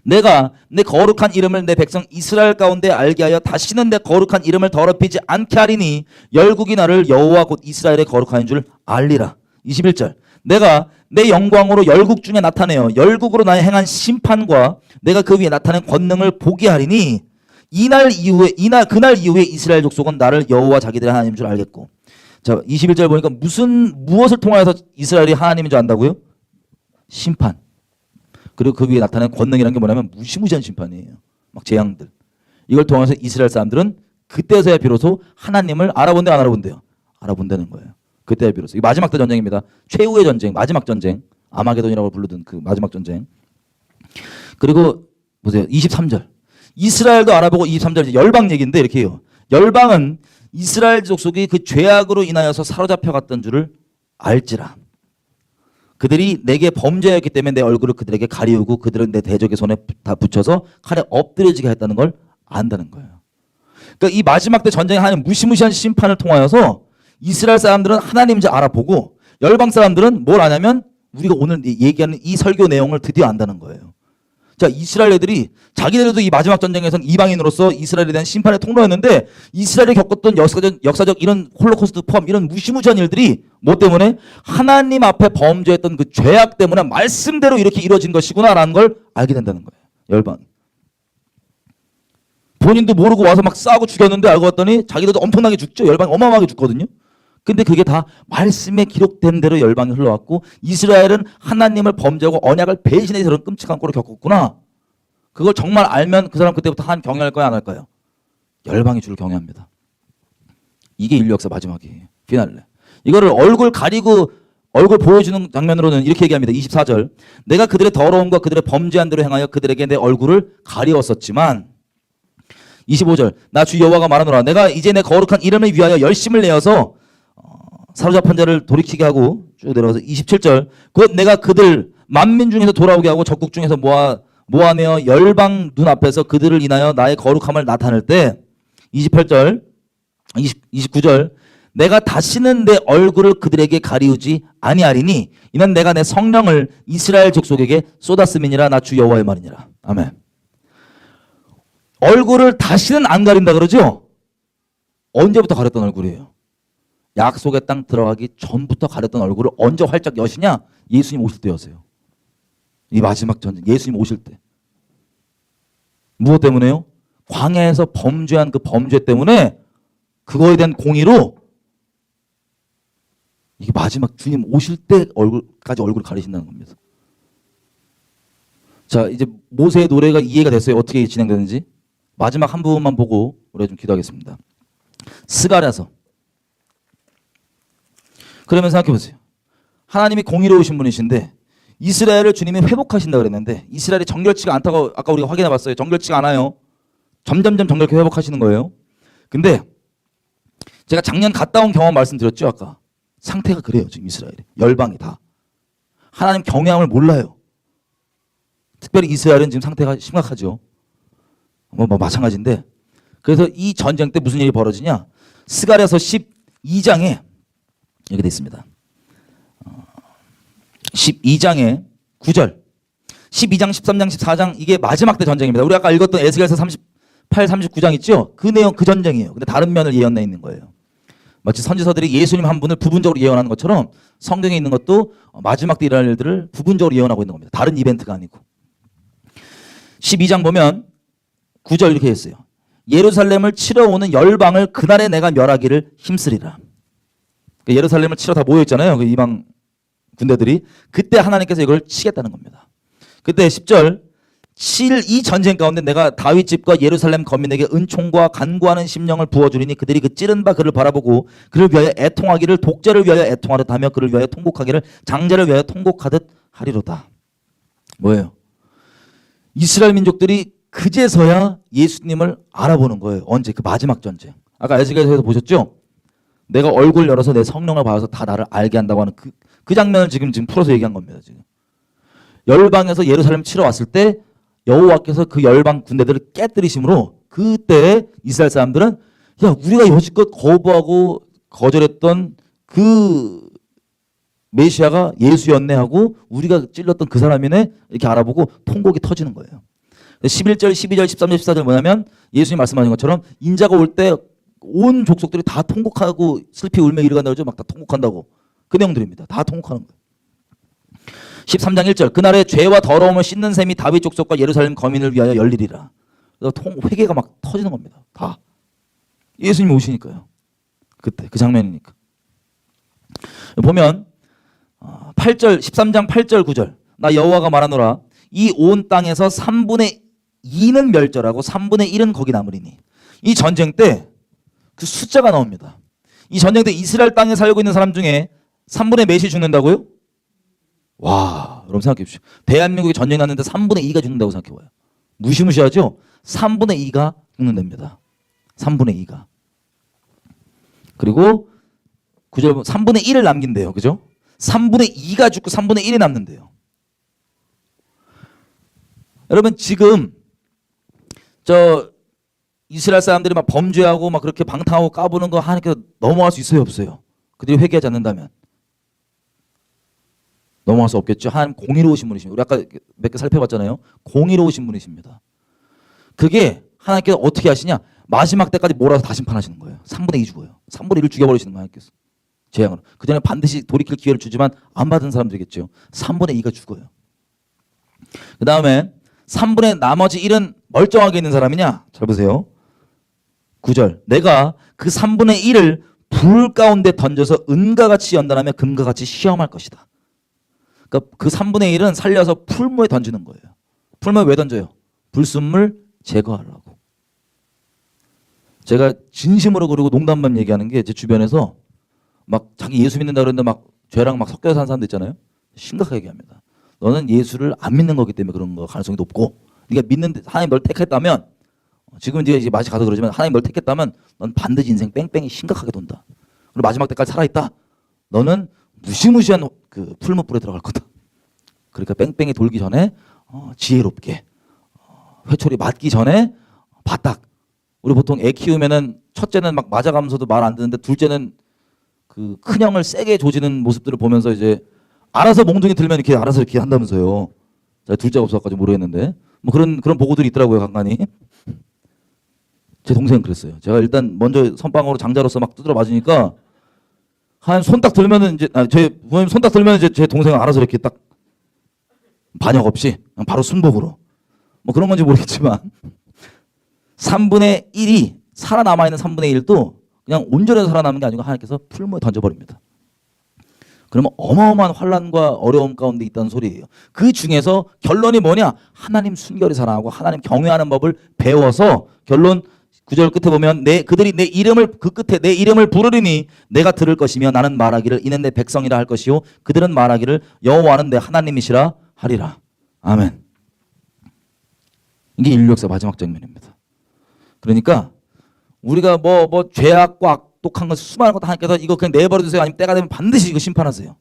내가 내 거룩한 이름을 내 백성 이스라엘 가운데 알게 하여 다시는 내 거룩한 이름을 더럽히지 않게 하리니 열국이 나를 여호와 곧 이스라엘의 거룩한 줄 알리라. 21절 내가 내 영광으로 열국 중에 나타내어 열국으로 나의 행한 심판과 내가 그 위에 나타낸 권능을 보게 하리니 그날 이후에 이스라엘 족속은 나를 여호와 자기들의 하나님인 줄 알겠고. 자, 21절 보니까 무엇을 통하여서 이스라엘이 하나님인 줄 안다고요? 심판. 그리고 그 위에 나타낸 권능이라는 게 뭐냐면 무시무시한 심판이에요. 막 재앙들. 이걸 통해서 이스라엘 사람들은 그때서야 비로소 하나님을 알아본대요, 안 알아본대요? 알아본다는 거예요. 그때야 비로소. 이 마지막 때 전쟁입니다. 최후의 전쟁, 마지막 전쟁. 아마게돈이라고 부르던 그 마지막 전쟁. 그리고 보세요. 23절. 이스라엘도 알아보고 23절 열방 얘기인데 이렇게 해요. 열방은 이스라엘 족속이 그 죄악으로 인하여서 사로잡혀 갔던 줄을 알지라. 그들이 내게 범죄였기 때문에 내 얼굴을 그들에게 가리우고 그들은 내 대적의 손에 다 붙여서 칼에 엎드려지게 했다는 걸 안다는 거예요. 그러니까 이 마지막 때 전쟁에 하나님 무시무시한 심판을 통하여서 이스라엘 사람들은 하나님인지 알아보고 열방 사람들은 뭘 아냐면 우리가 오늘 얘기하는 이 설교 내용을 드디어 안다는 거예요. 자, 이스라엘 애들이 자기들도 이 마지막 전쟁에서는 이방인으로서 이스라엘에 대한 심판의 통로였는데 이스라엘이 겪었던 역사적 이런 홀로코스트 포함 이런 무시무시한 일들이 뭐 때문에 하나님 앞에 범죄했던 그 죄악 때문에 말씀대로 이렇게 이루어진 것이구나라는 걸 알게 된다는 거예요. 열방. 본인도 모르고 와서 막 싸우고 죽였는데 알고 봤더니 자기들도 엄청나게 죽죠. 열방이 어마어마하게 죽거든요. 근데 그게 다 말씀에 기록된 대로 열방이 흘러왔고 이스라엘은 하나님을 범죄하고 언약을 배신해서 저런 끔찍한 꼴을 겪었구나. 그걸 정말 알면 그 사람 그때부터 한 경외할까요, 안 할까요? 열방이 주를 경외합니다. 이게 인류 역사 마지막이에요. 피날레. 이거를 얼굴 가리고 얼굴 보여주는 장면으로는 이렇게 얘기합니다. 24절. 내가 그들의 더러움과 그들의 범죄한 대로 행하여 그들에게 내 얼굴을 가리웠었지만 25절. 나 주 여호와가 말하노라. 내가 이제 내 거룩한 이름을 위하여 열심을 내어서 사로잡힌 자를 돌이키게 하고 쭉 내려가서 27절. 곧 내가 그들 만민 중에서 돌아오게 하고 적국 중에서 모아내어 열방 눈앞에서 그들을 인하여 나의 거룩함을 나타낼 때 28절 29절 내가 다시는 내 얼굴을 그들에게 가리우지 아니하리니 이는 내가 내 성령을 이스라엘 족속에게 쏟았음이니라. 나 주 여호와의 말이니라. 아멘. 얼굴을 다시는 안 가린다 그러죠? 언제부터 가렸던 얼굴이에요? 약속의 땅 들어가기 전부터 가렸던 얼굴을 언제 활짝 여시냐? 예수님 오실 때 여세요. 이 마지막 전쟁, 예수님 오실 때. 무엇 때문에요? 광야에서 범죄한 그 범죄 때문에 그거에 대한 공의로 이게 마지막 주님 오실 때 얼굴까지 얼굴을 가리신다는 겁니다. 자, 이제 모세의 노래가 이해가 됐어요. 어떻게 진행되는지. 마지막 한 부분만 보고 우리가 좀 기도하겠습니다. 스가랴서. 그러면 생각해 보세요. 하나님이 공의로우신 분이신데 이스라엘을 주님이 회복하신다 그랬는데 이스라엘이 정결치가 않다고 아까 우리가 확인해 봤어요. 정결치가 않아요. 점점점 정결케 회복하시는 거예요. 근데 제가 작년 갔다 온 경험 말씀드렸죠. 아까 상태가 그래요. 지금 이스라엘이 열방이 다 하나님 경외함을 몰라요. 특별히 이스라엘은 지금 상태가 심각하죠. 뭐 마찬가지인데 그래서 이 전쟁 때 무슨 일이 벌어지냐. 스가랴서 12장에 이렇게 돼 있습니다. 12장에 9절 12장 13장 14장 이게 마지막 때 전쟁입니다. 우리 아까 읽었던 에스겔서 38, 39장 있죠? 그 내용 그 전쟁이에요. 근데 다른 면을 예언해 있는 거예요. 마치 선지서들이 예수님 한 분을 부분적으로 예언하는 것처럼 성경에 있는 것도 마지막 때 일어날 일들을 부분적으로 예언하고 있는 겁니다. 다른 이벤트가 아니고. 12장 보면 9절 이렇게 했어요. 예루살렘을 치러 오는 열방을 그날에 내가 멸하기를 힘쓰리라. 예루살렘을 치러 다 모여 있잖아요. 그 이방 군대들이. 그때 하나님께서 이걸 치겠다는 겁니다. 그때 10절 칠 이 전쟁 가운데 내가 다윗 집과 예루살렘 거민에게 은총과 간구하는 심령을 부어주리니 그들이 그 찌른 바 그를 바라보고 그를 위하여 애통하기를 독자를 위하여 애통하듯 하며 그를 위하여 통곡하기를 장자를 위하여 통곡하듯 하리로다. 뭐예요? 이스라엘 민족들이 그제서야 예수님을 알아보는 거예요. 언제? 그 마지막 전쟁. 아까 에스겔서에서 보셨죠? 내가 얼굴 열어서 내 성령을 받아서 다 나를 알게 한다고 하는 그 장면을 지금 풀어서 얘기한 겁니다. 지금 열방에서 예루살렘 치러 왔을 때 여호와께서 그 열방 군대들을 깨뜨리심으로 그때 이스라엘 사람들은 야 우리가 여지껏 거부하고 거절했던 그 메시아가 예수였네 하고 우리가 찔렀던 그 사람이네 이렇게 알아보고 통곡이 터지는 거예요. 11절, 12절, 13절, 14절 뭐냐면 예수님 말씀하신 것처럼 인자가 올 때 온 족속들이 다 통곡하고 슬피 울며 이르간다 그러죠. 막 다 통곡한다고. 그 내용들입니다. 다 통곡하는 거예요. 13장 1절 그날에 죄와 더러움을 씻는 셈이 다윗 족속과 예루살렘 거민을 위하여 열리리라. 회개가 막 터지는 겁니다. 다. 예수님이 오시니까요. 그때 그 장면이니까. 보면 8절 13장 8절 9절 나 여호와가 말하노라 이 온 땅에서 3분의 2는 멸절하고 3분의 1은 거기 남으리니. 이 전쟁 때 그 숫자가 나옵니다. 이 전쟁 때 이스라엘 땅에 살고 있는 사람 중에 3분의 몇이 죽는다고요? 와, 여러분 생각해 보십시오. 대한민국이 전쟁 났는데 3분의 2가 죽는다고 생각해 봐요. 무시무시하죠? 3분의 2가 죽는답니다. 3분의 2가. 그리고 9절 3분의 1을 남긴대요. 그죠? 3분의 2가 죽고 3분의 1이 남는데요. 여러분 지금 이스라엘 사람들이 막 범죄하고 막 그렇게 방탕하고 까부는 거 하나님께서 넘어갈 수 있어요, 없어요? 그들이 회개하지 않는다면 넘어갈 수 없겠죠. 하나님 공의로우신 분이십니다. 우리 아까 몇 개 살펴봤잖아요. 공의로우신 분이십니다. 그게 하나님께서 어떻게 하시냐? 마지막 때까지 몰아서 다 심판하시는 거예요. 3분의 2 죽어요. 3분의 1을 죽여버리시는 거예요, 하나님께서. 재앙으로. 그 전에 반드시 돌이킬 기회를 주지만 안 받은 사람들이겠죠. 3분의 2가 죽어요. 그 다음에 3분의 나머지 1은 멀쩡하게 있는 사람이냐? 잘 보세요. 9절 내가 그 3분의 1을 불 가운데 던져서 은과 같이 연단하며 금과 같이 시험할 것이다. 그러니까 그 3분의 1은 살려서 풀무에 던지는 거예요. 풀무에 왜 던져요? 불순물 제거하려고. 제가 진심으로 그러고 농담만 얘기하는 게 제 주변에서 막 자기 예수 믿는다 그러는데 막 죄랑 막 섞여서 사는 사람들 있잖아요. 심각하게 얘기합니다. 너는 예수를 안 믿는 거기 때문에 그런 거 가능성이 높고 네가 믿는데 하나님 널 택했다면 지금 이제 맛이 가서 그러지만 하나님 널 택했다면 넌 반드시 인생 뺑뺑이 심각하게 돈다. 그리고 마지막 때까지 살아있다. 너는 무시무시한 그 풀무불에 들어갈 거다. 그러니까 뺑뺑이 돌기 전에 지혜롭게 회초리 맞기 전에 바딱. 우리 보통 애 키우면은 첫째는 막 맞아가면서도 말 안 듣는데 둘째는 그 큰형을 세게 조지는 모습들을 보면서 이제 알아서 몽둥이 들면 이렇게 알아서 이렇게 한다면서요. 제가 둘째가 없어가지고 모르겠는데 뭐 그런 보고들이 있더라고요, 간간히. 제 동생은 그랬어요. 제가 일단 먼저 선빵으로 장자로서 막 두드려 맞으니까 한 손 딱 들면은 이제 제 부모님 손 딱 들면 이제 제 동생은 알아서 이렇게 딱 반역 없이 그냥 바로 순복으로 뭐 그런 건지 모르겠지만 3분의 1이 살아남아 있는 3분의 1도 그냥 온전히 살아남는 게 아니고 하나님께서 풀무에 던져버립니다. 그러면 어마어마한 환난과 어려움 가운데 있다는 소리예요. 그 중에서 결론이 뭐냐? 하나님 순결히 사랑하고 하나님 경외하는 법을 배워서 결론 9절 끝에 보면 그들이 내 이름을 그 끝에 내 이름을 부르리니 내가 들을 것이며 나는 말하기를 이는 내 백성이라 할 것이요 그들은 말하기를 여호와는 내 하나님이시라 하리라. 아멘. 이게 인류 역사 마지막 장면입니다. 그러니까 우리가 뭐 죄악과 악독한 것 수많은 것 하나님께서 이거 그냥 내버려 두세요. 아니면 때가 되면 반드시 이거 심판하세요.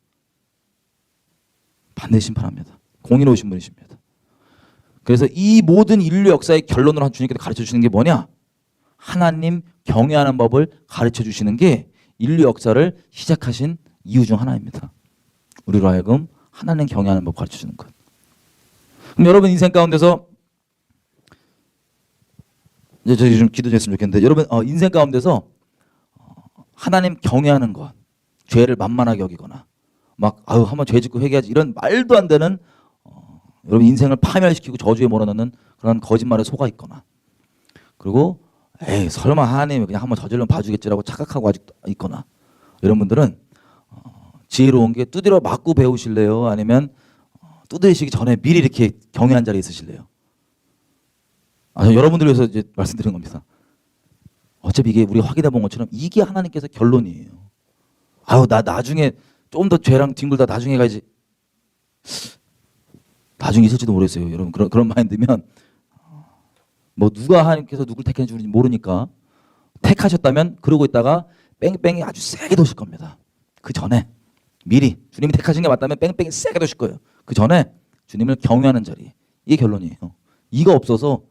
반드시 심판합니다. 공의로우신 분이십니다. 그래서 이 모든 인류 역사의 결론으로 한 주님께서 가르쳐 주시는 게 뭐냐? 하나님 경외하는 법을 가르쳐 주시는 게 인류 역사를 시작하신 이유 중 하나입니다. 우리로 하여금 하나님 경외하는 법 가르쳐 주는 것. 그럼 여러분 인생 가운데서 이제 저희 좀 기도 좀 했으면 좋겠는데 여러분 인생 가운데서 하나님 경외하는 것, 죄를 만만하게 여기거나 막 한번 죄 짓고 회개하지 이런 말도 안 되는 여러분 인생을 파멸시키고 저주에 몰아넣는 그런 거짓말에 속아 있거나 그리고 에이 설마 하나님이 그냥 한번 저질러면 봐주겠지라고 착각하고 아직 있거나 이런 분들은 지혜로운 게 두드려 맞고 배우실래요? 아니면 두드리시기 전에 미리 이렇게 경외한 자리에 있으실래요? 여러분들 위해서 이제 말씀드린 겁니다. 어차피 이게 우리가 확인해 본 것처럼 이게 하나님께서 결론이에요. 나 나중에 좀 더 죄랑 뒹굴다 나중에 가야지. 나중에 있을지도 모르겠어요. 여러분 그런 마인드면 뭐 누가 하나님께서 누굴 택했는지 모르니까 택하셨다면 그러고 있다가 뺑뺑이 아주 세게 도실 겁니다. 그 전에 미리 주님이 택하신 게 맞다면 뺑뺑이 세게 도실 거예요. 그 전에 주님을 경외하는 자리. 이게 결론이에요. 이거 없어서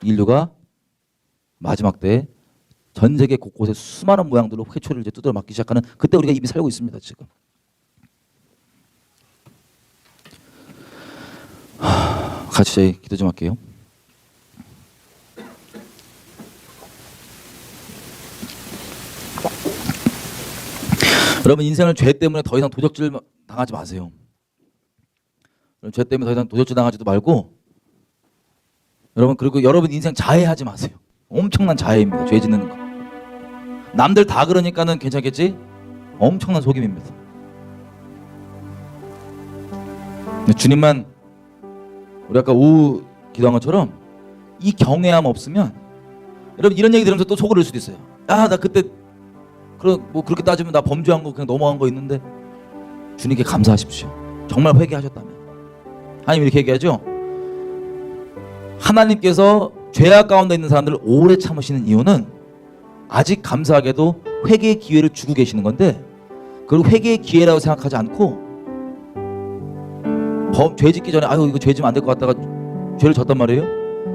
인류가 마지막 때에 전 세계 곳곳에 수많은 모양들로 회초리를 이제 두드려 맞기 시작하는 그때 우리가 이미 살고 있습니다. 지금. 같이 저희 기도 좀 할게요. 여러분 인생을 죄 때문에 더 이상 도적질 당하지 마세요. 죄 때문에 더 이상 도적질 당하지도 말고 여러분 그리고 여러분 인생 자해하지 마세요. 엄청난 자해입니다. 죄 짓는 거. 남들 다 그러니까는 괜찮겠지? 엄청난 속임입니다. 주님만 우리 아까 오후 기도한 것처럼 이 경외함 없으면 여러분 이런 얘기 들으면서 또 속을 을 수도 있어요. 나 그때 그렇게 따지면 나 범죄한 거 그냥 넘어간 거 있는데 주님께 감사하십시오. 정말 회개하셨다면 하나님 이렇게 얘기하죠. 하나님께서 죄악 가운데 있는 사람들을 오래 참으시는 이유는 아직 감사하게도 회개의 기회를 주고 계시는 건데 그걸 회개의 기회라고 생각하지 않고 죄 짓기 전에 이거 죄 지면 안 될 것 같다가 죄를 졌단 말이에요.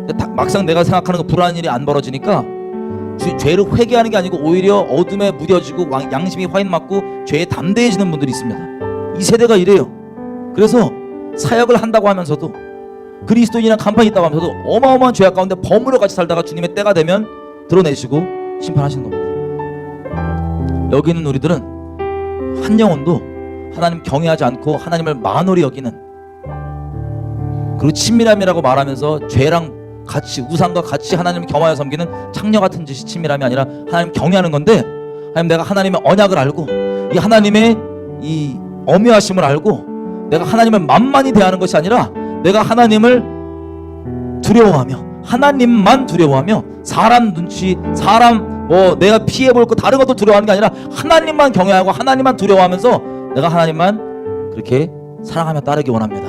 근데 막상 내가 생각하는 거 불안한 일이 안 벌어지니까 죄를 회개하는 게 아니고 오히려 어둠에 무뎌지고 양심이 화인 맞고 죄에 담대해지는 분들이 있습니다. 이 세대가 이래요. 그래서 사역을 한다고 하면서도 그리스도인이랑 간판이 있다고 하면서도 어마어마한 죄악 가운데 버무려 같이 살다가 주님의 때가 되면 드러내시고 심판하시는 겁니다. 여기 있는 우리들은 한 영혼도 하나님 경외하지 않고 하나님을 만홀히 여기는 그리고 친밀함이라고 말하면서 죄랑 같이 우상과 같이 하나님을 겸하여 섬기는 창녀 같은 짓이 친밀함이 아니라 하나님 경외하는 건데 하나님 내가 하나님의 언약을 알고 이 하나님의 이 엄유하심을 알고 내가 하나님을 만만히 대하는 것이 아니라 내가 하나님을 두려워하며 하나님만 두려워하며 사람 눈치 사람 내가 피해볼 거 다른 것도 두려워하는 게 아니라 하나님만 경외하고 하나님만 두려워하면서 내가 하나님만 그렇게 사랑하며 따르기 원합니다.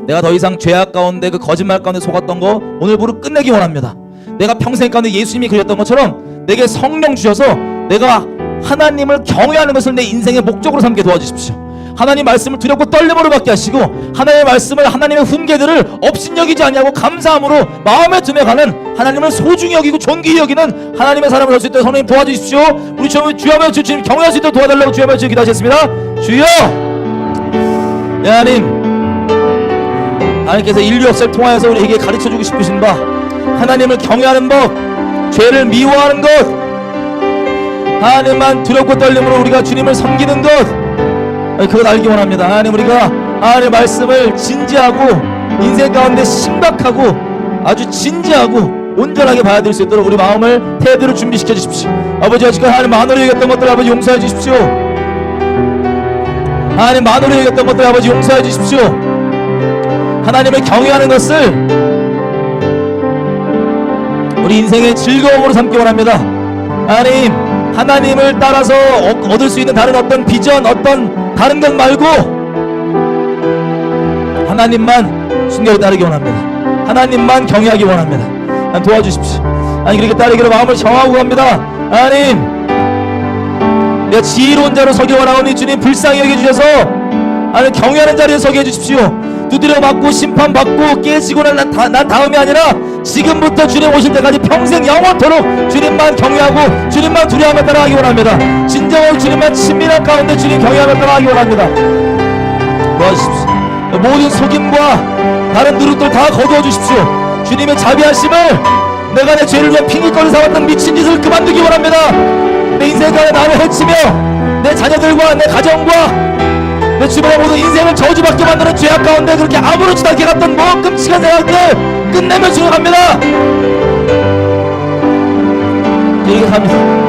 내가 더 이상 죄악 가운데 그 거짓말 가운데 속았던 거 오늘부로 끝내기 원합니다. 내가 평생 가운데 예수님이 그렸던 것처럼 내게 성령 주셔서 내가 하나님을 경외하는 것을 내 인생의 목적으로 삼게 도와주십시오. 하나님 말씀을 두렵고 떨림으로 받게 하시고 하나님의 말씀을 하나님의 훈계들을 업신여기지 아니하고 감사함으로 마음에 듬어가는 하나님을 소중히 여기고 존귀히 여기는 하나님의 사람을 할 수 있도록 성령님 도와주십시오. 우리 주여며 주님 경외할 수 있도록 도와달라고 주여며 주님 기도하셨습니다. 주여 하나님 하나님께서 인류 역사를 통하여서 우리에게 가르쳐주고 싶으신 바 하나님을 경외하는 법 죄를 미워하는 것 하나님만 두렵고 떨림으로 우리가 주님을 섬기는 것 그걸 알기 원합니다. 하나님 우리가 하나님의 말씀을 진지하고 인생 가운데 심각하고 아주 진지하고 온전하게 받아들일 수 있도록 우리 마음을 태도를 준비시켜 주십시오. 아버지가 지금 하나님 만으로 얘기했던 것들 아버지 용서해 주십시오. 하나님 만으로 여겼던 것들 아버지 용서해 주십시오. 하나님을 경외하는 것을 우리 인생의 즐거움으로 삼기 원합니다. 하나님, 하나님을 따라서 얻을 수 있는 다른 어떤 비전, 어떤 다른 것 말고 하나님만 순결히 따르기 원합니다. 하나님만 경외하기 원합니다. 하나님 도와주십시오. 하나님 그렇게 따르기로 마음을 정하고 갑니다. 하나님, 내가 지혜로운 자로 서기 원하오니 주님 불쌍히 여겨주셔서 하나님 경외하는 자리에 서게 해주십시오. 두드려 맞고 심판받고 깨지고 난 다음이 아니라 지금부터 주님 오실 때까지 평생 영원토록 주님만 경외하고 주님만 두려워하며 따라가기 원합니다. 진정으로 주님만 친밀한 가운데 주님 경외하며 따라가기 원합니다. 도와주십시오. 모든 속임과 다른 누룩들 다 거두어 주십시오. 주님의 자비하심을 내가 내 죄를 위해 핑계거리 삼았던 미친 짓을 그만두기 원합니다. 내 인생 가운데 나를 해치며 내 자녀들과 내 가정과 내 주변의 모든 인생을 저주받게 만드는 죄악 가운데 그렇게 아무렇지도 않게 갔던 끔찍한 생각들 끝내며 주님갑니다. 이렇게 갑니다.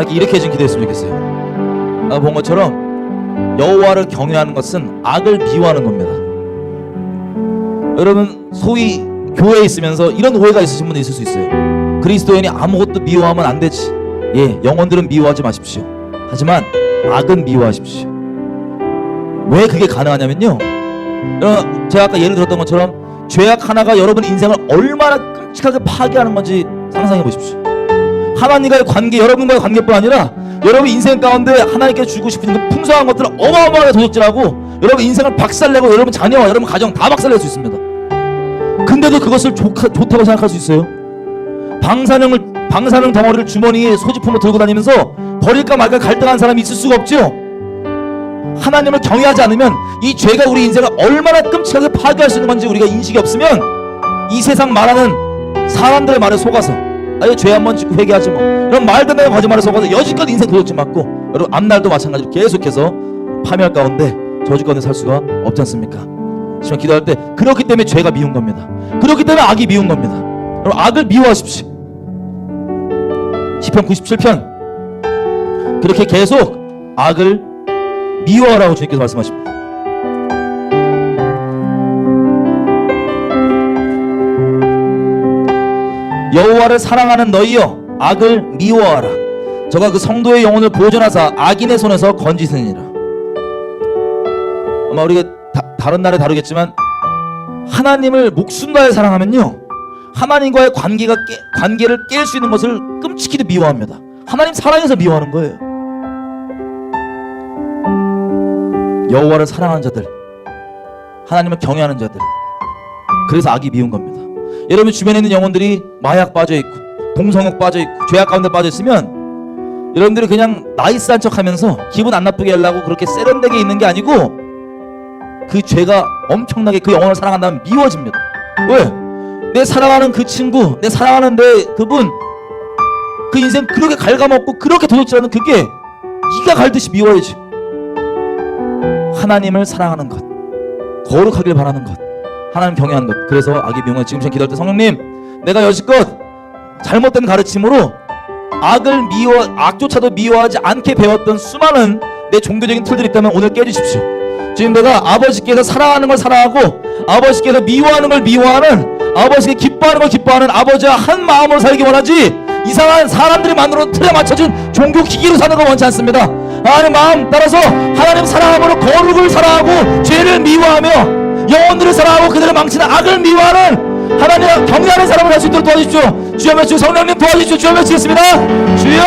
이렇게 좀 기도했으면 좋겠어요. 아까 본 것처럼 여호와를 경외하는 것은 악을 미워하는 겁니다. 여러분 소위 교회에 있으면서 이런 오해가 있으신 분도 있을 수 있어요. 그리스도인이 아무것도 미워하면 안 되지. 예, 영혼들은 미워하지 마십시오. 하지만 악은 미워하십시오. 왜 그게 가능하냐면요, 여러분 제가 아까 예를 들었던 것처럼 죄악 하나가 여러분 인생을 얼마나 끔찍하게 파괴하는 건지 상상해 보십시오. 하나님과의 관계, 여러분과의 관계뿐 아니라 여러분 인생 가운데 하나님께 주고 싶은 그 풍성한 것들을 어마어마하게 도적질하고 여러분 인생을 박살내고 여러분 자녀와 여러분 가정 다 박살낼 수 있습니다. 근데도 그것을 좋다고 생각할 수 있어요? 방사능 덩어리를 주머니에 소지품으로 들고 다니면서 버릴까 말까 갈등하는 사람이 있을 수가 없죠. 하나님을 경외하지 않으면 이 죄가 우리 인생을 얼마나 끔찍하게 파괴할 수 있는 건지 우리가 인식이 없으면 이 세상 말하는 사람들의 말에 속아서 아유 죄 한번 짓고 회개하지 뭐 이런 말도 내가 거짓말에 속아서 여지껏 인생 도둑질 맞고 여러분 앞날도 마찬가지로 계속해서 파멸 가운데 저주 가운데 살 수가 없지 않습니까? 지금 기도할 때 그렇기 때문에 죄가 미운 겁니다. 그렇기 때문에 악이 미운 겁니다. 여러분 악을 미워하십시오. 시편 97편 그렇게 계속 악을 미워하라고 주님께서 말씀하십니다. 여호와를 사랑하는 너희여 악을 미워하라. 저가 그 성도의 영혼을 보존하사 악인의 손에서 건지시니라. 아마 우리가 다른 날에 다루겠지만 하나님을 목숨 다해 사랑하면요 하나님과의 관계를 깰 수 있는 것을 끔찍히도 미워합니다. 하나님 사랑해서 미워하는 거예요. 여호와를 사랑하는 자들, 하나님을 경외하는 자들, 그래서 악이 미운 겁니다. 여러분 주변에 있는 영혼들이 마약 빠져있고 동성욕 빠져있고 죄악 가운데 빠져있으면 여러분들이 그냥 나이스한 척하면서 기분 안 나쁘게 하려고 그렇게 세련되게 있는 게 아니고 그 죄가 엄청나게 그 영혼을 사랑한다면 미워집니다. 왜? 내 사랑하는 그 친구, 내 사랑하는 내 그분, 그 인생 그렇게 갉아먹고 그렇게 도둑질하는 그게 이가 갈듯이 미워야지. 하나님을 사랑하는 것, 거룩하길 바라는 것, 하나님 경외하는 것. 그래서 악이 미운 지금 기도할 때 성령님 내가 여지껏 잘못된 가르침으로 악조차도 미워하지 않게 배웠던 수많은 내 종교적인 틀들이 있다면 오늘 깨주십시오. 지금 내가 아버지께서 사랑하는 걸 사랑하고 아버지께서 미워하는 걸 미워하는, 아버지께 기뻐하는 걸 기뻐하는 아버지와 한 마음으로 살기 원하지 이상한 사람들이 만들어 틀에 맞춰진 종교 기기로 사는 걸 원치 않습니다. 하나님 마음 따라서 하나님 사랑함으로 거룩을 사랑하고 죄를 미워하며 영혼들을 사랑하고 그들을 망치는 악을 미워하는 하나님을 경외하는 사람을 할 수 있도록 도와주십시오. 주여 외치고 성령님 도와주십시오. 주여 외치겠습니다. 주여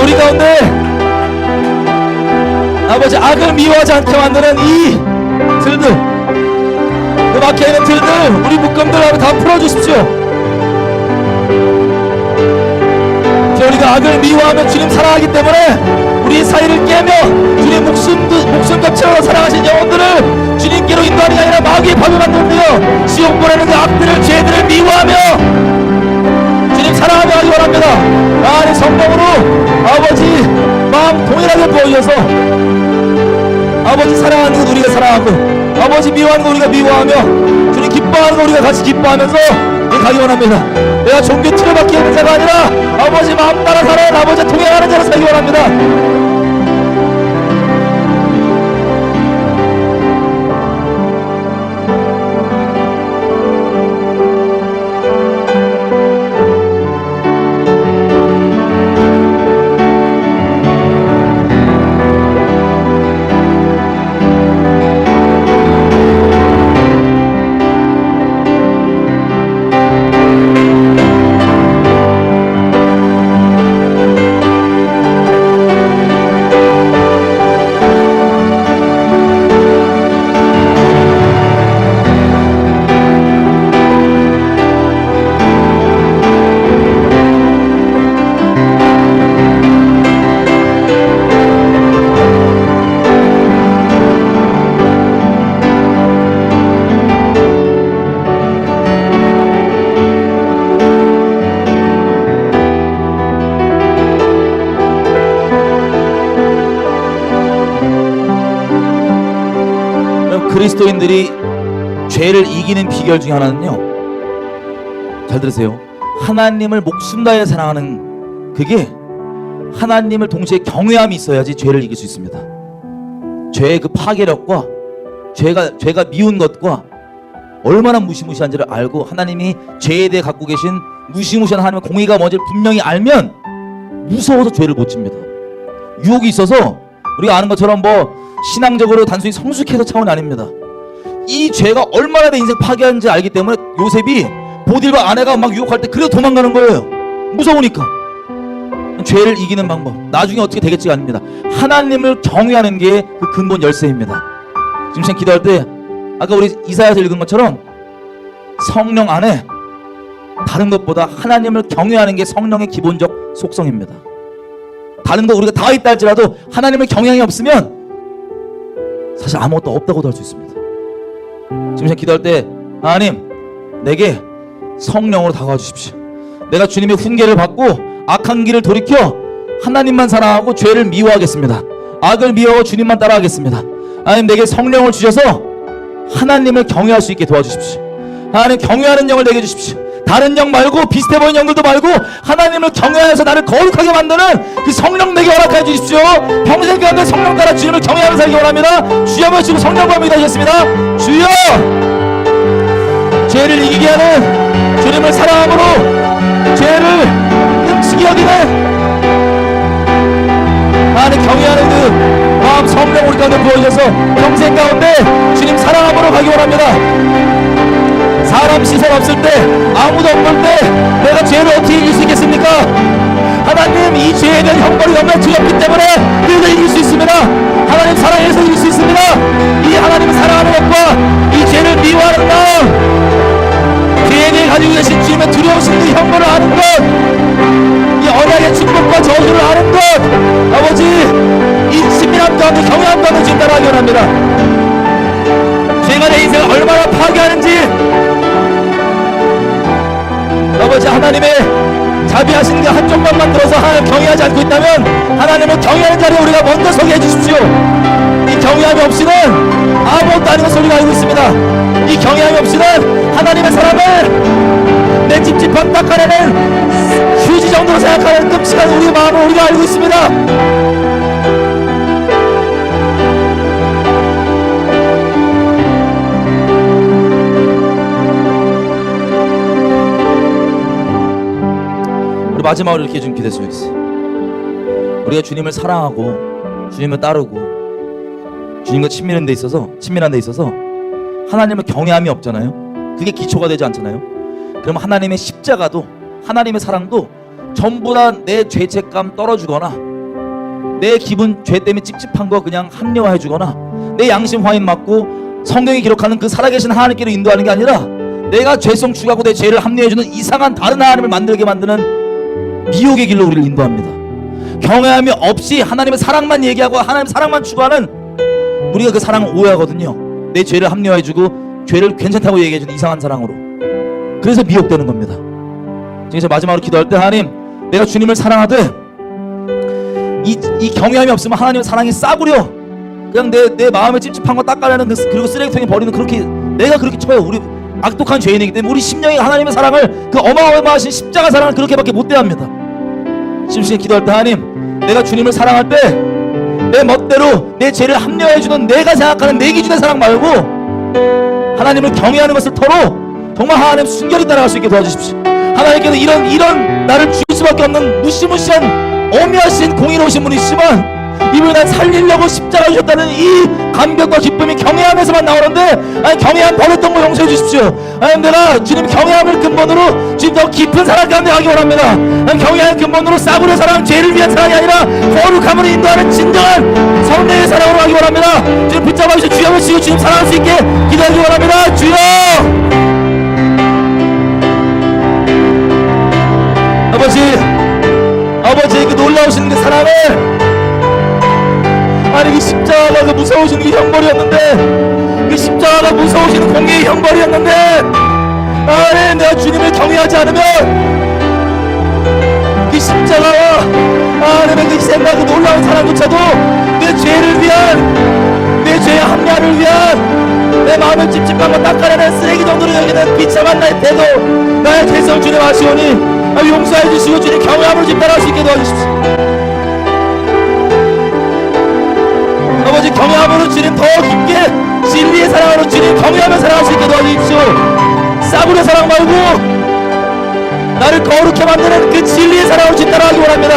우리 가운데 아버지 악을 미워하지 않게 만드는 이 틀들, 그 막혀있는 틀들, 우리 묶음들 다 풀어주십시오. 우리가 악을 미워하며 주님 사랑하기 때문에 우리 사이를 깨며 주님 목숨값처럼 사랑하신 영혼들을 주님께로 인도하는 게 아니라 마귀의 밥을 만드는데요 지옥 보내는 그 악들을 죄들을 미워하며 주님 사랑하며 하기 원합니다. 하나님 성령으로 아버지 마음 동일하게 충만하게 부어주셔서 아버지 사랑하는 것 우리가 사랑하고 아버지 미워하는 거 우리가 미워하며 주님 기뻐하는 거 우리가 같이 기뻐하면서 가기 원합니다. 내가 종교 틀어박기 하는 자가 아니라 아버지 마음 따라 살아야 아버지 통행하는 자로 살기 원합니다. 그리스도인들이 죄를 이기는 비결 중에 하나는요, 잘 들으세요. 하나님을 목숨 다해 사랑하는, 그게 하나님을 동시에 경외함이 있어야지 죄를 이길 수 있습니다. 죄의 그 파괴력과 죄가 미운 것과 얼마나 무시무시한지를 알고 하나님이 죄에 대해 갖고 계신 무시무시한 하나님의 공의가 뭔지를 분명히 알면 무서워서 죄를 못 집니다. 유혹이 있어서 우리가 아는 것처럼 신앙적으로 단순히 성숙해서 차원이 아닙니다. 이 죄가 얼마나 내 인생 파괴하는지 알기 때문에 요셉이 보디발 아내가 막 유혹할 때 그래도 도망가는 거예요. 무서우니까. 죄를 이기는 방법, 나중에 어떻게 되겠지가 아닙니다. 하나님을 경외하는 게 그 근본 열쇠입니다. 지금 기도할 때 아까 우리 이사야서 읽은 것처럼 성령 안에 다른 것보다 하나님을 경외하는 게 성령의 기본적 속성입니다. 다른 거 우리가 다 있다 할지라도 하나님을 경외함이 없으면 사실 아무것도 없다고도 할 수 있습니다. 지금 기도할 때 하나님, 내게 성령으로 다가와 주십시오. 내가 주님의 훈계를 받고 악한 길을 돌이켜 하나님만 사랑하고 죄를 미워하겠습니다. 악을 미워하고 주님만 따라하겠습니다. 하나님, 내게 성령을 주셔서 하나님을 경외할 수 있게 도와주십시오. 하나님, 경외하는 영을 내게 주십시오. 다른 영 말고 비슷해 보이는 영들도 말고 하나님을 경외해서 나를 거룩하게 만드는 그 성령 내게 허락해 주십시오. 평생 가운데 성령 따라 주님을 경외하며 살기 원합니다. 주여 모시고 성령과 믿으셨습니다. 주여, 죄를 이기게 하는 주님을 사랑함으로 죄를 끔찍히 여기는 하나님 경외하는 그 마음 성령 우리 가운데 부어주셔서 평생 가운데 주님 사랑함으로 가기 원합니다. 사람 시선 없을 때, 아무도 없을 때 내가 죄를 어떻게 이길 수 있겠습니까? 하나님, 이 죄에 대한 형벌이 너무나 두렵기 때문에 그래도 이길 수 있습니다. 하나님 사랑해서 이길 수 있습니다. 이 하나님을 사랑하는 것과 이 죄를 미워하는 마음, 죄에 대해 가지고 계신 주님의 두려우신 그 형벌을 아는 것, 이 언약의 축복과 저주를 아는 것, 아버지 이 친밀함 가운데 경외함 가운데 주님 따라가기 원합니다. 죄가 내 인생을 얼마나 파괴하는지 아버지 하나님의 자비하신 그 한쪽만 만들어서 하나님 경외하지 않고 있다면 하나님을 경외하는 자리에 우리가 먼저 서게 해주십시오. 이 경외함이 없이는 아무것도 아닌 것을 우리가 알고 있습니다. 이 경외함이 없이는 하나님의 사람을 내 찝찝한 닦아내는 휴지 정도로 생각하는 끔찍한 우리의 마음을 우리가 알고 있습니다. 마지막으로 이렇게 좀 기도했어요. 우리가 주님을 사랑하고 주님을 따르고 주님과 친밀한 데 있어서 하나님을 경외함이 없잖아요. 그게 기초가 되지 않잖아요. 그럼 하나님의 십자가도 하나님의 사랑도 전부 다 내 죄책감 떨어주거나 내 기분 죄 때문에 찝찝한 거 그냥 합리화해 주거나 내 양심 화인 맞고 성경이 기록하는 그 살아계신 하나님께로 인도하는 게 아니라 내가 죄성 추구하고 내 죄를 합리화해 주는 이상한 다른 하나님을 만들게 만드는 미혹의 길로 우리를 인도합니다. 경외함이 없이 하나님의 사랑만 얘기하고 하나님의 사랑만 추구하는 우리가 그 사랑을 오해하거든요. 내 죄를 합리화해주고 죄를 괜찮다고 얘기해주는 이상한 사랑으로. 그래서 미혹되는 겁니다. 그래서 마지막으로 기도할 때 하나님, 내가 주님을 사랑하되 이 경외함이 없으면 하나님의 사랑이 싸구려. 그냥 내 마음에 찝찝한 거 닦아내는 그리고 쓰레기통에 버리는, 그렇게 내가 그렇게 쳐요. 우리 악독한 죄인이기 때문에 우리 심령이 하나님의 사랑을, 그 어마어마하신 십자가 사랑을 그렇게밖에 못 대합니다. 심심히 기도할 때, 하나님, 내가 주님을 사랑할 때 내 멋대로 내 죄를 합리화해주는 내가 생각하는 내 기준의 사랑 말고 하나님을 경외하는 것을 터로 정말 하나님 순결히 따라갈 수 있게 도와주십시오. 하나님께서 이런 나를 죽일 수밖에 없는 무시무시한 어미하신 공의로우신 분이시지만 이분이 날 살리려고 십자가 주셨다는 이 감격과 기쁨이 경외함에서만 나오는데, 아니 경외함 버렸던 거 용서해 주십시오. 아니 내가 주님 경외함을 근본으로 주님 더 깊은 사랑 가운데 가기 원합니다. 아니 경외함 근본으로 싸구려 사랑, 죄를 위한 사랑이 아니라 거룩함으로 인도하는 진정한 성령의 사랑으로 가기 원합니다. 주님 붙잡아 주시고 주여 보시고 주님 사랑할 수 있게 기도하기 원합니다. 주여! 아버지 그 놀라우신 그 사랑을, 아니 그 십자가가 그 무서우신 그 형벌이었는데, 그 십자가가 무서우신 공의의 형벌이었는데, 아니 내가 주님을 경외하지 않으면 그 십자가와 하나님의 그 희생과 그 놀라운 사랑조차도 내 죄를 위한, 내 죄의 합리화를 위한, 내 마음을 찝찝함과 닦아내는 쓰레기 정도로 여기는 비참한 나의 태도, 나의 죄성 주님 아시오니 용서해 주시고 주님 경외함으로 주님 따라갈 수 있게 도와주십시오. 아버지 경외함으로 주님 더 깊게 진리의 사랑으로 주님 경외하며 살아갈 수 있게 도와주십시오. 싸구려 사랑 말고 나를 거룩해 만드는 그 진리의 사랑으로 주님 따라가기 원합니다.